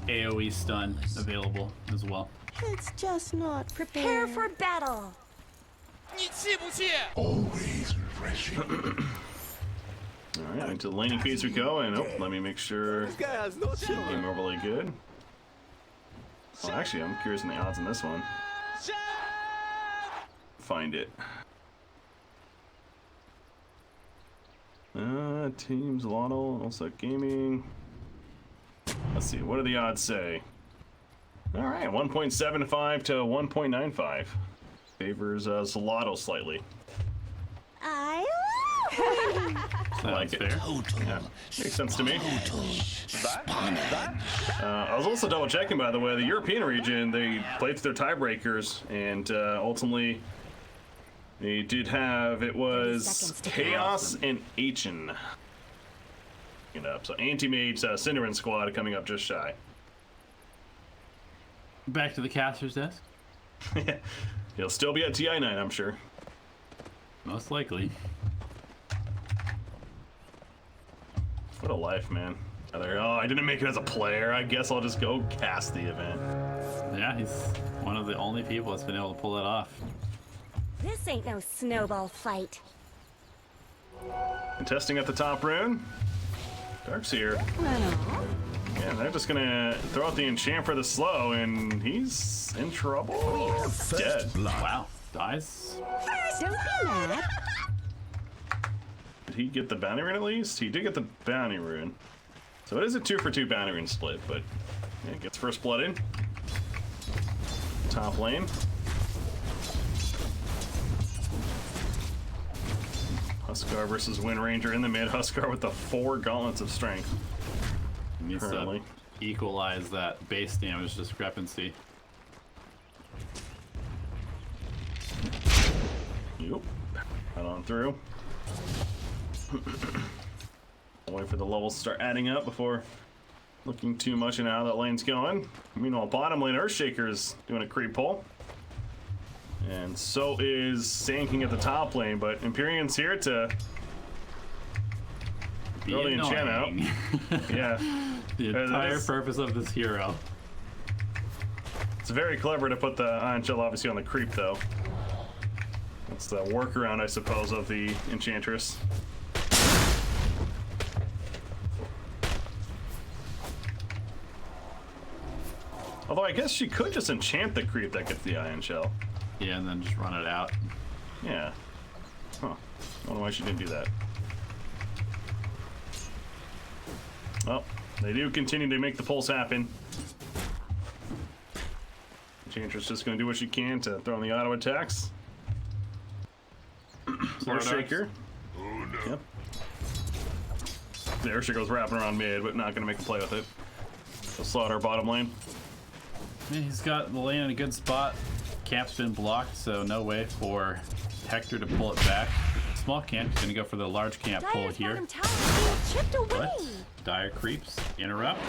AOE stun available as well. It's just not Prepare for battle. Always refreshing. all right, into the laning phase we go, and let me make sure game overlay good. Well, actually, I'm curious on the odds on this one. Find it. Teams Lotto, also gaming. Let's see, what do the odds say? All right, 1.75 to 1.95. Favors Zalotto slightly. I I like it. fair. Yeah, makes sense to me. Spawning. I was also double checking, by the way, the European region, they played through their tiebreakers, and ultimately they did have, it 30 was seconds to Chaos and Achen. So Anti-Mage's Cinderin squad coming up just shy. Back to the caster's desk. He'll still be at TI9, I'm sure. Most likely. What a life, man. Oh, I didn't make it as a player. I guess I'll just go cast the event. Yeah, he's one of the only people that's been able to pull it off. This ain't no snowball fight. And testing at the top rune. Dark's here. Yeah, they're just gonna throw out the enchant for the slow, and he's in trouble. He's dead. Wow. Dies. Don't be mad. Did he get the bounty rune at least? He did get the bounty rune. So it is a 2-for-2 bounty rune split, but yeah, gets first blood in. Top lane. Huskar versus Wind Ranger in the mid. Huskar with the 4 gauntlets of strength. Needs Currently. to equalize that base damage discrepancy. Yep. Head on through. Wait for the levels to start adding up before looking too much into how that lane's going. Meanwhile, bottom lane Earthshaker is doing a creep pull. And so is Sand King at the top lane, but Empyrean's here to throw the enchant out. Annoying. Yeah. The entire purpose of this hero. It's very clever to put the Iron Shell obviously on the creep, though. That's the workaround, I suppose, of the Enchantress. Although I guess she could just enchant the creep that gets the Iron Shell. Yeah, and then just run it out. Yeah. Huh. I don't know why she didn't do that. Well, they do continue to make the pulse happen. Enchantress just going to do what she can to throw in the auto attacks. Earthshaker. Yep. The Earthshaker goes wrapping around mid, but not going to make a play with it. So slaughter bottom lane. Yeah, he's got the lane in a good spot. Camp's been blocked, so no way for Hector to pull it back. Small camp, he's gonna go for the large camp pull Dire's here. bottom tower is being chipped away. But Dire creeps, interrupt.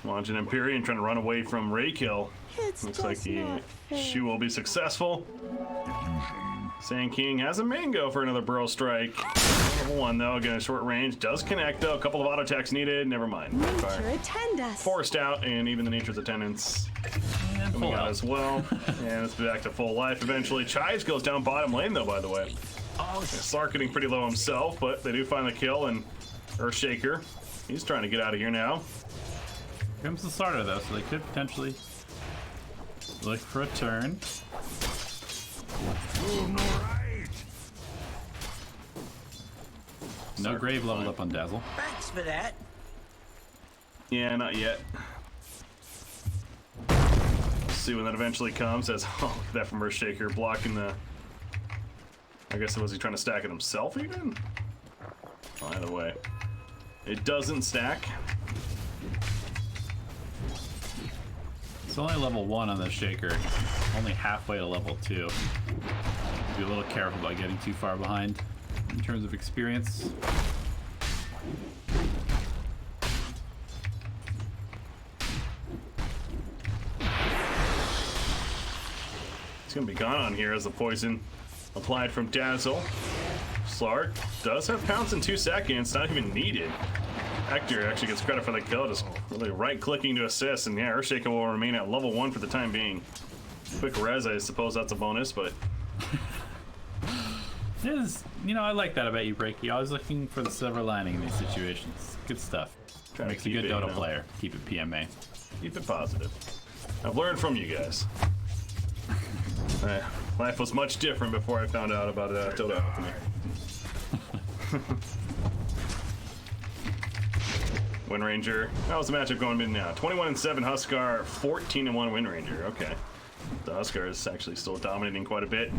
Launching Empyrean trying to run away from Raykill. It's Looks like just the not fair. shoe will be successful. Sand King has a mango for another Burrow Strike. Level 1 though, again, short range. Does connect though. A couple of auto attacks needed. Never mind. Nature attend us. Forced out, and even the Nature's Attendants And coming pull out out. as well. And it's back to full life eventually. Chives goes down bottom lane though, by the way. Slark getting pretty low himself, but they do find the kill, and Earthshaker, he's trying to get out of here now. Here comes the starter though, so they could potentially look for a turn. No grave leveled up on Dazzle. Thanks for that. Yeah, not yet. See when that eventually comes. As oh, look at that from Earthshaker blocking the. I guess was he trying to stack it himself even? Either way, it doesn't stack. It's only level 1 on the Shaker. Only halfway to level 2. Be a little careful about getting too far behind in terms of experience. It's gonna be gone on here as the poison applied from Dazzle. Slark does have pounce in 2 seconds, not even needed. Hector actually gets credit for the kill, just really right-clicking to assist, and yeah, Earthshaker will remain at level 1 for the time being. Quick res, I suppose that's a bonus, but It is, you know, I like that about you, Breaky. Always looking for the silver lining in these situations. Good stuff. Trying to Makes a keep good it, Dota you know. player. Keep it PMA. keep it positive. I've learned from you guys. Life was much different before I found out about Dota Alchemy. Wind Ranger. How's the matchup going mid now? 21-7 Huskar, 14-1 Wind Ranger. Okay. The Huskar is actually still dominating quite a bit.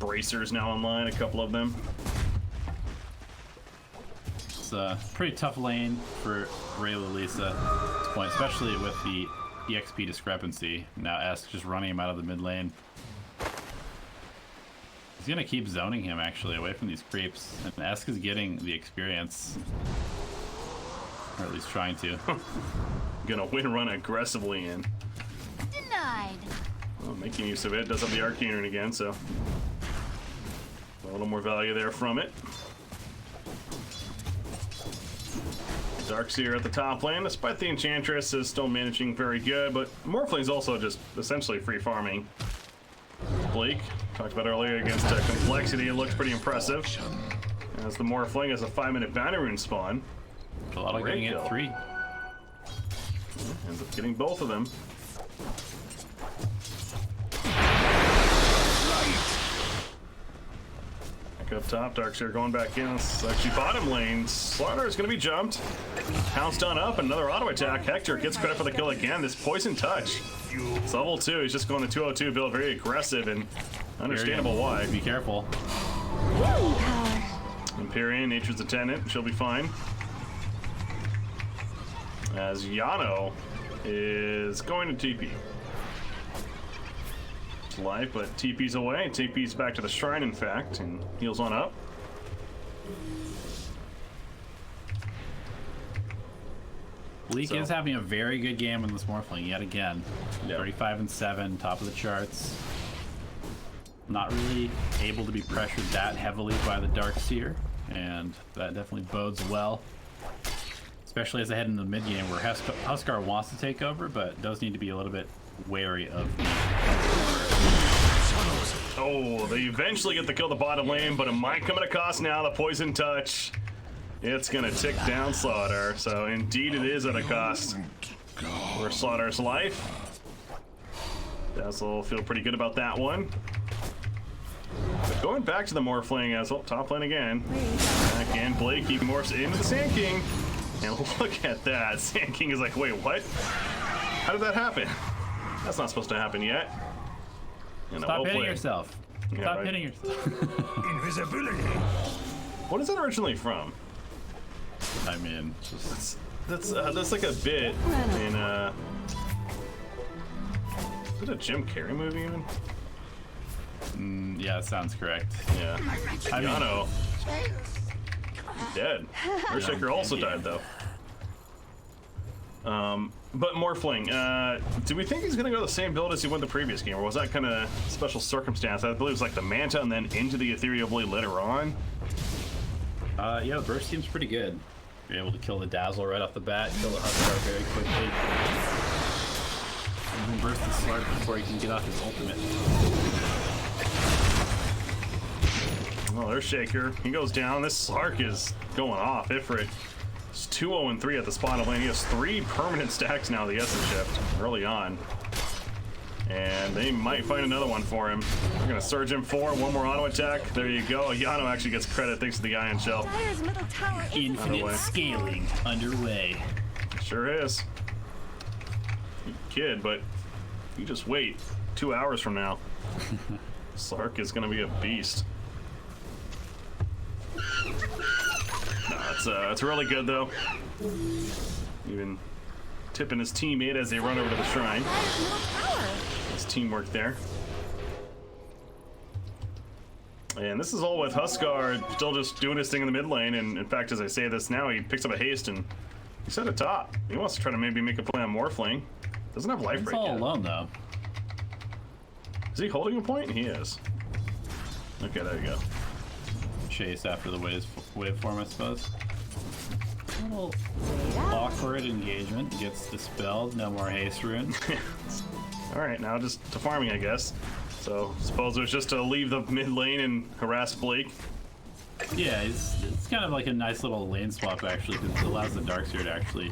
bracers now online, a couple of them. It's a pretty tough lane for Ray Lalisa at this point, especially with the EXP discrepancy. Now Esk just running him out of the mid lane. He's gonna keep zoning him actually away from these creeps, and Esk is getting the experience, or at least trying to. Gonna win run aggressively in. Denied. Well, making use of it. Does have the arcane rune again, so a little more value there from it. Darkseer at the top lane, despite the Enchantress is still managing very good, but Morphling's also just essentially free farming. Blake, talked about earlier against Complexity, it looks pretty impressive. As the Morphling has a 5-minute bounty rune spawn. A lot of Great getting kill. it 3. Ends up getting both of them. Back up top, Darkseer going back in. It's actually bottom lane. Slaughter is going to be jumped. Pounced on up, another auto attack. Hector gets credit for the kill again. This poison touch. It's level 2. He's just going to 202 build, very aggressive and understandable why. Be careful. Empyrean, Nature's Attendant, she'll be fine. As Yano is going to TP. It's life, but TP's away. TP's back to the shrine, in fact, and heals on up. Bleak So- is having a very good game in this Morphling yet again. Yeah. 35-7, top of the charts. Not really able to be pressured that heavily by the Darkseer, and that definitely bodes well. Especially as I head into the mid game where Huskar wants to take over, but does need to be a little bit wary of the... Oh, they eventually get the kill the bottom lane, but it might come at a cost now. The poison touch. It's gonna tick down Slaughter, so indeed it is at a cost for Slaughter's life. Dazzle feel pretty good about that one. But going back to the Morphling as well, top lane again. Back in, Blake, he morphs into the Sand King. And look at that, Sand King is like, wait, what? How did that happen? That's not supposed to happen yet. And Stop well hitting played. yourself. Yeah, Stop right. hitting yourself. Invisibility. What is that originally from? I mean, just... That's like a bit in is it a Jim Carrey movie even? yeah, that sounds correct. Yeah. I mean, Yano. Dead. Earthshaker also died though. But Morphling, do we think he's gonna go the same build as he went the previous game, or was that kind of special circumstance? I believe it was like the Manta and then into the Ethereal Blade later on. yeah, the burst seems pretty good. You're able to kill the Dazzle right off the bat, kill the Huskar very quickly. And then burst the Slark before he can get off his ultimate. Well, Earthshaker, he goes down. This Slark is going off. Ifrit. It's 2-0-3 at the spawn of lane. He has 3 permanent stacks now, the Essence Shift, early on. And they might find another one for him. They're gonna surge him 4, one more auto attack. There you go. Yano actually gets credit thanks to the Ion Shell. Dire's middle tower is way. Infinite scaling underway. Sure is. You kid, but you just wait 2 hours from now. Slark is gonna be a beast. No, it's really good though. Even tipping his teammate as they run over to the shrine. Dire's middle tower. It's teamwork there. And this is all with Huskar still just doing his thing in the mid lane. And in fact, as I say this now, he picks up a haste and he's at the top. He wants to try to maybe make a play on Morphling. Doesn't have life He's break all yet. alone though. Is he holding a point? He is. Okay, there you go. Chase after the waveform, I suppose. A little awkward engagement gets dispelled. No more haste rune. All right, now just to farming, I guess. So suppose it was just to leave the mid lane and harass Blake. Yeah, it's kind of like a nice little lane swap actually, because it allows the Darkseer to actually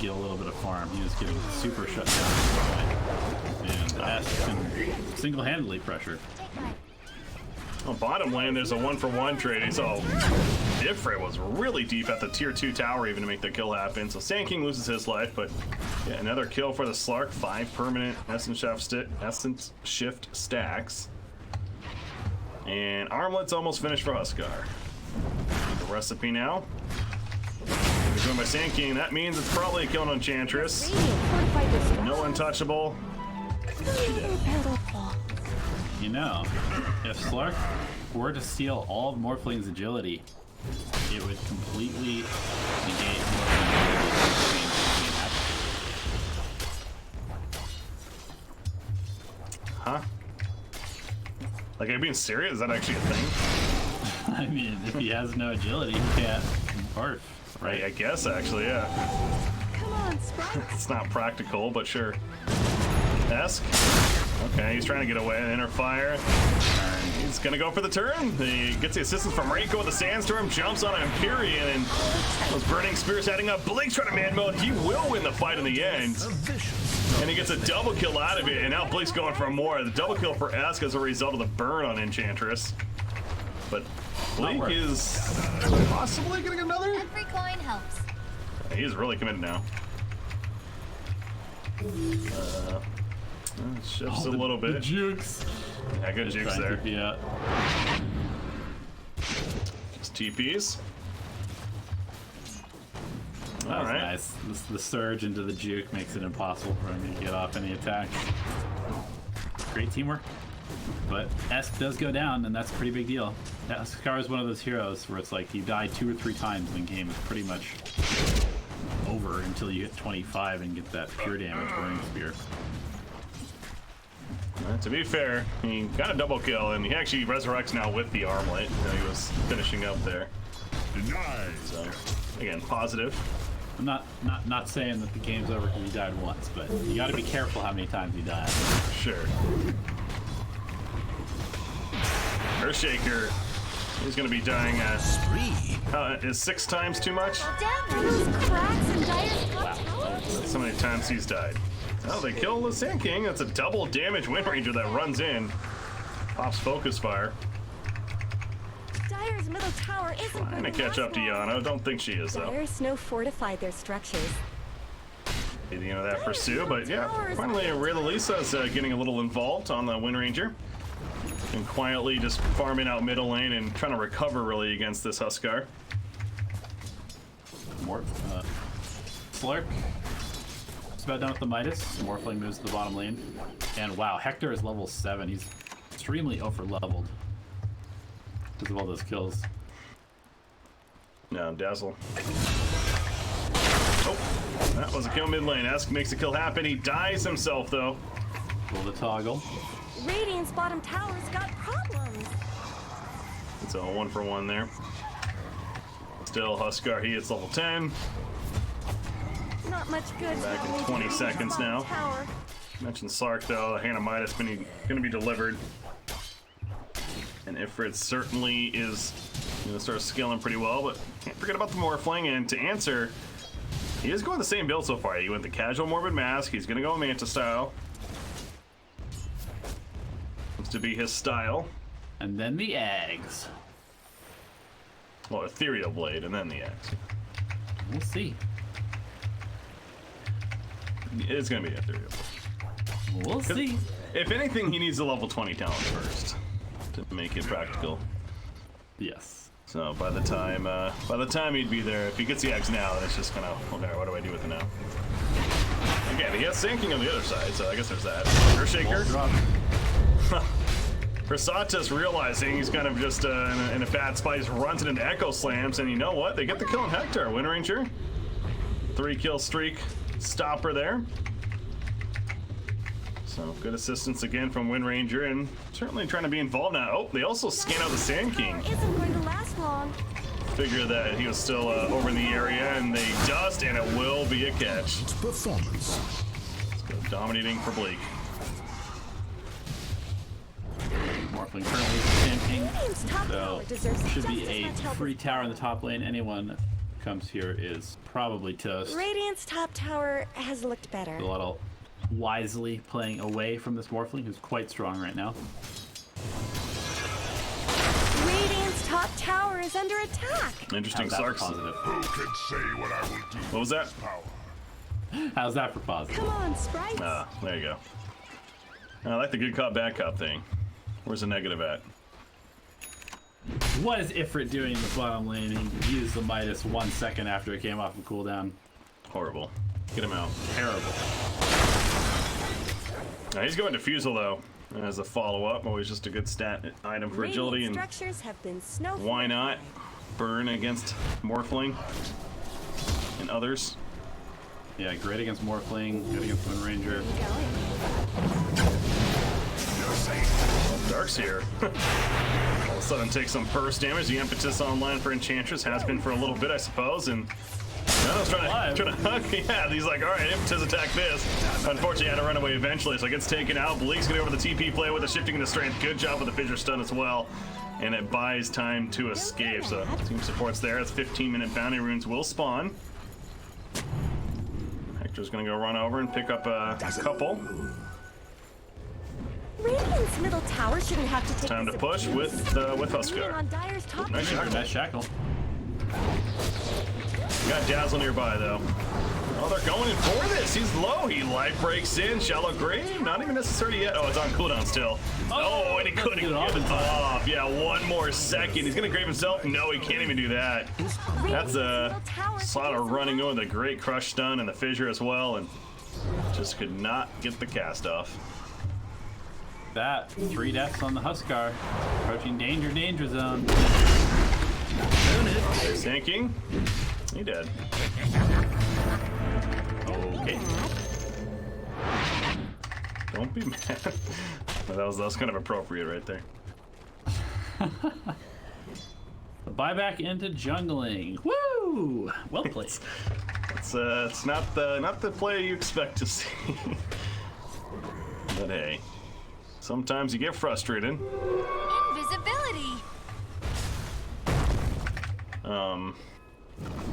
get a little bit of farm. He was getting super shut down at this point. And Ash can single-handedly pressure. On bottom lane, there's a 1-for-1 trade. So Ifrit was really deep at the tier 2 tower even to make the kill happen. So Sand King loses his life, but yeah, another kill for the Slark. 5 permanent Essence Shift stacks. And armlet's almost finished for Huskar. The recipe now. We're going by Sand King. That means it's probably a kill on Enchantress. No untouchable. You know, if Slark were to steal all of Morphling's agility, it would completely negate Morphling's agility. Huh? Like, are you being serious? Is that actually a thing? I mean, if he has no agility, he can't barf, right? I guess, actually, yeah. Come on, Sprite. It's not practical, but sure. Esk. Okay, he's trying to get away. Inner fire. And he's gonna go for the turn. He gets the assistance from Reiko with the Sandstorm, jumps on Empyrean, and those burning spears adding up. Blink's trying to man mode. He will win the fight in the end. And he gets a double kill out of it, and now Blink's going for more. The double kill for Esk as a result of the burn on Enchantress. But Blink is possibly getting another? Every coin helps. He's really committed now. Shifts a little bit. Jukes. Yeah, good jukes there. Yeah. Just TPs. That was Alright. nice. The surge into the juke makes it impossible for him to get off any attack. Great teamwork. But Esk does go down, and that's a pretty big deal. Scar is one of those heroes where it's like you die 2 or 3 times and the game is pretty much over until you hit 25 and get that pure damage burning spear. To be fair, he got a double kill, and he actually resurrects now with the armlet that he was finishing up there. So, again, positive. I'm not saying that the game's over because he died once, but you got to be careful how many times you die. Sure. Earthshaker, he's going to be dying is 6 times too much? Damn, those cracks and Dire's top tower. That's how many times he's died. Oh, they kill the Sand King. That's a double damage Wind Ranger that runs in. Pops Focus Fire. Dire's middle tower isn't Trying going to catch up to long. Yano. Don't think she is, though. Dire Snow fortified their structures. Leading into that pursuit, but yeah, finally Ray Lisa's getting a little involved on the Wind Ranger. And quietly just farming out middle lane and trying to recover really against this Huskar. Slark. Just about done with the Midas. Morphling moves to the bottom lane. And wow, Hector is level 7. He's extremely over-leveled because of all those kills. No, Dazzle. Oh, that was a kill mid lane. Esk makes the kill happen. He dies himself, though. Pull the toggle. Radiant's bottom tower's got problems. It's a 1-for-1 there. Still, Huskar, he hits level 10. Not much good. Back in 20 seconds now. Mentioned Sark, though. The Hand of Midas going to be delivered. And Ifrit certainly is going to start scaling pretty well, but can't forget about the Morphling. And to answer, he is going the same build so far. He went the casual Morbid Mask. He's going to go Manta style. Seems to be his style. And then the eggs. Well, Ethereal Blade, and then the Axe. We'll see. It's going to be Ethereal Blade. We'll see. If anything, he needs a level 20 talent first to make it practical. Yes. So by the time he'd be there, if he gets the Axe now, then it's just kind of, okay, what do I do with it now? Again, he has Sand King on the other side, so I guess there's that. Earthshaker. Prasatas realizing he's kind of just in a bad spot. He runs it into Echo Slams, and you know what? They get the kill on Hector. Wind Ranger. 3-kill streak stopper there. So good assistance again from Wind Ranger, and certainly trying to be involved now. Oh, they also scan out the Sand King. Isn't going to last long. Figure that he was still over in the area, and they dust, and it will be a catch. Performance. Let's go dominating for Bleak. Morphling currently Sand King. Radiant's top So tower deserves should be just as a much help free as tower in the top lane. Anyone that comes here is probably toast. Radiant's top tower has looked better. A lot of wisely playing away from this Morphling, who's quite strong right now. Radiant's top tower is under attack. Interesting. How's that for Sark's. positive? Who can say what I will do? What was that? How's that for positive? Come on, Sprite. There you go. I like the good cop, bad cop thing. Where's the negative at? What is Ifrit doing in the bottom lane? He used the Midas 1 second after it came off of cooldown. Horrible. Get him out. Terrible. He's going Diffusal though as a follow-up. Always just a good stat item for agility, Radiant and structures have been snowflaked. why not burn against Morphling and others. Yeah, great against Morphling, good against Wind Ranger. Dark's here. All of a sudden take some burst damage. The impetus online for Enchantress has been for a little bit, I suppose, and Nano's trying to hug. Yeah, he's like, all right, impetus attack this. Unfortunately, had to run away eventually, so it gets taken out. Bleak's gonna go over the TP play with a shifting into strength. Good job with the fissure stun as well. And it buys time to escape, so team support's there. It's 15-minute bounty runes will spawn. Hector's gonna go run over and pick up a couple. Radiant's middle tower shouldn't have to take Time to this push with Leaning Huskar. on Dire's top Nice tower. shackle. Nice shackle. Got Dazzle nearby though. Oh, they're going in for this. He's low. He life breaks in. Shallow grave. Not even necessary yet. Oh, it's on cooldown still. Oh, and he couldn't get it off. Yeah, one more second. He's gonna grave himself. No, he can't even do that. That's a Slaughter running over the great crush stun and the fissure as well, and just could not get the cast off. That 3 deaths on the Huskar. Approaching danger zone. Sinking. He dead. Okay. Don't be mad. that was kind of appropriate right there. The buyback into jungling. Woo! Well played. It's not the play you expect to see. But hey, sometimes you get frustrated. Invisibility.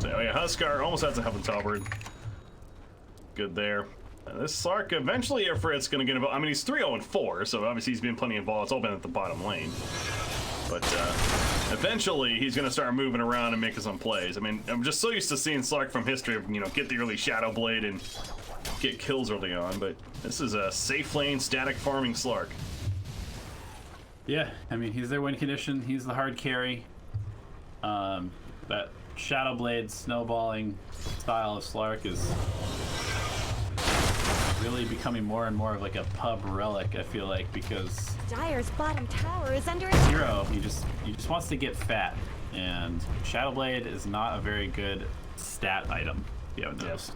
So, oh yeah, Huskar almost has a Heaven's Halberd. Good there. This Slark, eventually Ifrit's gonna get involved. I mean, he's 3-0-4, so obviously he's been plenty involved. It's all been at the bottom lane. But eventually he's gonna start moving around and making some plays. I mean, I'm just so used to seeing Slark from history of, get the early Shadow Blade and get kills early on, but this is a safe lane, static farming Slark. Yeah, I mean, he's their win condition. He's the hard carry. That Shadow Blade snowballing style of Slark is really becoming more and more of like a pub relic, I feel like, because Dire's bottom tower is under Hero, he just wants to get fat, and Shadow Blade is not a very good stat item, if you haven't noticed.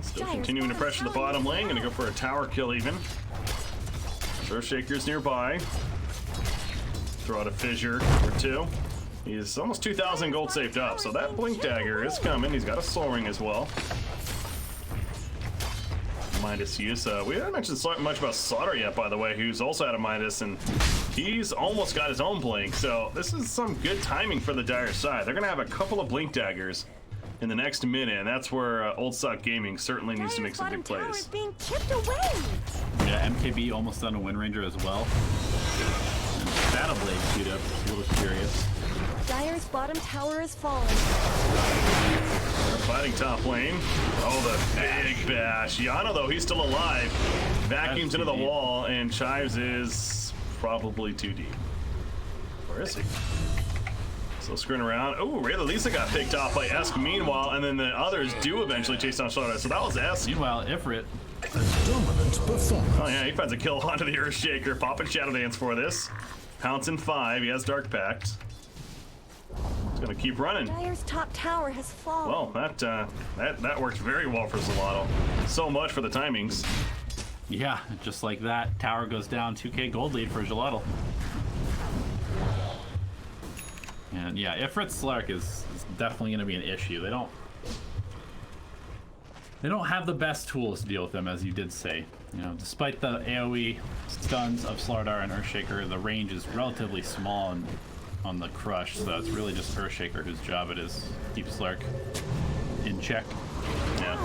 Still continuing to pressure the bottom lane. Gonna go for a tower kill even. Earthshaker's nearby. Throw out a fissure or two. He's almost 2,000 gold saved up, so that Blink Dagger is coming. He's got a Soul Ring as well. Midas use. We haven't mentioned much about Slaughter yet, by the way, who's also out of Midas, and he's almost got his own Blink, so this is some good timing for the Dire side. They're gonna have a couple of Blink Daggers in the next minute, and that's where Old Sock Gaming certainly needs to make some big tower plays. is being chipped away. Yeah, MKB almost on a Wind Ranger as well. And Shadow Blade queued up, a little curious. Dire's bottom tower is falling. They're fighting top lane. Oh, the big bash. Yana, though, he's still alive. Vacuums into the wall, and Chives is probably too deep. Where is he? Still screwing around. Oh, Ray Lisa got picked off by Esk meanwhile, and then the others do eventually chase down Slaughter. So that was Esk. Meanwhile, Ifrit. Dominant performance. Oh yeah, he finds a kill onto the Earthshaker. Popping Shadow Dance for this. Pounce in 5. He has Dark Pact. He's gonna keep running. Dire's top tower has fallen. Well, that worked very well for Zalato. So much for the timings. Yeah, just like that, tower goes down. 2k gold lead for Gelato. And yeah, Ifrit's Slark is definitely going to be an issue. They don't have the best tools to deal with them, as you did say. Despite the AoE stuns of Slardar and Earthshaker, the range is relatively small on the crush, so it's really just Earthshaker whose job it is to keep Slark in check. Yeah.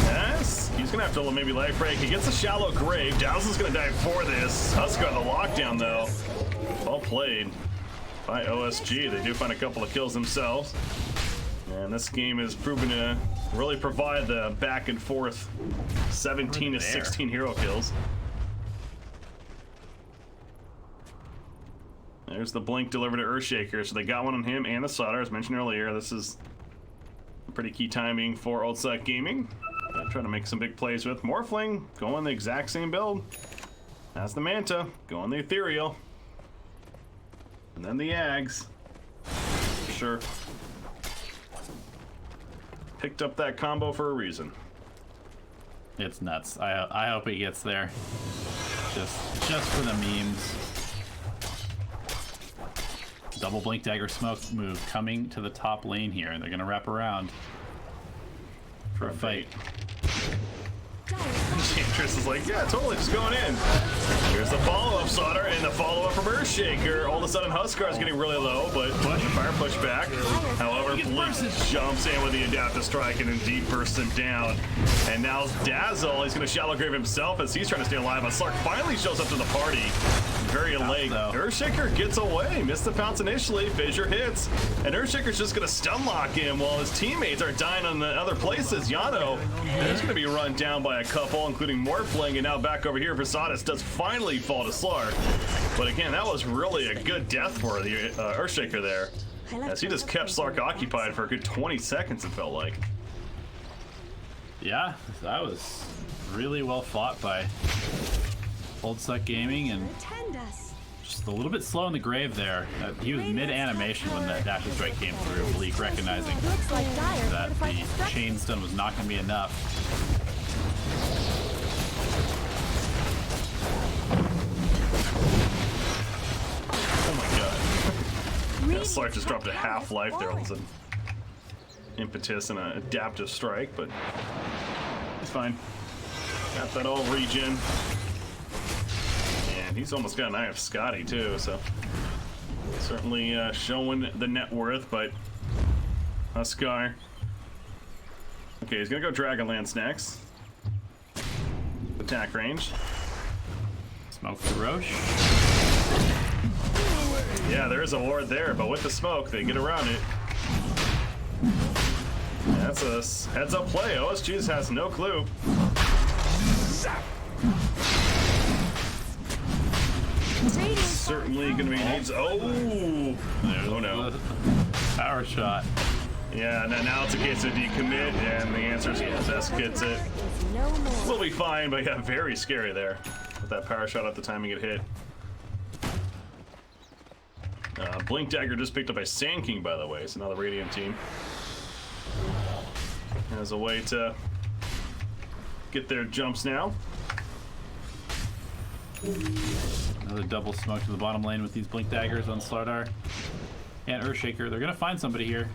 Yes, he's gonna have to maybe life break. He gets a shallow grave. Dowson's gonna die for this. Huskar the lockdown though. Well played by OSG. They do find a couple of kills themselves. And this game is proven to really provide the back and forth 17 to 16 hero kills. There's the blink delivered to Earthshaker, so they got one on him and the Solder, as mentioned earlier. This is pretty key timing for Old Suck Gaming. Trying to make some big plays with Morphling, going the exact same build as the Manta, going the Ethereal. And then the Ags. For sure. Picked up that combo for a reason. It's nuts. I hope he gets there. Just for the memes. Double blink dagger smoke move coming to the top lane here. They're gonna wrap around for a fight. Enchantress is like, yeah, totally, just going in. Here's the follow-up Solder and the follow-up from Earthshaker. All of a sudden, Huskar is getting really low, but fire push back. However, Blink jumps in with the Adaptive Strike and indeed bursts him down. And now Dazzle, he's going to Shallow Grave himself as he's trying to stay alive. But Slark finally shows up to the party. Very late. Earthshaker gets away. Missed the pounce initially. Fissure hits. And Earthshaker's just going to stun lock him while his teammates are dying on the other places. Yano is going to be run down by a couple, including Morphling. And now back over here, Versatis does finally fall to Slark. But again, that was really a good death for the Earthshaker there. As he just kept Slark occupied for a good 20 seconds, it felt like. Yeah, that was really well fought by Old Suck Gaming, and just a little bit slow in the grave there. He was mid-animation when that Adaptive Strike came through, Bleak recognizing that the chain stun was not going to be enough. Oh my god. Yeah, Slark just dropped a half life there with an impetus and an Adaptive Strike, but he's fine. Got that all regen. And he's almost got an Eye of Scotty too, so certainly showing the net worth, but Huskar. Okay, he's gonna go Dragonlance next. Attack range. Smoke the Roche. Yeah, there is a ward there, but with the smoke, they get around it. Yeah, that's a heads-up play. OSG's has no clue. Certainly gonna be needs. Oh no! Power shot. Yeah, now it's a case of do you commit, and the answer is yes. S gets it. We'll be fine, but yeah, very scary there with that power shot at the timing it hit. Blink Dagger just picked up by Sand King, by the way. It's another Radiant team. As a way to get their jumps now. Another double smoke to the bottom lane with these Blink Daggers on Slardar and Earthshaker. They're gonna find somebody here.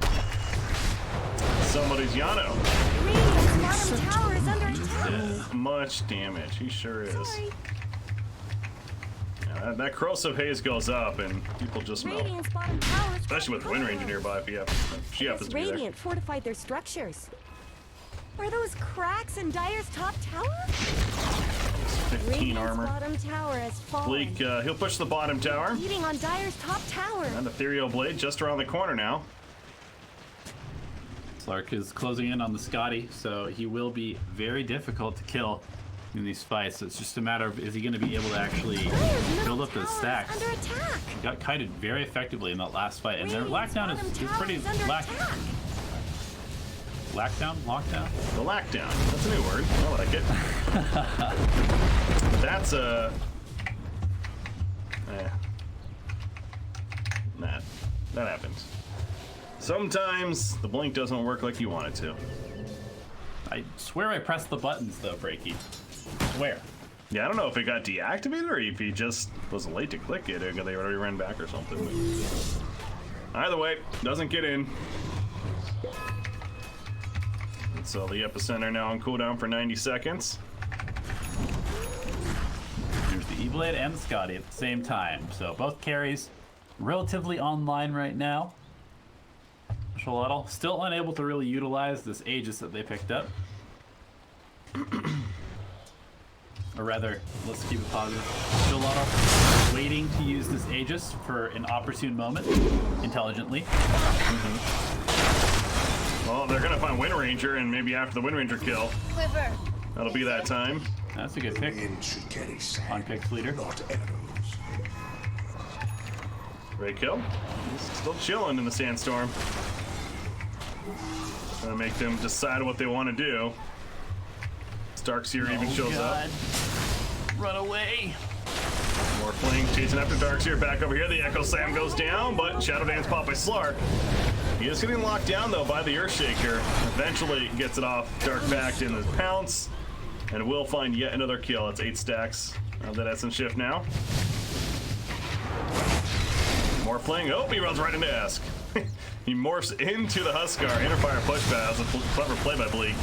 Somebody's Yano. Radiant's bottom tower is under attack. Much damage. He sure is. Yeah, that corrosive haze goes up and people just melt. Radiant's bottom tower is Especially with Wind Ranger nearby if she happens to be there. Radiant fortified their structures. Are those cracks in Dire's top tower? 15 Radiant's armor. bottom tower has fallen. Bleak, he'll push the bottom tower. Beating on Dire's top tower. And Ethereal Blade just around the corner now. Slark is closing in on the Scotty, so he will be very difficult to kill in these fights. So it's just a matter of, is he going to be able to actually build up those stacks? Under attack. He got kited very effectively in that last fight, and their lockdown is pretty lockdown. Lockdown? The Lockdown. That's a new word. I like it. That's a... That happens. Sometimes the blink doesn't work like you want it to. I swear I pressed the buttons though, Breaky. Swear. Yeah, I don't know if it got deactivated or if he just was late to click it. They already ran back or something. Either way, doesn't get in. And so the Epicenter now on cooldown for 90 seconds. There's the E-Blade and the Scotty at the same time. So both carries relatively online right now. Shalotl still unable to really utilize this Aegis that they picked up. Or rather, let's keep it positive. Shalotl waiting to use this Aegis for an opportune moment, intelligently. Well, they're gonna find Wind Ranger, and maybe after the Wind Ranger kill, Quiver. that'll be that time. That's a good pick Should carry sand, on Pick's leader. not arrows. Great kill. He's still chilling in the sandstorm. Trying to make them decide what they want to do. Darkseer even shows up. Run away. More fling chasing after Darkseer. Back over here, the Echo Slam goes down, but Shadow Dance popped by Slark. He is getting locked down though by the Earthshaker. Eventually gets it off Dark back in the pounce, and will find yet another kill. It's 8 stacks of that Essence Shift now. More fling. Oh, he runs right into Esk. He morphs into the Huskar. Interfire pushback. That was a clever play by Bleak.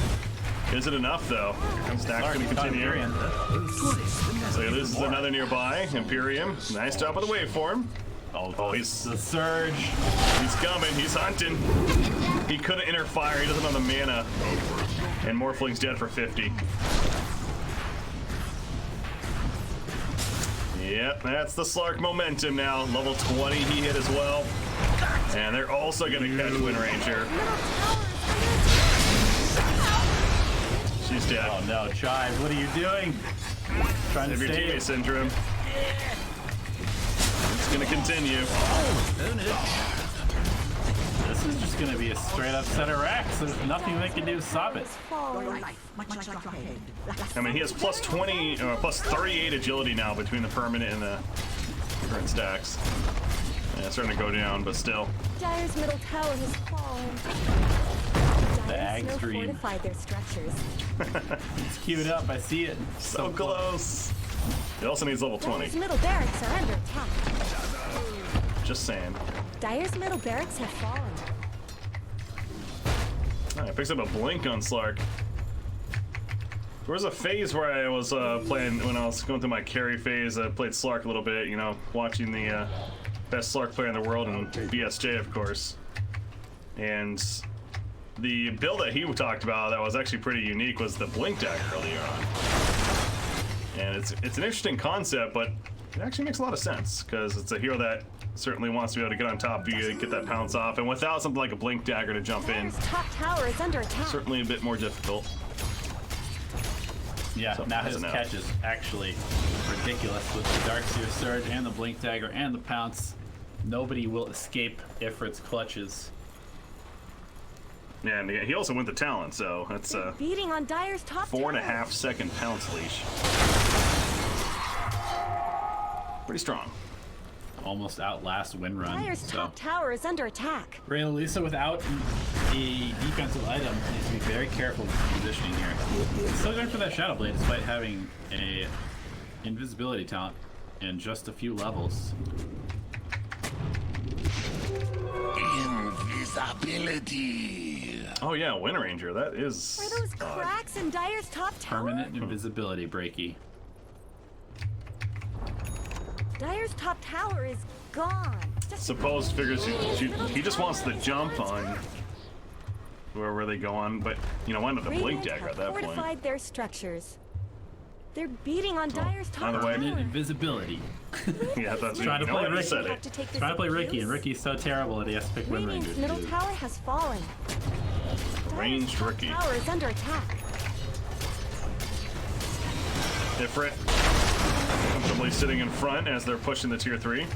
Is it enough though? Stack's going to continue. So he loses another nearby. Imperium. Nice job with the waveform. Oh, he's the surge. He's coming. He's hunting. He couldn't interfere. He doesn't have the mana. And Morphling's dead for 50. Yep, that's the Slark momentum now. Level 20 he hit as well. And they're also going to catch Wind Ranger. She's dead. Oh no, Chive, what are you doing? Trying to Save your save. teammate syndrome. It's going to continue. This is just gonna be a straight up set of racks. There's nothing they can do to stop it. I mean, he has plus 20, plus 38 agility now between the permanent and the current stacks. Yeah, it's starting to go down, but still. Dire's middle tower has fallen. The Dire's Ag snow Stream. fortified their structures. It's queued up. I see it. So close. It also needs level 20. Dire's middle barracks are under attack. Just saying. Dire's middle barracks have fallen. It picks up a blink on Slark. There was a phase where I was playing, when I was going through my carry phase, I played Slark a little bit, you know, watching the best Slark player in the world, and BSJ, of course. And the build that he talked about that was actually pretty unique was the Blink Dagger earlier on. And it's an interesting concept, but it actually makes a lot of sense, because it's a hero that certainly wants to be able to get on top of you, get that pounce off, and without something like a Blink Dagger to jump in, Dire's top tower is under attack. certainly a bit more difficult. Yeah, So, now his doesn't catch is actually ridiculous with the Darkseer Surge and the Blink Dagger and the Pounce. Nobody will escape Ifrit's clutches. Yeah, and he also went the talent, so that's a Beating on Dire's top 4.5 second pounce leash. Pretty strong. Almost outlast Windrun. Dire's So. top tower is under attack. Ray Lisa without a defensive item needs to be very careful with positioning here. He's still going for that Shadow Blade despite having a invisibility talent and just a few levels. Invisibility. Oh yeah, Wind Ranger, that is Are those odd. cracks in Dire's top tower? Permanent invisibility breaky. Dire's top tower is gone. Suppose figures he just wants the jump on wherever they go on, but you know, why not the Blink Radiant Dagger at have that point? fortified their structures. They're beating on Dire's top by the way- tower. Permanent invisibility. Yeah, that's Trying to play nobody Ricky. said Have it. to take this Trying to play Ricky, and abuse. Ricky's so terrible that he has to pick Wind Radiant's Rangers. middle dude. tower has fallen. Ranged Dire's top Ricky. tower is under attack. Ifrit comfortably sitting in front as they're pushing the tier 3.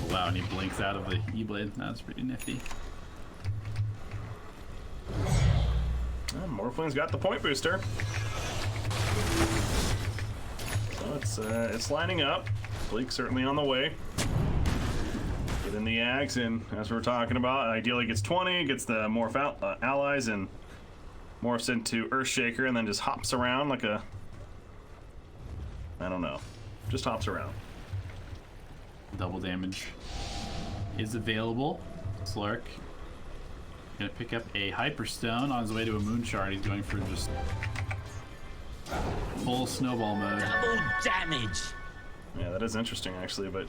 Wow, and he blinks out of the E-Blade. That's pretty nifty. Morphling's got the point booster. So it's lining up. Bleak's certainly on the way. Get in the Ags, and as we were talking about, ideally gets 20, gets the morph allies, and morphs into Earthshaker, and then just hops around like a... I don't know. Just hops around. Double damage is available. Slark gonna pick up a Hyperstone on his way to a Moon Shard. He's going for just full snowball mode. Double damage. Yeah, that is interesting, actually, but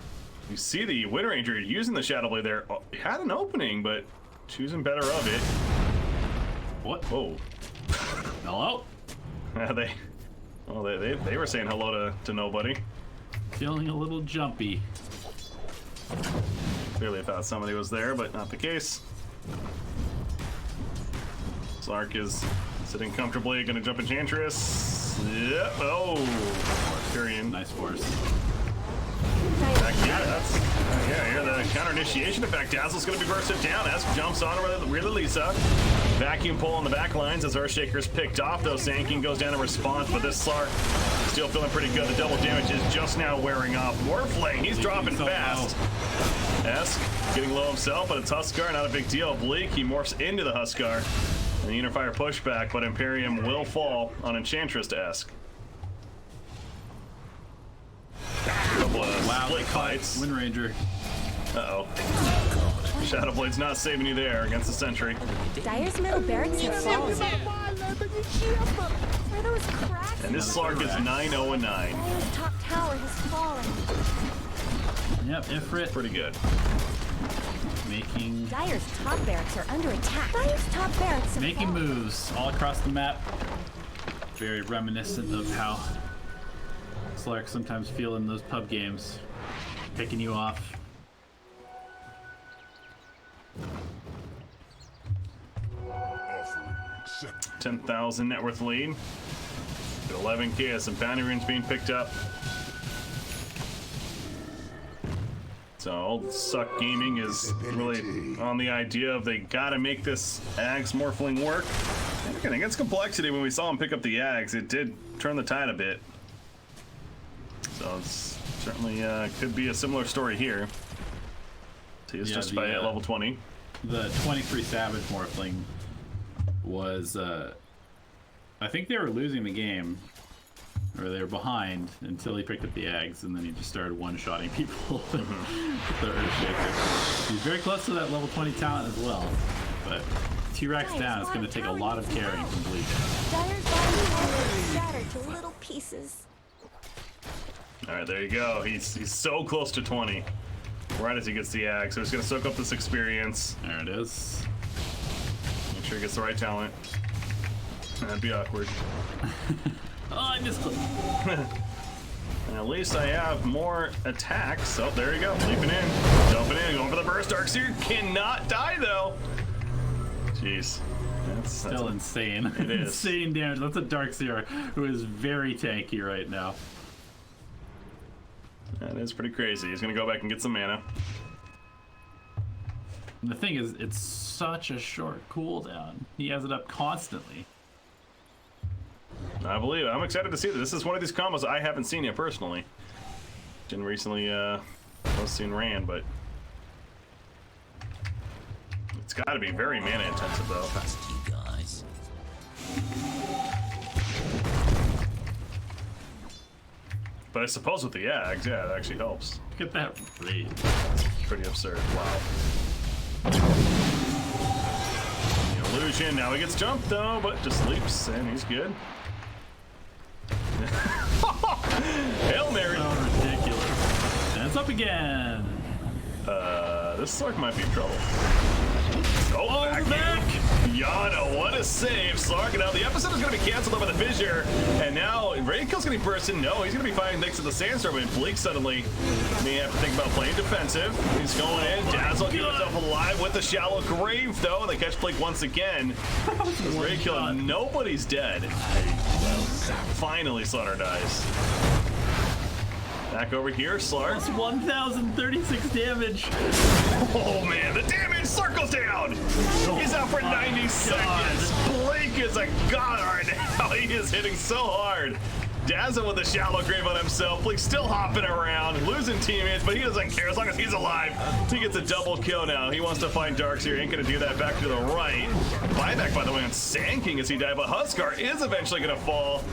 you see the Wind Ranger using the Shadow Blade there. Oh, he had an opening, but choosing better of it. What? Whoa. Hello? They were saying hello to nobody. Feeling a little jumpy. Clearly thought somebody was there, but not the case. Slark is sitting comfortably, gonna jump Enchantress. Yep, oh! Tyrion. Nice force. Yeah, that's here the counter initiation effect. Dazzle's going to be bursted down. Esk jumps on with Lisa. Vacuum pull on the back lines as Earthshaker's picked off, though. Sanking goes down in response, but this Slark still feeling pretty good. The double damage is just now wearing off. Morphling, he's dropping fast. Esk getting low himself, but it's Huskar, not a big deal. Bleak, he morphs into the Huskar. And the Unifire pushback, but Imperium will fall on Enchantress to Esk. Couple of split fights. Wind Ranger. Uh-oh. Shadowblade's not saving you there against the Sentry. Dire's middle barracks have fallen. Are those cracks? And this Slark is 9-0-9. Dire's top tower has fallen. Yep, Ifrit. Pretty good. Making Dire's top barracks are under attack. Dire's top barracks are making fallen. moves all across the map. Very reminiscent of how Slark sometimes feel in those pub games, picking you off. Offering accepted. 10,000 net worth lead. 11k as some bounty runes being picked up. So old Suck Gaming is really on the idea of they gotta make this Ags Morphling work. And again, against Complexity, when we saw him pick up the Ags, it did turn the tide a bit. So it's certainly could be a similar story here. So he's just by level 20. The 23 Savage Morphling was, I think they were losing the game, or they were behind until he picked up the Ags, and then he just started one-shotting people with the Earthshaker. He's very close to that level 20 talent as well, but T-Rex down is going to take a lot of carrying from Bleak. Dire's bottom tower is shattered to little pieces. All right, there you go. He's so close to 20. Right as he gets the Axe, so he's gonna soak up this experience. There it is. Make sure he gets the right talent. That'd be awkward. Oh, I missed it. And at least I have more attacks. Oh, there you go. Leaping in, jumping in, going for the burst. Darkseer cannot die though. Jeez. That's Still insane. It is. Insane damage. That's a Darkseer who is very tanky right now. That is pretty crazy. He's gonna go back and get some mana. And the thing is, it's such a short cooldown. He has it up constantly. I believe it. I'm excited to see this. This is one of these combos I haven't seen yet personally. Didn't recently seen ran, but it's got to be very mana intensive though. Trust you guys. But I suppose with the Ags, yeah, it actually helps. Look at that rate. Pretty absurd. Wow. The illusion. Now he gets jumped though, but just leaps and he's good. Hail Mary. Oh, ridiculous. And it's up again. This Slark might be in trouble. Oh, back. Yana, what a save. Slark. Now the episode is going to be canceled over the fissure. And now Raidkill's going to be bursting. No, he's going to be fighting next to the Sandstorm. And Bleak suddenly may have to think about playing defensive. He's going in. Dazzle keeps himself alive with the shallow grave, though. And they catch Bleak once again. Raidkill, nobody's dead. Finally, Slaughter dies. Back over here, Slark. That's 1,036 damage. Oh man, the damage circles down. He's out for 90 seconds. Blake is a god right now. He is hitting so hard. Dazzle with a shallow grave on himself. Blake's still hopping around, losing teammates, but he doesn't care as long as he's alive. He gets a double kill now. He wants to find Darkseer. Ain't gonna do that. Back to the right. Buyback, by the way, on Sand King as he died, but Huskar is eventually gonna fall.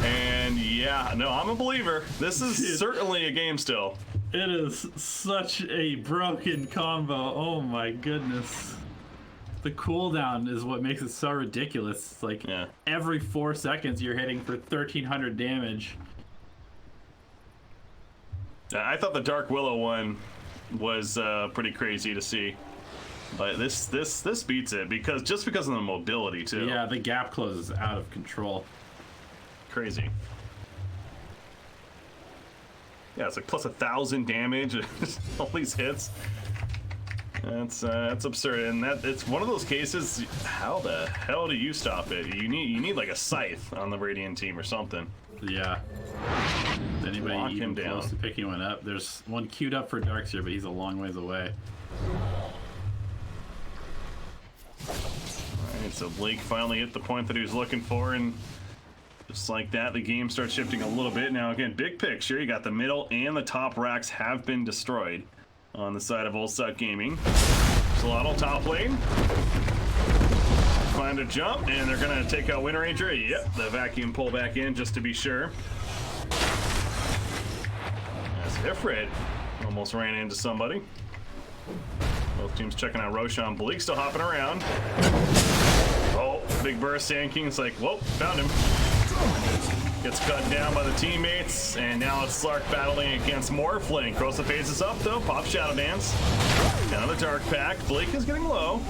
And yeah, no, I'm a believer. This is certainly a game still. It is such a broken combo. Oh my goodness. The cooldown is what makes it so ridiculous. It's like every 4 seconds you're hitting for 1,300 damage. I thought the Dark Willow one was pretty crazy to see. But this beats it because of the mobility too. Yeah, the gap closes out of control. Crazy. Yeah, it's like plus 1,000 damage. All these hits. That's absurd, and it's one of those cases. How the hell do you stop it? You need like a scythe on the Radiant team or something. Yeah. anybody lock even him down. close to picking one up? There's one queued up for Darkseer, but he's a long ways away. Alright, so Blake finally hit the point that he was looking for, and just like that, the game starts shifting a little bit. Now, again, big picture, you got the middle and the top racks have been destroyed on the side of Old Suck Gaming. Solano top lane. Find a jump, and they're going to take out Wind Ranger. Yep, the vacuum pull back in just to be sure. As Ifrit almost ran into somebody. Both teams checking out Roshan. Bleak still hopping around. Oh, big burst. Sand King's like, whoa, found him. Gets cut down by the teammates, and now it's Slark battling against Morphling. Cross the phases up, though. Pop Shadow Dance. Down the Dark Pack. Blake is getting low.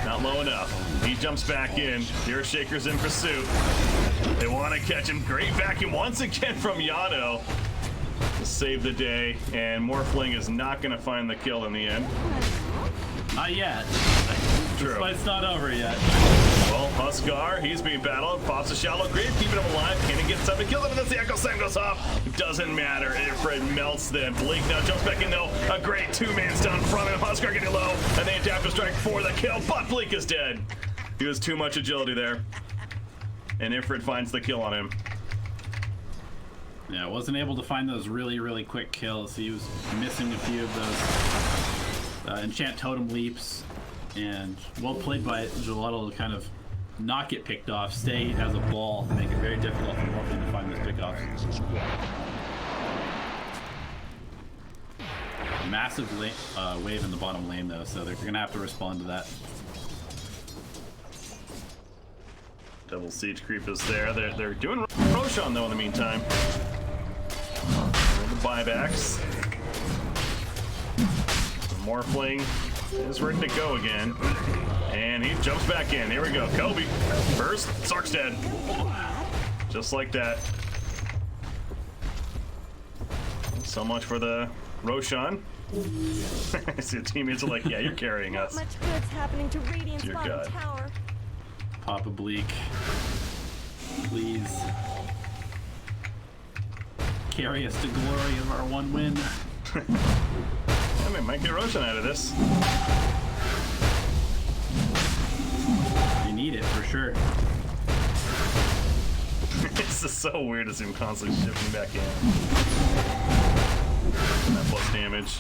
Not low enough. He jumps back in. The Earthshaker's in pursuit. They want to catch him. Great vacuum once again from Yano to save the day, and Morphling is not going to find the kill in the end. Not yet. True. This fight's not over yet. Well, Huskar, he's being battled. Pops a shallow grave, keeping him alive. Can he get something to kill him? But that's the Echo Slam goes off. Doesn't matter. Ifrit melts them. Blake now jumps back in, though. A great two-man stun from him. Huskar getting low, and they adaptive strike for the kill. But Blake is dead. He was too much agility there. And Ifrit finds the kill on him. Yeah, wasn't able to find those really, really quick kills. He was missing a few of those enchant totem leaps. And well played by Gelato to kind of not get picked off, stay as a ball, and make it very difficult for Morphling to find those pickoffs. Massive wave in the bottom lane, though, so they're going to have to respond to that. Double siege creep is there. They're doing Roshan, though, in the meantime. The buybacks. Morphling is ready to go again. And he jumps back in. Here we go. Kobe. Burst. Sark's dead. Just like that. So much for the Roshan. See, the teammates are like, yeah, you're carrying us. Not much good's happening to Radiant's Dear bottom God. tower. Papa Bleak. Please. Carry us to glory of our one win. I mean, might get Roshan out of this. You need it for sure. It's just so weird to see him constantly shifting back in. That plus damage.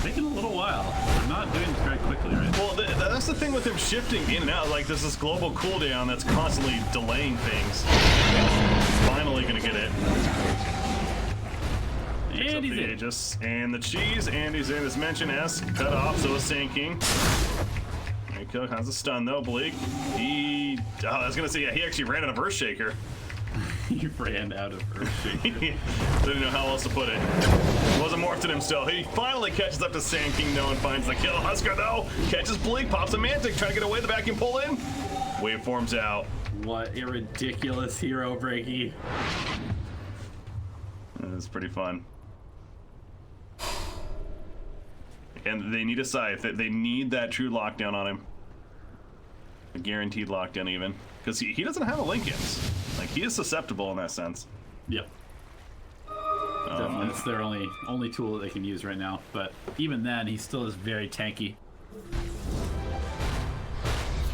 Taking a little while. They're not doing this very quickly, right? Well, that's the thing with him shifting in and out. Like, there's this global cooldown that's constantly delaying things. Finally gonna get it. And he's in. Aegis. And the cheese, and he's in, as mentioned, S cut off, so is sinking. There has a stun though, Bleak. I was gonna say, yeah, he actually ran out of Earthshaker. He ran out of Earthshaker. Didn't know how else to put it. Wasn't morphed in him still. He finally catches up to Sand King though and finds the kill. Huskar though catches Bleak, pops a Mantic, trying to get away. The vacuum pull in. Waveforms out. What a ridiculous hero breaky. It's pretty fun. And they need a scythe. They need that true lockdown on him. A guaranteed lockdown even. Because he doesn't have a Lincolns. Like, he is susceptible in that sense. Yep. Definitely, it's their only tool that they can use right now. But even then, he still is very tanky.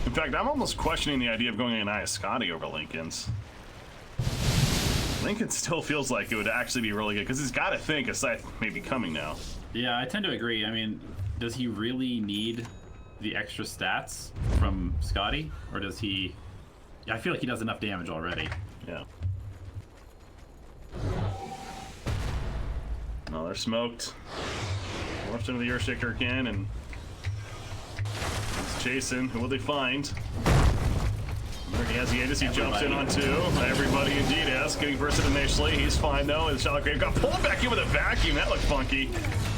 In fact, I'm almost questioning the idea of going an Scotty over Lincolns. Lincoln still feels like it would actually be really good, because he's got to think a scythe may be coming now. Yeah, I tend to agree. I mean, does he really need the extra stats from Scotty? Or does he... I feel like he does enough damage already. Yeah. No, they're smoked. Morphed into the Earthshaker again, and he's chasing. Who will they find? There he has the Aegis. He jumps in on two. Everybody indeed is. Getting bursted initially. He's fine though. And Shallow Grave got pulled back in with a vacuum. That looked funky.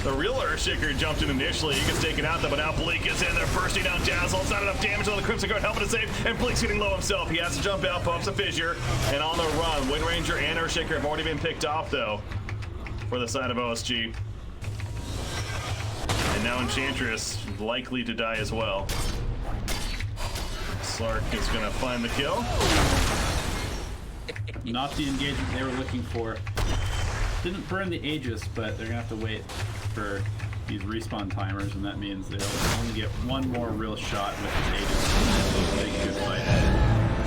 The real Earthshaker jumped in initially. He gets taken out though, but now Bleak is in there bursting down Dazzle. It's not enough damage on the Crimson Guard helping to save. And Bleak's getting low himself. He has to jump out, pumps a fissure. And on the run, Wind Ranger and Earthshaker have already been picked off though for the side of OSG. And now Enchantress likely to die as well. Slark is gonna find the kill. Not the engagement they were looking for. Didn't burn the Aegis, but they're gonna have to wait for these respawn timers, and that means they'll only get one more real shot with the Aegis. Big good fight.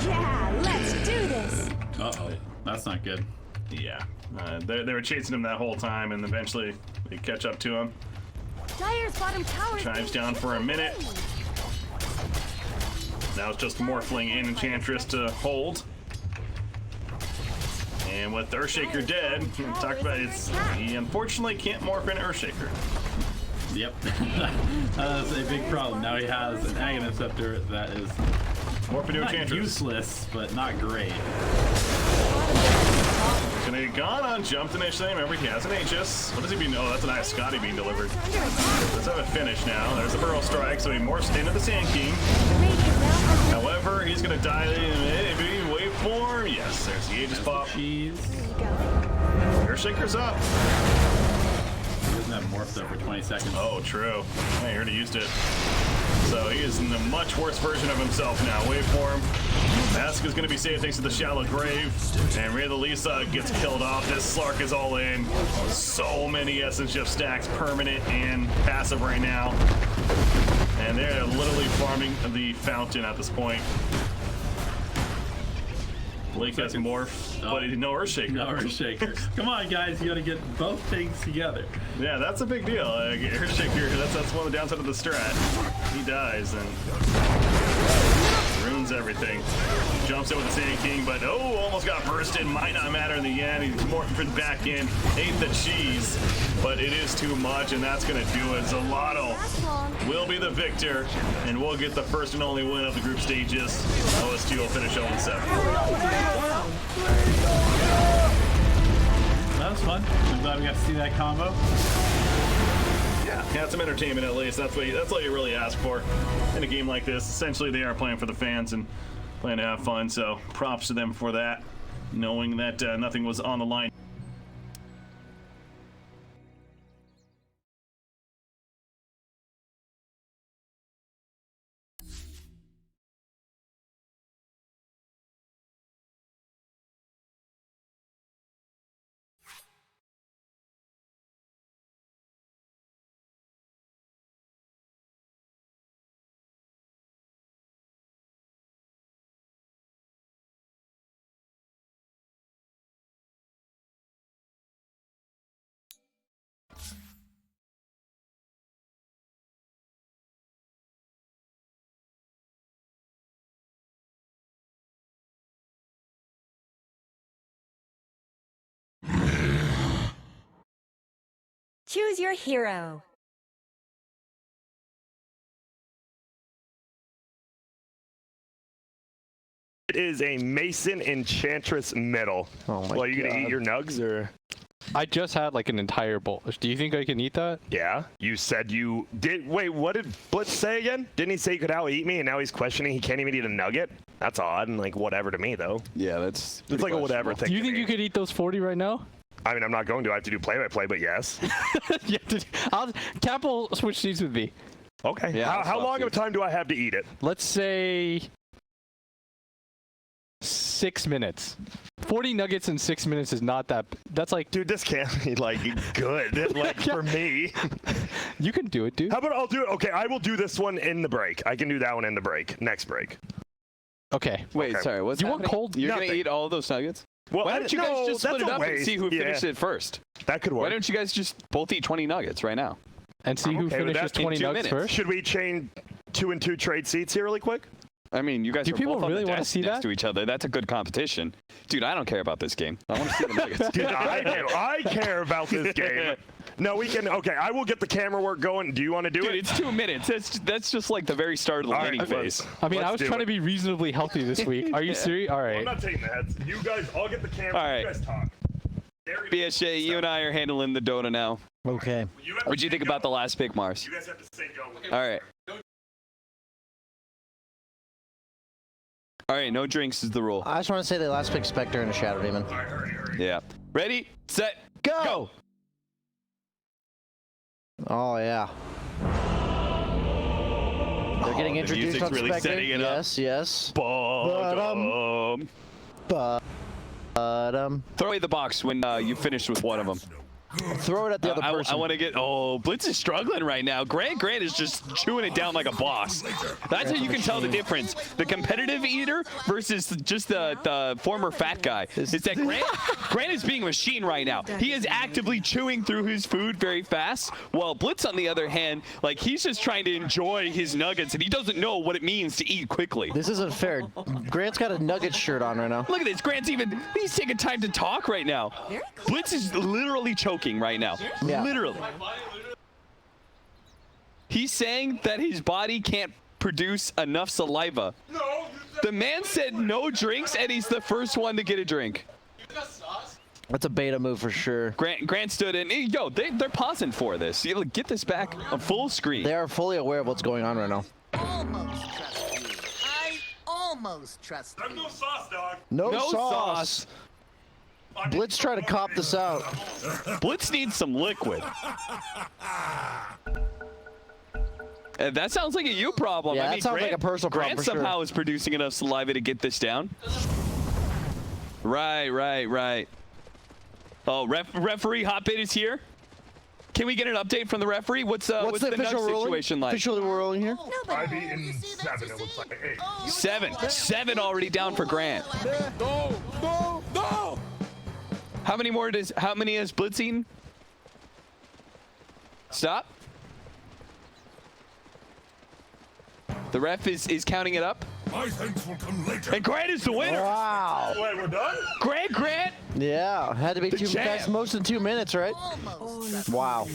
Yeah, let's do this. Uh-oh, that's not good. Yeah, they were chasing him that whole time, and eventually they catch up to him. Dire's bottom tower. Chimes down for a minute. Now it's just Morphling and Enchantress to hold. And with Earthshaker dead, talked about he unfortunately can't morph in Earthshaker. Yep, that's a big problem. Now he has an Aghanim Scepter that is Morph into not Enchantress. useless, but not great. Gonna get gone on jump initially. Remember, he has an Aegis. What does he mean? Oh, that's a nice Scotty being delivered. Let's have it finish now. There's the Burrow Strike, so he morphs into the Sand King. However, he's gonna die. Maybe waveform. Yes, there's the Aegis pop. Cheese. Earthshaker's up. He doesn't have morphed up for 20 seconds. Oh, true. I already used it. So he is in a much worse version of himself now. Waveform. Mask is going to be saved thanks to the shallow grave. And Ray the Lisa gets killed off. This Slark is all in. So many Essence Shift stacks, permanent and passive right now. And they're literally farming the fountain at this point. Blake has morph, but no Earthshaker. No Earthshaker. Come on, guys, you gotta get both things together. Yeah, that's a big deal. Earthshaker, that's one of the downside of the strat. He dies and ruins everything. Jumps in with the Sand King, but oh, almost got bursted. Might not matter in the end. He's morphed back in, ate the cheese, but it is too much, and that's gonna do it. Zelato will be the victor, and we'll get the first and only win of the group stages. OST will finish 0-7. That was fun. I'm glad we got to see that combo. Yeah, had some entertainment at least. That's all you really ask for in a game like this. Essentially, they are playing for the fans and playing to have fun. So props to them for that, knowing that nothing was on the line. Choose your hero. It is a Mason Enchantress middle. Oh my Well, are you gonna God. eat your nugs or? I just had like an entire bowl. Do you think I can eat that? Yeah. You said you did. Wait, what did Blitz say again? Didn't he say he could out-eat me, and now he's questioning he can't even eat a nugget? That's odd, and like whatever to me though. Yeah, that's. It's like a whatever thing. Do you to think me. you could eat those 40 right now? I mean, I'm not going to. I have to do play-by-play, but yes. Yeah, Cap will switch seats with me. Okay. Yeah, How long of a time do I have to eat it? Let's say 6 minutes. 40 nuggets in 6 minutes is not that. That's like. Dude, this can't be like good. Like for me. You can do it, dude. How about I'll do it? Okay, I will do this one in the break. I can do that one in the break. Next break. Okay. Wait, Okay. sorry. What's You want happening? cold? You're Nothing. gonna eat all of those nuggets? Well, Why don't you guys just split it up and see who finished it first? That could work. Why don't you guys just both eat 20 nuggets right now? And see who okay with finishes that. In 20 2 nuggets minutes. first? Should we chain 2 and 2 trade seats here really quick? I mean, you guys Do are people both on really the wanna desk see next that? to each other. That's a good competition. Dude, I don't care about this game. I want to see the nuggets. Dude, I do. I care about this game. No, we can. Okay, I will get the camera work going. Do you want to do Dude, it? it's 2 minutes. That's just like the very start of the All right, laning phase. I mean, Let's I was do trying it. to be reasonably healthy this week. Are you serious? All I'm right. not taking the heads. You guys, I'll get the camera. All right. You guys talk. BSJ, you and I are handling the Dota now. Okay. What'd you think about the last pick, Mars? You guys have to say go. All right. All right, no drinks is the rule. I just want to say they last picked Spectre and a Shadow Demon. All right, hurry. Yeah. Ready, set, go! Oh, yeah. They're getting the introduced music's on really Spectre. setting it up. Yes, yes. Bottom. But Throw away the box when you finish with one of them. Throw it at the other person. I want to get. Oh, Blitz is struggling right now. Grant is just chewing it down like a boss. That's how you can tell the difference. The competitive eater versus just the former fat guy. Is that Grant is being a machine right now. He is actively chewing through his food very fast. While Blitz, on the other hand, like he's just trying to enjoy his nuggets and he doesn't know what it means to eat quickly. This isn't fair. Grant's got a nugget shirt on right now. Look at this. He's taking time to talk right now. Blitz is literally choking right now. Yeah. Literally. He's saying that his body can't produce enough saliva. No. The man said no drinks, and he's the first one to get a drink. That's a beta move for sure. Grant stood in. Yo, they're pausing for this. You get this back on full screen. They are fully aware of what's going on right now. Almost trust you. I almost trust you. No sauce, dog. No sauce. Blitz try to cop this out. Blitz needs some liquid. That sounds like a you problem. Yeah, I mean, that sounds like a personal problem Grant for somehow sure. is producing enough saliva to get this down. Right. Oh, referee Hotbit is here. Can we get an update from the referee? What's the official ruling? situation like? Officially ruling here? I've eaten 7. It looks like 8. Seven already down for Grant. No. How many has Blitz eaten? Stop. The ref is counting it up. My thanks will come later. And Grant is the winner. Wow. Wait, we're done? Grant. Yeah, had to be two champ. guys most in 2 minutes, right? Wow.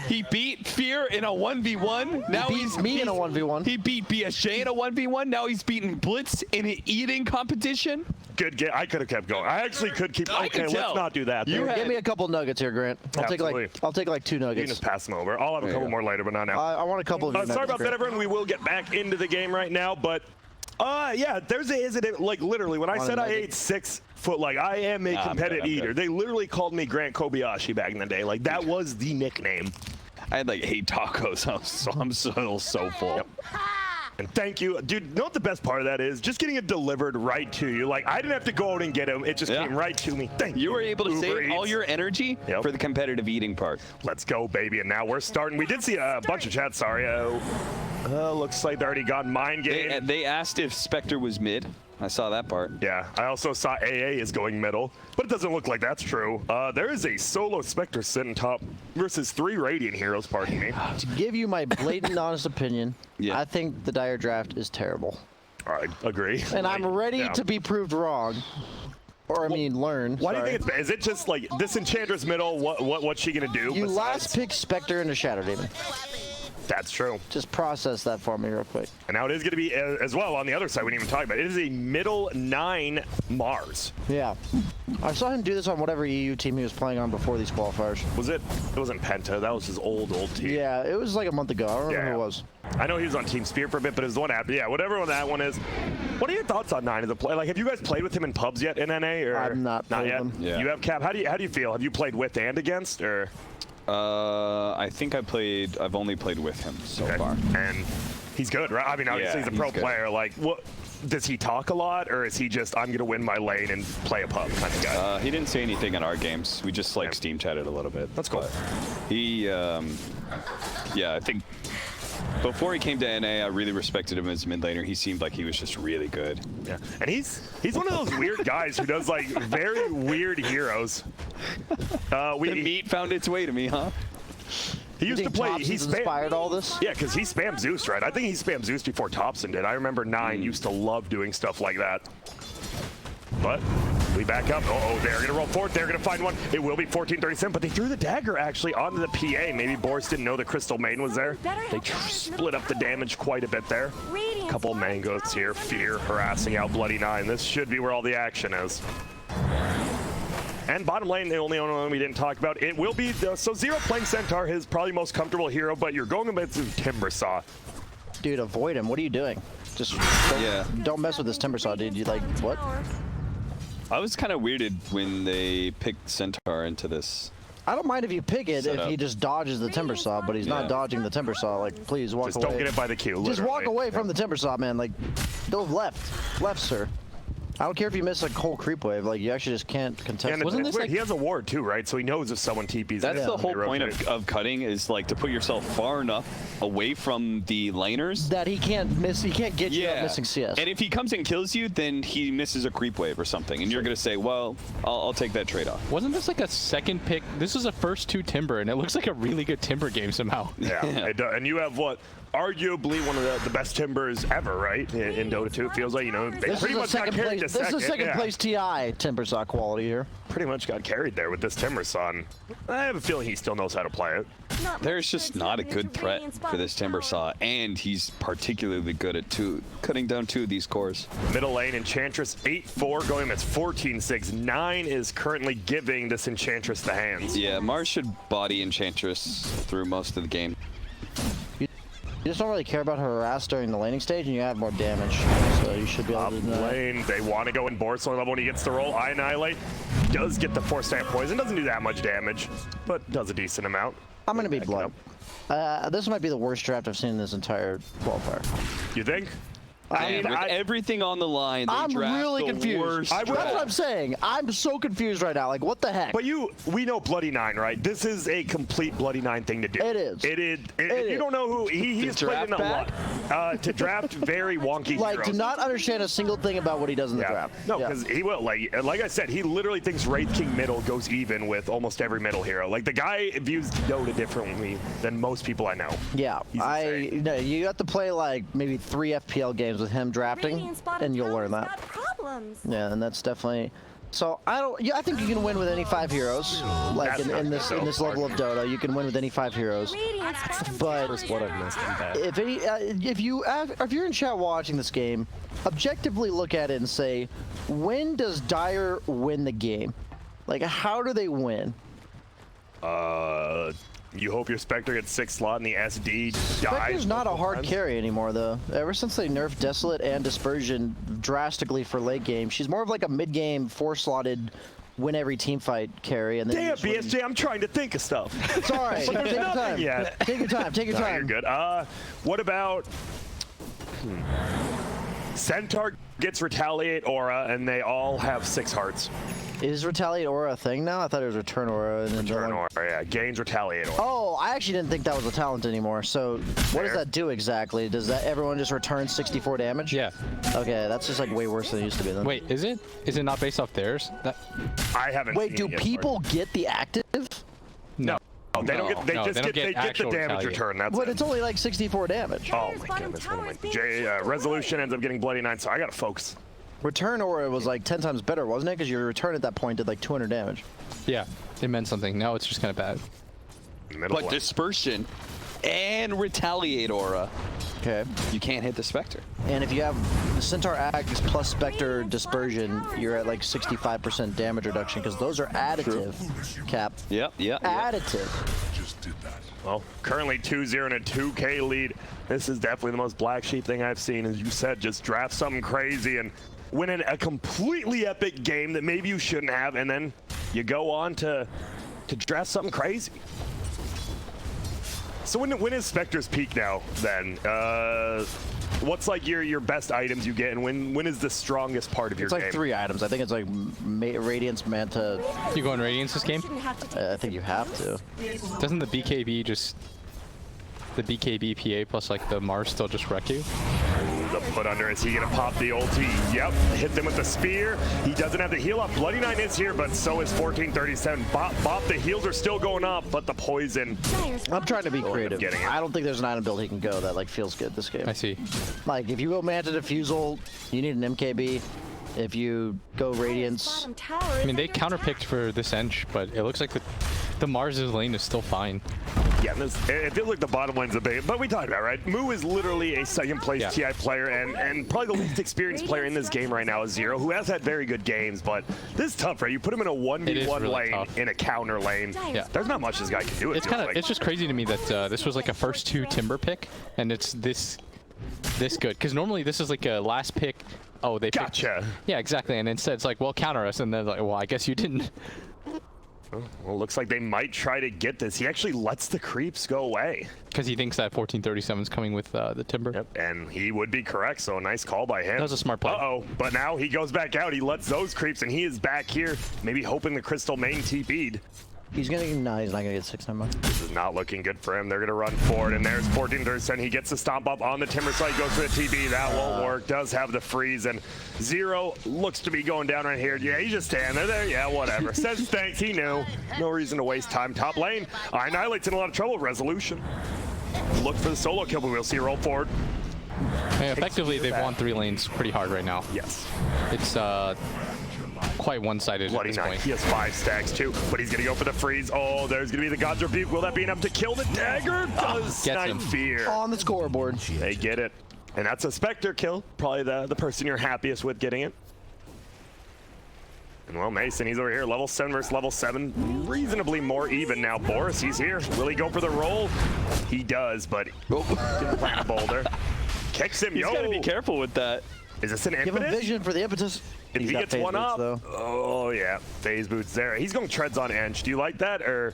He beat Fear in a 1v1. Now He beats me in a 1v1. He beat BSJ in a 1v1. Now he's beating Blitz in an eating competition. Good game. I could have kept going. I actually could keep. I Okay, can tell. let's not do that. You then. Give me a couple nuggets here, Grant. I'll take like 2 You can nuggets. just pass them over. I'll have a couple more later, but not now. I want a couple of your Sorry nuggets, about that, Grant. everyone. We will get back into the game right now, but yeah, like literally when I said I ate 6 foot, like I am a competitive eater. They literally called me Grant Kobayashi back in the day. Like that was the nickname. I had like 8 tacos. I'm so full. Yep. And thank you, dude. You know what the best part of that is? Just getting it delivered right to you. Like I didn't have to go out and get them. It just came right to me. Thank you. You were able to Uber save all Eats. your energy for the competitive eating part. Let's go, baby. And now we're starting. We did see a bunch of chats. Sorry. Looks like they already got mind game. They asked if Spectre was mid. I saw that part. Yeah, I also saw AA is going middle, but it doesn't look like that's true. There is a solo Spectre sitting top versus 3 Radiant heroes, pardon me. To give you my blatant, honest opinion, I think the Dire draft is terrible. I agree. And I'm ready to be proved wrong. Or, learn. Why do you think it's bad? Is it just like this Enchantress middle, what's she going to do? You last picked Spectre into Shadow Demon. That's true. Just process that for me real quick. And now it is going to be, as well, on the other side, we didn't even talk about it. It is a middle 9 Mars. Yeah. I saw him do this on whatever EU team he was playing on before these qualifiers. Was it? It wasn't Penta. That was his old team. Yeah, it was like a month ago. I don't remember who it was. I know he was on Team Spear for a bit, but it was the one after. Yeah, whatever one that one is. What are your thoughts on 9 as a play? Like, have you guys played with him in pubs yet in NA? Or I've not yet. Him. Yeah. You have, Cap. How do you feel? Have you played with and against, or? I think I've only played with him so far. And he's good, right? I mean, obviously he's a pro player. Like, what does he talk a lot, or is he just I'm gonna win my lane and play a pub kind of guy? He didn't say anything in our games. We just like Steam chatted a little bit. That's cool. But he, I think before he came to NA, I really respected him as mid laner. He seemed like he was just really good. Yeah, and he's one of those weird guys who does like very weird heroes. The meat found its way to me, huh? He used to play. He inspired all this. Yeah, because he spammed Zeus, right? I think he spammed Zeus before Thompson did. I remember 9 used to love doing stuff like that. But we back up. Oh, they're going to roll forward. They're going to find one. It will be 14:37, but they threw the dagger actually onto the PA. Maybe Boris didn't know the Crystal Main was there. They split up the damage quite a bit there. Couple mangoes here. Fear harassing out Bloody 9. This should be where all the action is. And bottom lane, the only one we didn't talk about, it will be, so Zero playing Centaur, his probably most comfortable hero, but you're going against Timbersaw. Dude, avoid him. What are you doing? Just don't mess with this Timbersaw, dude. You like, what? I was kind of weirded when they picked Centaur into this. I don't mind if you pick it if he just dodges the Timbersaw, but he's not dodging the Timbersaw. Like, please walk away. Just don't get it by the queue, Just walk literally. away from the Timbersaw, man. Like, go left. Left, sir. I don't care if you miss a whole creep wave. Like, you actually just can't contest. And Wasn't this like he has a ward too, right? So he knows if someone TPs. That's in, the whole they point rotate. of cutting, is like to put yourself far enough away from the laners that he can't miss. He can't get you out missing CS. And if he comes and kills you, then he misses a creep wave or something, and you're gonna say, well, I'll take that trade-off. Wasn't this like a second pick? This was a first 2 Timber, and it looks like a really good Timber game somehow. Yeah, it does. And you have what? Arguably one of the best Timbers ever, right? In Dota 2, it feels like, you know, they This pretty is a much got second carried place. to This second. is a second yeah. place TI Timber saw quality here. Pretty much got carried there with this Timbersaw. I have a feeling he still knows how to play it. There's just not a good threat for this Timbersaw, and he's particularly good at cutting down 2 of these cores. Middle lane, Enchantress 8-4 going. That's 14-6. 9 is currently giving this Enchantress the hands. Yeah, Mars should body Enchantress through most of the game. You just don't really care about her harass during the laning stage, and you have more damage. So you should be able to do that. Lane, they want to go in Borsling level when he gets the roll. Annihilate does get the 4-stamp poison. Doesn't do that much damage, but does a decent amount. I'm going to be blunt. This might be the worst draft I've seen in this entire qualifier. You think? With everything on the line, I'm really confused. That's draft. what I'm saying. I'm so confused right now. Like, what the heck? But we know Bloody 9, right? This is a complete Bloody 9 thing to do. It is. It is. You don't know who he's played in a lot. To draft very wonky like, heroes. to not understand a single thing about what he does in the draft. No, because he will. Like I said, he literally thinks Wraith King middle goes even with almost every middle hero. Like, the guy views Dota differently than most people I know. Yeah, you have to play like maybe 3 FPL games with him drafting, and you'll learn that. Yeah, and that's definitely. So I don't. Yeah, I think you can win with any 5 heroes. Like in this level of Dota, you can win with any 5 heroes. But if you're in chat watching this game, objectively look at it and say, when does Dire win the game? Like, how do they win? You hope your Spectre gets 6th slot and the SD dies. Spectre's not a hard carry anymore, though. Ever since they nerfed Desolate and Dispersion drastically for late game, she's more of like a mid-game 4-slotted win every team fight carry. And then damn, BSJ, I'm trying to think of stuff. It's all right. But there's Take your nothing time. yet. Take your time. Take your time. You're good. What about Centaur gets Retaliate Aura, and they all have 6 hearts. Is Retaliate Aura a thing now? I thought it was Return Aura. And then Return Aura, yeah. Gains Retaliate Aura. Oh, I actually didn't think that was a talent anymore. So what does that do exactly? Does that everyone just return 64 damage? Yeah. Okay, that's just like way worse than it used to be then. Wait, is it? Is it not based off theirs? I haven't Wait, seen do it yet, people get the active? No. Oh, they don't get. They just get the actual damage retaliate. return. That's But it. it's only like 64 damage. Oh my goodness. Resolution ends up getting Bloody 9, so I gotta focus. Return Aura was like 10 times better, wasn't it? Because your return at that point did like 200 damage. Yeah, it meant something. Now it's just kind of bad. But Dispersion and Retaliate Aura. Okay. You can't hit the Spectre. And if you have the Centaur Axe plus Spectre Dispersion, you're at like 65% damage reduction because those are additive. Cap. Yep. Additive. Well, currently 2-0 and a 2K lead. This is definitely the most black sheep thing I've seen. As you said, just draft something crazy and win a completely epic game that maybe you shouldn't have, and then you go on to draft something crazy. So when is Spectre's peak now, then? What's like your best items you get, and when is the strongest part of your game? It's like 3 items. I think it's like Radiance, Manta. You going Radiance this game? I think you have to. Doesn't the BKB just... The BKB PA plus like the Mars still just wreck you? The put under, is he gonna pop the ulti? Yep, hit them with the spear. He doesn't have the heal up. Bloody 9 is here, but so is 1437. Bop, the heals are still going up, but the poison. I'm trying to be creative. Getting it. I don't think there's an item build he can go that like feels good this game. I see. Like if you go Manta Diffusal, you need an MKB. If you go Radiance, I mean, they counterpicked for this Ench, but it looks like the Mars' lane is still fine. Yeah, it feels like the bottom lane's a big, but we talked about it, right? Moo is literally a second place TI player and probably the least experienced player in this game right now is Zero, who has had very good games, but this is tough, right? You put him in a 1v1 really lane, tough. in a counter lane. Yeah. There's not much this guy can do. It's kind of, it's just crazy to me that this was like a first 2 Timber pick, and it's this good. Because normally this is like a last pick. Oh, they gotcha. Yeah, exactly. And instead it's like, well, counter us, and then like, well, I guess you didn't. Well, looks like they might try to get this. He actually lets the creeps go away. Because he thinks that 1437 is coming with the timber. Yep, and he would be correct, so a nice call by him. That was a smart play. Uh-oh, but now he goes back out. He lets those creeps, and he is back here, maybe hoping the Crystal main TP'd. He's gonna, no, he's not gonna get 6-9. This is not looking good for him. They're gonna run forward, and there's 1437. He gets the stomp up on the timber site, goes for the TB. That won't work. Does have the freeze, and Zero looks to be going down right here. Yeah, he's just standing there. Yeah, whatever. Says thanks. He knew. No reason to waste time. Top lane. Annihilate's in a lot of trouble. Resolution. Look for the solo kill, but we'll see roll forward. Hey, effectively, they've won 3 lanes pretty hard right now. Yes. It's quite one-sided at this point. He has 5 stacks too, but he's gonna go for the freeze. Oh, there's gonna be the God's Rebuke. Will that be enough to kill the dagger? Does Snipe Fear. On the scoreboard. They get it. And that's a Spectre kill. Probably the person you're happiest with getting it. And well, Mason, he's over here, level 7 versus level 7. Reasonably more even now. Boris, he's here. Will he go for the roll? He does, but didn't plant a boulder. Kicks him, He's gotta be careful with that. Is this an Give him impetus? vision for the impetus. If he gets one up, oh yeah, phase boots there. He's going treads on Ench. Do you like that, or?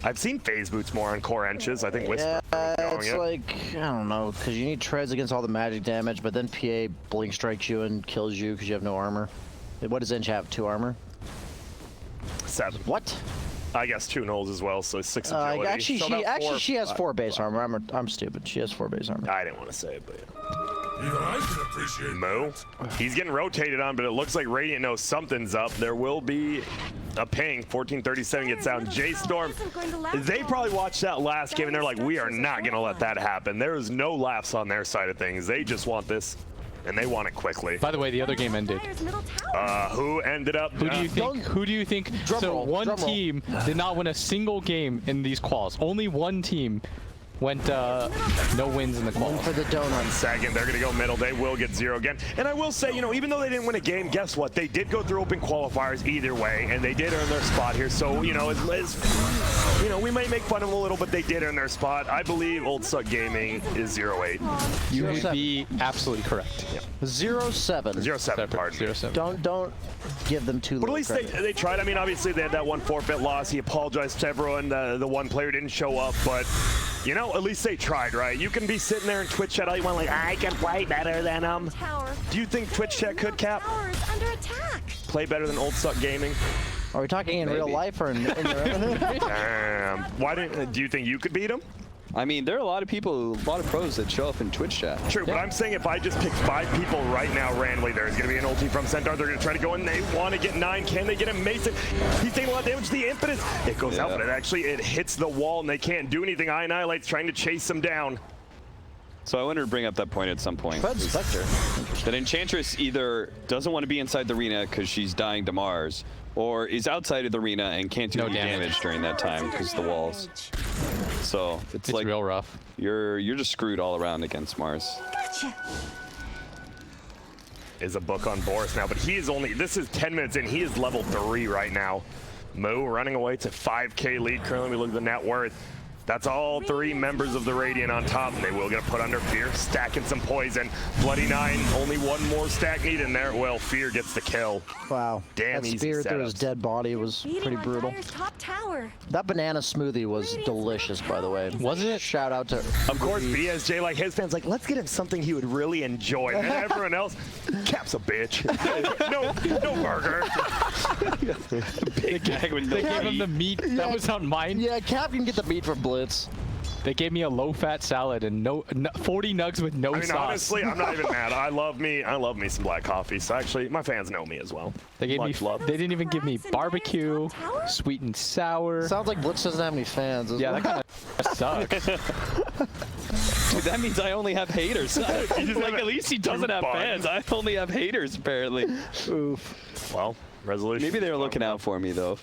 I've seen phase boots more on core Enches. I think Whisper. Yeah, it's like, I don't know, because you need treads against all the magic damage, but then PA blink strikes you and kills you because you have no armor. What does Ench have? 2 armor? 7. What? I guess 2 nulls as well, so 6 agility. Actually, she has 4 base armor. I'm stupid. She has 4 base armor. I didn't want to say it, but yeah. Even I can appreciate Mo, he's getting rotated on, but it looks like Radiant knows something's up. There will be a ping. 1437 gets down. J.storm, they probably watched that last game, and they're like, we are not going to let that happen. There is no laughs on their side of things. They just want this, and they want it quickly. By the way, the other game ended. Who ended up? Who do you think? Who do you think? So one team did not win a single game in these quals. Only one team went no wins in the quals. For the donut. Second, they're gonna go middle. They will get 0 again. And I will say, you know, even though they didn't win a game, guess what? They did go through open qualifiers either way, and they did earn their spot here. So, you know, you know, we might make fun of them a little, but they did earn their spot. I believe Old Suck Gaming is 0-8. You would be absolutely correct. Yeah. 0-7. 0-7, pardon. 0-7. Don't give them too But at little least they tried. I mean, obviously they had that 1 forfeit loss. He apologized to everyone. The one player didn't show up, but you know, at least they tried, right? You can be sitting there in Twitch chat all you want, like, I can play better than him. Do you think Twitch chat could, Cap? Play better than Old Suck Gaming? Are we talking in real life or in your Damn. Why do you think you could beat him? I mean, there are a lot of people, a lot of pros that show up in Twitch chat. True, but I'm saying if I just pick 5 people right now randomly, there's going to be an ulti from Centaur. They're going to try to go in. They want to get 9. Can they get him? Mason, he's taking a lot of damage. The impetus, it goes out, but it hits the wall, and they can't do anything. Annihilate's trying to chase him down. So I wanted to bring up that point at some point. Spectre. That Enchantress either doesn't want to be inside the arena because she's dying to Mars, or is outside of the arena and can't do any damage during that time because of the walls. So it's like real rough. You're just screwed all around against Mars. Gotcha. Is a book on Boris now, but he is only, this is 10 minutes in. He is level 3 right now. Mo running away to 5K lead. Currently, we look at the net worth. That's all 3 members of the Radiant on top. They will get put under Fear, stacking some poison. Bloody 9, only 1 more stack needed in there. Well, Fear gets the kill. Wow. Damn, that spear through his dead body was pretty brutal. That banana smoothie was delicious, by the way. Was it? Shout out to... Of course, BSJ, like his fans, like, let's get him something he would really enjoy. And everyone else, Cap's a bitch. no burger. Big gag with They gave him the meat. That was on mine. Yeah, Cap can get the meat for Blitz. They gave me a low-fat salad and 40 nugs with no sauce. Honestly, I'm not even mad. I love me some black coffee. So actually, my fans know me as well. They gave love. They didn't even give me barbecue, sweet and sour. Sounds like Blitz doesn't have any fans. Yeah, that kind of sucks. Dude, that means I only have haters. Like, at least he doesn't have fans. I only have haters, apparently. Oof. Well, resolution. Maybe they were looking out for me, though.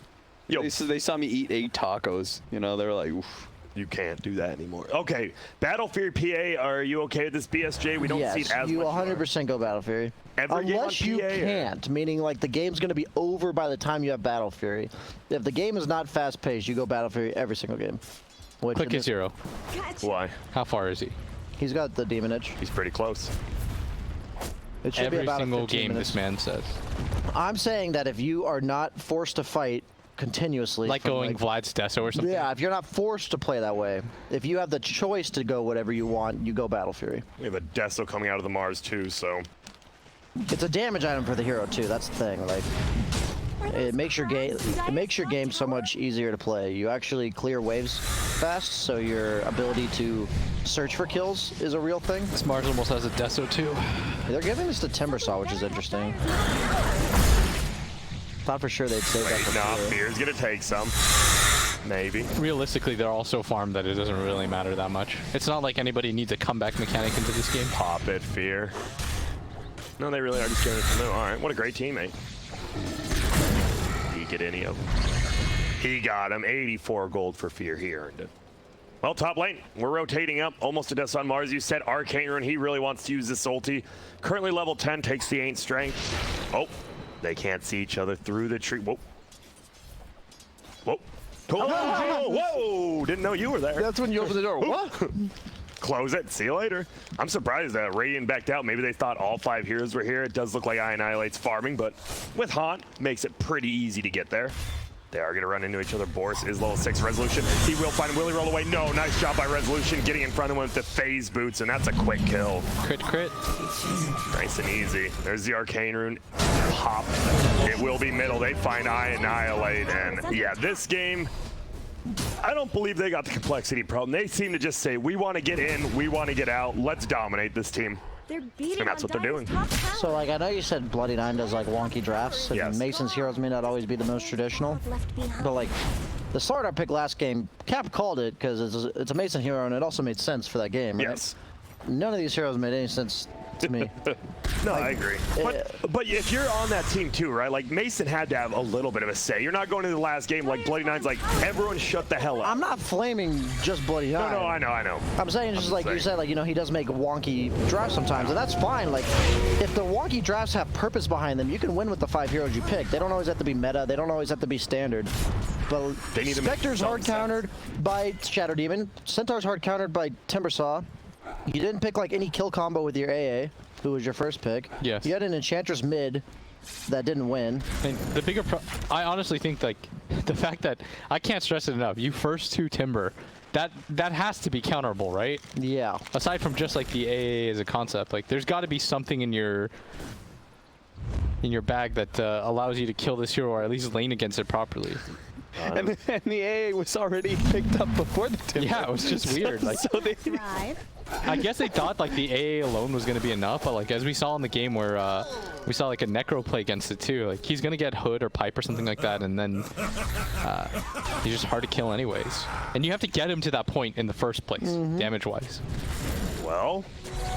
Yo. They saw me eat 8 tacos. You know, they were like, oof. You can't do that anymore. Okay, Battle Fury PA, are you okay with this BSJ? We don't see it as you much. 100% go Battle Fury. Unless you can't, meaning like the game's going to be over by the time you have Battle Fury. If the game is not fast-paced, you go Battle Fury every single game. Click is 0. Why? How far is he? He's got the Demon Edge. He's pretty close. It should be Every about single 15 game, minutes. this man says. I'm saying that if you are not forced to fight continuously. Like going Vlad's Deso or something? Yeah, if you're not forced to play that way. If you have the choice to go whatever you want, you go Battle Fury. We have a Deso coming out of the Mars too, so. It's a damage item for the hero too, that's the thing. Like, it makes your game so much easier to play. You actually clear waves fast, so your ability to search for kills is a real thing. This Mars almost has a Deso too. They're giving this to Timbersaw, which is interesting. Thought for sure they'd save that for Nah, Fear's gonna take some. Maybe. Realistically, they're all so farmed that it doesn't really matter that much. It's not like anybody needs a comeback mechanic into this game. Pop it, Fear. No, they really are just getting it from them. All right, what a great teammate. Did he get any of them? He got him. 84 gold for Fear. He earned it. Well, top lane, we're rotating up. Almost a death on Mars. You said Arcane Rune. He really wants to use this ulti. Currently level 10, takes the Ain't Strength. Oh, they can't see each other through the tree. Whoa. Whoa. Whoa. Whoa. Didn't know you were there. That's when you open the door. What? Close it. See you later. I'm surprised that Radiant backed out. Maybe they thought all 5 heroes were here. It does look like Annihilate's farming, but with Haunt, makes it pretty easy to get there. They are going to run into each other. Boris is level 6 Resolution. He will find Willie roll away. No, nice job by Resolution getting in front of him with the phase boots, and that's a quick kill. Crit. Nice and easy. There's the Arcane Rune. Pop. It will be middle. They find Annihilate, and yeah, this game, I don't believe they got the complexity problem. They seem to just say, we want to get in, we want to get out. Let's dominate this team. They're beating And that's what they're doing. So, like, I know you said Bloody 9 does, like, wonky drafts, and Yes. Mason's heroes may not always be the most traditional, but, like, the Sword Art pick last game, Cap called it because it's a Mason hero, and it also made sense for that game, right? Yes. None of these heroes made any sense to me. No, I agree. But if you're on that team too, right? Like Mason had to have a little bit of a say. You're not going into the last game like Bloody Nine's like, everyone shut the hell up. I'm not flaming just Bloody 9. No, I know. I'm saying just like you said, like, you know, he does make wonky drafts sometimes, and that's fine. Like, if the wonky drafts have purpose behind them, you can win with the 5 heroes you pick. They don't always have to be meta. They don't always have to be standard. But They need to make Spectre's some hard countered by Shadow Demon. Centaur's hard countered by Timbersaw. You didn't pick like any kill combo with your AA, who was your first pick. Yes. You had an Enchantress mid that didn't win. And the bigger I honestly think, like, the fact that, I can't stress it enough, you first 2 Timber, that has to be counterable, right? Yeah. Aside from just like the AA as a concept, like there's got to be something in your bag that allows you to kill this hero or at least lane against it properly. And the AA was already picked up before the Timber. Yeah, it was just weird. Like, So they, I guess they thought like the AA alone was going to be enough, but like as we saw in the game where we saw like a Necro play against it too, like he's going to get Hood or Pipe or something like that, and then he's just hard to kill anyways. And you have to get him to that point in the first place, damage-wise. Well,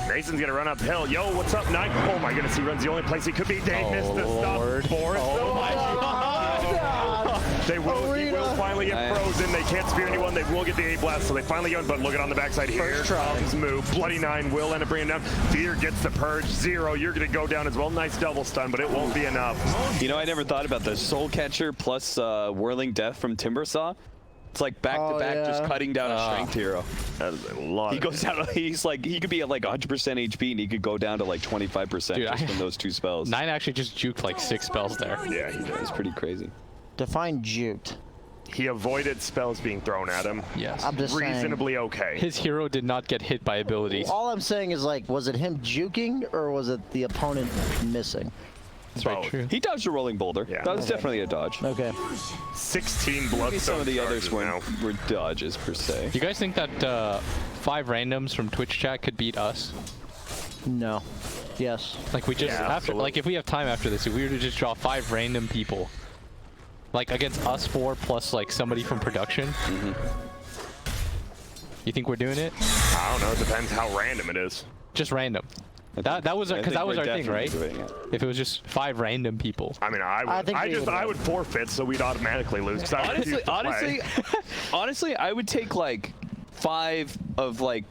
Mason's gonna run uphill. Yo, what's up, Knight? Oh my goodness, he runs the only place he could be. They missed the Lord. stop. Boris. Oh my God. He will finally get frozen. They can't spear anyone. They will get the A blast, so they finally go. But look at on the backside here. First try. Comes move. Bloody 9 will end up bringing him down. Fear gets the purge. 0. You're gonna go down as well. Nice double stun, but it won't be enough. you know, I never thought about the Soul Catcher plus Whirling Death from Timbersaw. It's like back to back, just cutting down a strength hero. That is a lot. He goes down. He's like, he could be at like 100% HP, and he could go down to like 25% Dude, just from those 2 spells. 9 actually just juked like 6 spells there. Yeah, he does. It's pretty crazy. Define juked. He avoided spells being thrown at him. Yes. I'm just Reasonably okay. His hero did not get hit by abilities. All I'm saying is, like, was it him juking or was it the opponent missing? That's very Both. true. He dodged a rolling boulder. Yeah. That was definitely a dodge. Okay. 16 bloodstone. Maybe some of the others charges now. were dodges per se. You guys think that 5 randoms from Twitch chat could beat us? No. Yes. Like we just Yeah, after, absolutely. like if we have time after this, if we were to just draw 5 random people, like against us 4 plus like somebody from production. You think we're doing it? I don't know. It depends how random it is. Just random. That was because that was our thing, right? Doing it. If it was just 5 random people. I mean, I would forfeit, so we'd automatically lose. 'Cause I refuse to play. Honestly, I would take like 5 of like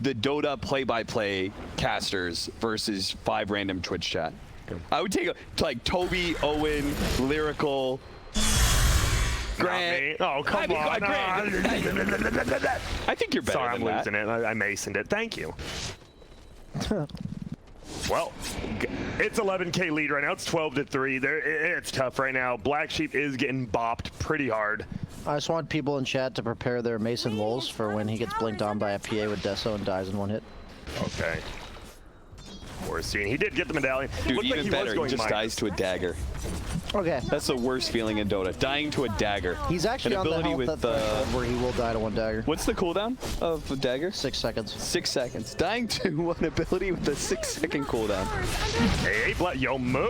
the Dota play-by-play casters versus 5 random Twitch chat. I would take like Toby, Owen, Lyrical, Grant. Oh, come on. I think you're better Sorry, than I'm that. losing it. I masoned it. Thank you. Well, it's 11K lead right now. It's 12-3. It's tough right now. Black Sheep is getting bopped pretty hard. I just want people in chat to prepare their Mason lulls for when he gets blinked on by a PA with Deso and dies in one hit. Okay. We're seeing he did get the medallion. Dude, Looked even like he better, was he going just minus. dies to a dagger. Okay. That's the worst feeling in Dota, dying to a dagger. He's actually An on the ability health with that where he will die to one dagger. What's the cooldown of a dagger? 6 seconds. 6 seconds. Dying to one ability with a 6-second cooldown. Hey, yo, Moo.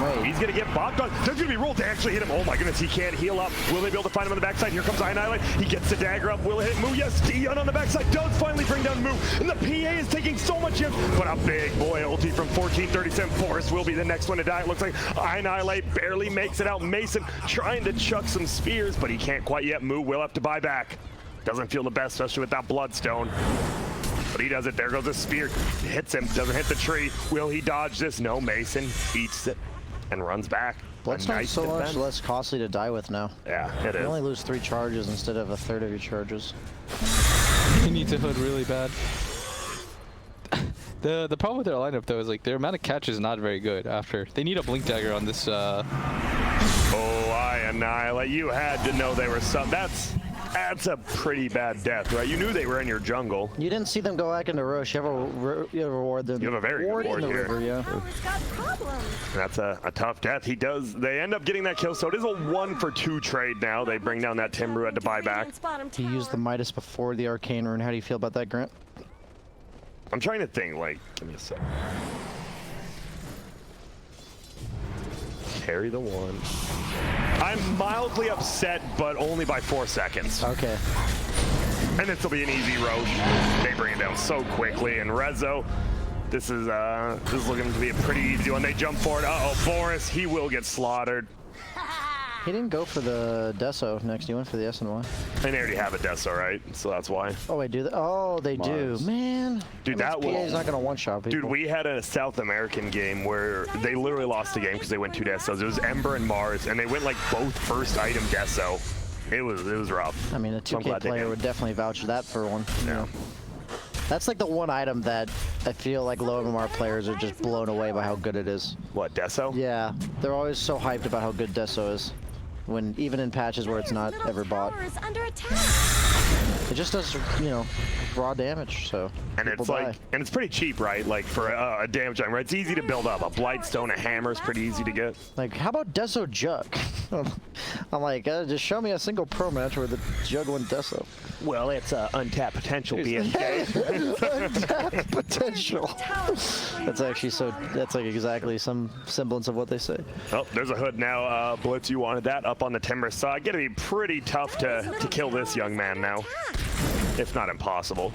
Wait. He's gonna get bopped on. There's gonna be rolled to actually hit him. Oh my goodness, he can't heal up. Will they be able to find him on the backside? Here comes Annihilate. He gets the dagger up. Will it hit Moo? Yes, Dion on the backside does finally bring down Moo. And the PA is taking so much hit. But a big boy ulti from 1437. Forrest will be the next one to die. It looks like Annihilate barely makes it out. Mason trying to chuck some spears, but he can't quite yet. Moo will have to buy back. Doesn't feel the best, especially with that Bloodstone. But he does it. There goes the spear. Hits him. Doesn't hit the tree. Will he dodge this? No. Mason eats it and runs back. Bloodstone's so much less costly to die with now. Yeah, it You is. only lose 3 charges instead of a third of your charges. He needs a hood really bad. The problem with their lineup though is like their amount of catch is not very good after. They need a blink dagger on this. Oh, I Annihilate. You had to know they were some. That's a pretty bad death, right? You knew they were in your jungle. You didn't see them go back into Roche. You have a reward them. You have a very good ward in the here. river, yeah. That's a tough death. They end up getting that kill, so it is a 1-for-2 trade now. They bring down that Timber had to buy back. He used the Midas before the Arcane Rune. How do you feel about that, Grant? I'm trying to think, like, give me a sec. Carry the 1. I'm mildly upset, but only by 4 seconds. Okay. And this will be an easy Roche. They bring it down so quickly. And Rezo, this is looking to be a pretty easy one. They jump forward. Uh-oh, Boris, he will get slaughtered. He didn't go for the Deso next. He went for the SNY. And they already have a Deso, right? So that's why. Oh, wait, do they? Oh, they do. Man. Dude, that that PA's not going to one-shot people. Dude, we had a South American game where they literally lost the game because they went 2 Desos. It was Ember and Mars, and they went like both first item Deso. It was rough. I mean, a 2K player would definitely vouch that for one. Yeah. You know. That's like the one item that I feel like low MMR players are just blown away by how good it is. What, Deso? Yeah, they're always so hyped about how good Deso is. When even in patches where it's not ever bought. It just does, you know, raw damage, so and it's like, and it's pretty cheap, right? Like for a damage item, right? It's easy to build up. A Blightstone, a hammer is pretty easy to get. Like, how about Deso Jug? I'm like, just show me a single pro match where the Jug won Deso. Well, it's untapped potential, BSK. Untapped potential. That's actually that's like exactly some semblance of what they say. Oh, there's a hood now. Blitz, you wanted that up on the Timber side. Gonna be pretty tough to kill this young man now. If not impossible.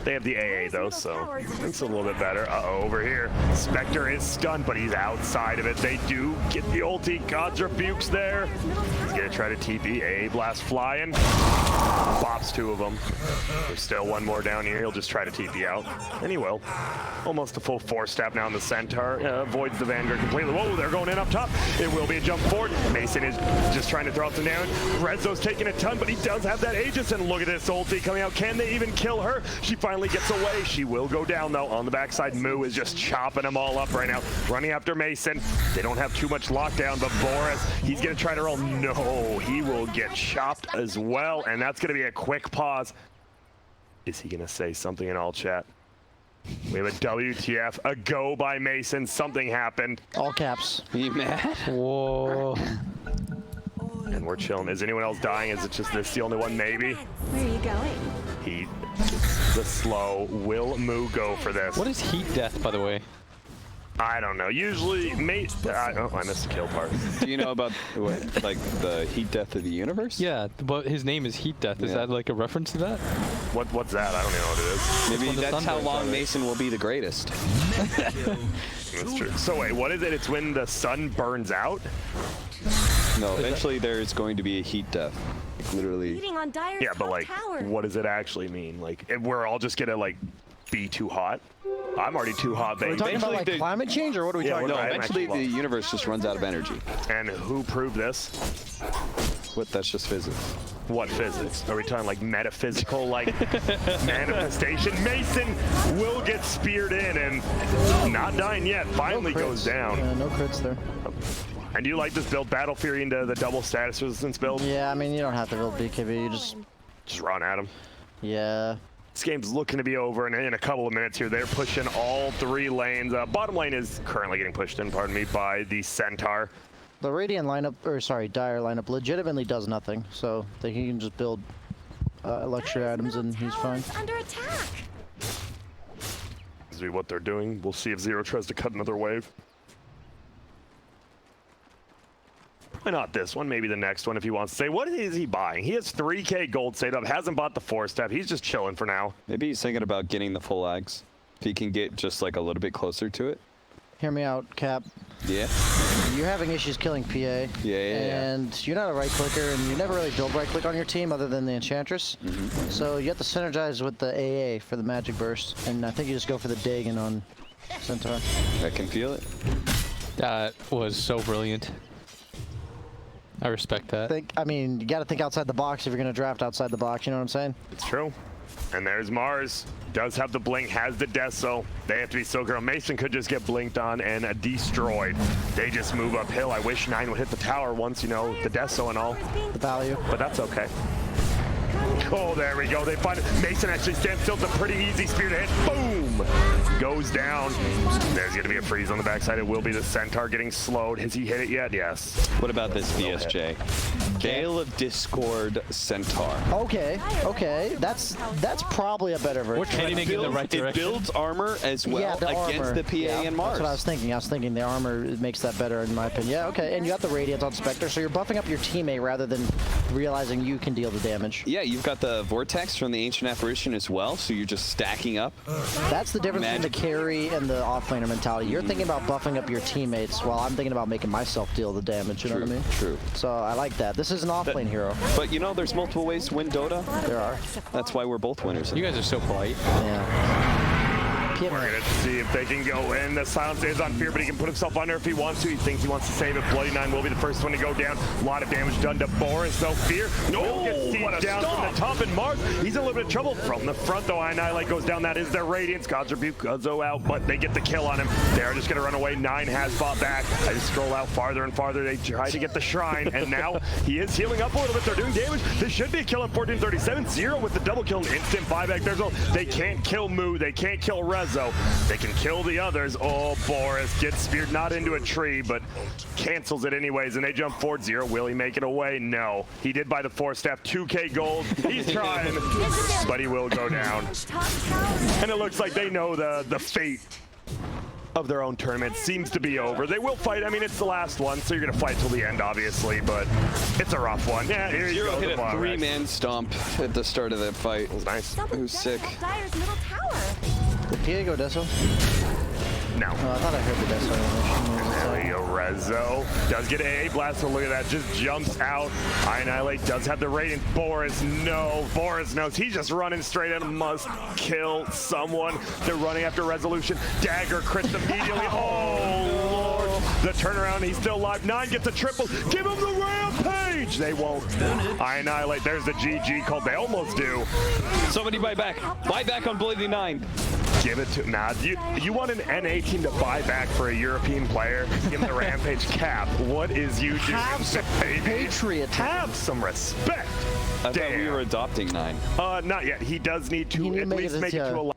They have the AA though, so it's a little bit better. Uh-oh, over here. Spectre is stunned, but he's outside of it. They do get the ulti. God's Rebukes there. He's gonna try to TP. AA Blast flying. Bops 2 of them. There's still 1 more down here. He'll just try to TP out. And he will. Almost a full 4-step now in the Centaur. Avoids the Vanguard completely. Whoa, they're going in up top. It will be a jump forward. Mason is just trying to throw some down. Rezo's taking a ton, but he does have that Aegis. And look at this ulti coming out. Can they even kill her? She finally gets away. She will go down though. On the backside, Moo is just chopping them all up right now. Running after Mason. They don't have too much lockdown, but Boris, he's gonna try to roll. No, he will get chopped as well. And that's gonna be a quick pause. Is he gonna say something in all chat? We have a WTF, a go by Mason. Something happened. All caps. Are you mad? Whoa. And we're chilling. Is anyone else dying? Is it just this the only one? Maybe. Where are you going? He, the slow. Will Moo go for this? What is heat death, by the way? I don't know. Usually, oh, I missed the kill part. Do you know about what, like the heat death of the universe? Yeah, but his name is Heat Death. Is that like a reference to that? What's that? I don't even know what it is. Maybe that's how long Mason will be the greatest. That's true. So wait, what is it? It's when the sun burns out? No, eventually there's going to be a heat death. Like, literally. Yeah, but like, what does it actually mean? Like, we're all just gonna like be too hot? I'm already too hot, baby. Are we talking about like climate change, or what are we talking no, about? eventually the universe just runs out of energy. And who proved this? What? That's just physics. What physics? Are we talking like metaphysical, like manifestation? Mason will get speared in and not dying yet. Finally goes down. No crits there. And do you like this build, Battle Fury into the double status resistance build? Yeah, I mean, you don't have to build BKB, you just run at him. Yeah. This game's looking to be over in a couple of minutes here. They're pushing all 3 lanes. Bottom lane is currently getting pushed in, pardon me, by the Centaur. The Radiant lineup, or sorry, Dire lineup legitimately does nothing, so he can just build luxury items and he's fine. Under attack. See what they're doing. We'll see if Zero tries to cut another wave. Why not this one? Maybe the next one if he wants to say. What is he buying? He has 3K gold saved up, hasn't bought the 4-step. He's just chilling for now. Maybe he's thinking about getting the full ags. If he can get just like a little bit closer to it. Hear me out, Cap. Yeah. You're having issues killing PA. And you're not a right clicker, and you never really build right click on your team other than the Enchantress. So you have to synergize with the AA for the magic burst, and I think you just go for the Dagon on Centaur. I can feel it. That was so brilliant. I respect that. I mean, you got to think outside the box if you're going to draft outside the box, you know what I'm saying? It's true. And there's Mars. Does have the blink, has the Deso. They have to be so girl. Mason could just get blinked on and destroyed. They just move uphill. I wish 9 would hit the tower once, you know, the Deso and all. The value. But that's okay. Oh, there we go. They find it. Mason actually stands still. It's a pretty easy spear to hit. Boom! Goes down. There's going to be a freeze on the backside. It will be the Centaur getting slowed. Has he hit it yet? Yes. What about this VSJ? Gale of Discord Centaur. Okay. That's probably a better version. We're trending in the right direction. It builds armor as well against the PA and Mars. That's what I was thinking. I was thinking the armor makes that better in my opinion. Yeah, okay. And you got the Radiant on Spectre, so you're buffing up your teammate rather than realizing you can deal the damage. Yeah, you've got the Vortex from the Ancient Apparition as well, so you're just stacking up. That's the difference between the carry and the offlaner mentality. You're thinking about buffing up your teammates while I'm thinking about making myself deal the damage, you know what I mean? True. So I like that. This is an offlane hero. But you know, there's multiple ways to win Dota. There are. That's why we're both winners. You guys are so polite. Yeah. We're going to see if they can go in. The silence is on Fear, but he can put himself under if he wants to. He thinks he wants to save it. Bloody 9 will be the first one to go down. A lot of damage done to Boris, though. Fear will get seized down from the top, and Mars, he's in a little bit of trouble from the front, though. Annihilate goes down. That is their Radiance. God's Rebuke goes out, but they get the kill on him. They're just going to run away. 9 has fought back. I just scroll out farther and farther. They try to get the Shrine, and now he is healing up a little bit. They're doing damage. This should be a kill at 1437. 0 with the double kill and instant buyback. They can't kill Moo. They can't kill Rezo. They can kill the others. Oh, Boris gets speared, not into a tree, but cancels it anyways, and they jump forward. 0. Will he make it away? No. He did buy the 4-step, 2K gold. He's trying, but he will go down. And it looks like they know the fate of their own tournament seems to be over. They will fight. I mean, it's the last one, so you're going to fight till the end, obviously, but it's a rough one. Yeah, here you go. Hit a 3-man stomp at the start of that fight. It was nice. It was sick. Did PA go Deso? No. Oh, I thought I heard the Deso. There we go. Rezo does get AA blast, so look at that. Just jumps out. Annihilate does have the Radiant. Boris, no. Boris knows. He's just running straight in. Must kill someone. They're running after Resolution. Dagger crits immediately. Oh, Lord. The turnaround. He's still alive. 9 gets a triple. Give him the rampage. They won't. Annihilate. There's the GG called. They almost do. Somebody buy back. Buy back on Bloody 9. Give it to nah. You want an NA team to buy back for a European player? Give him the Rampage. Cap. What is you doing? Have some patriotism. Have some respect. I thought we were adopting 9. Not yet. He does need to at least make it to a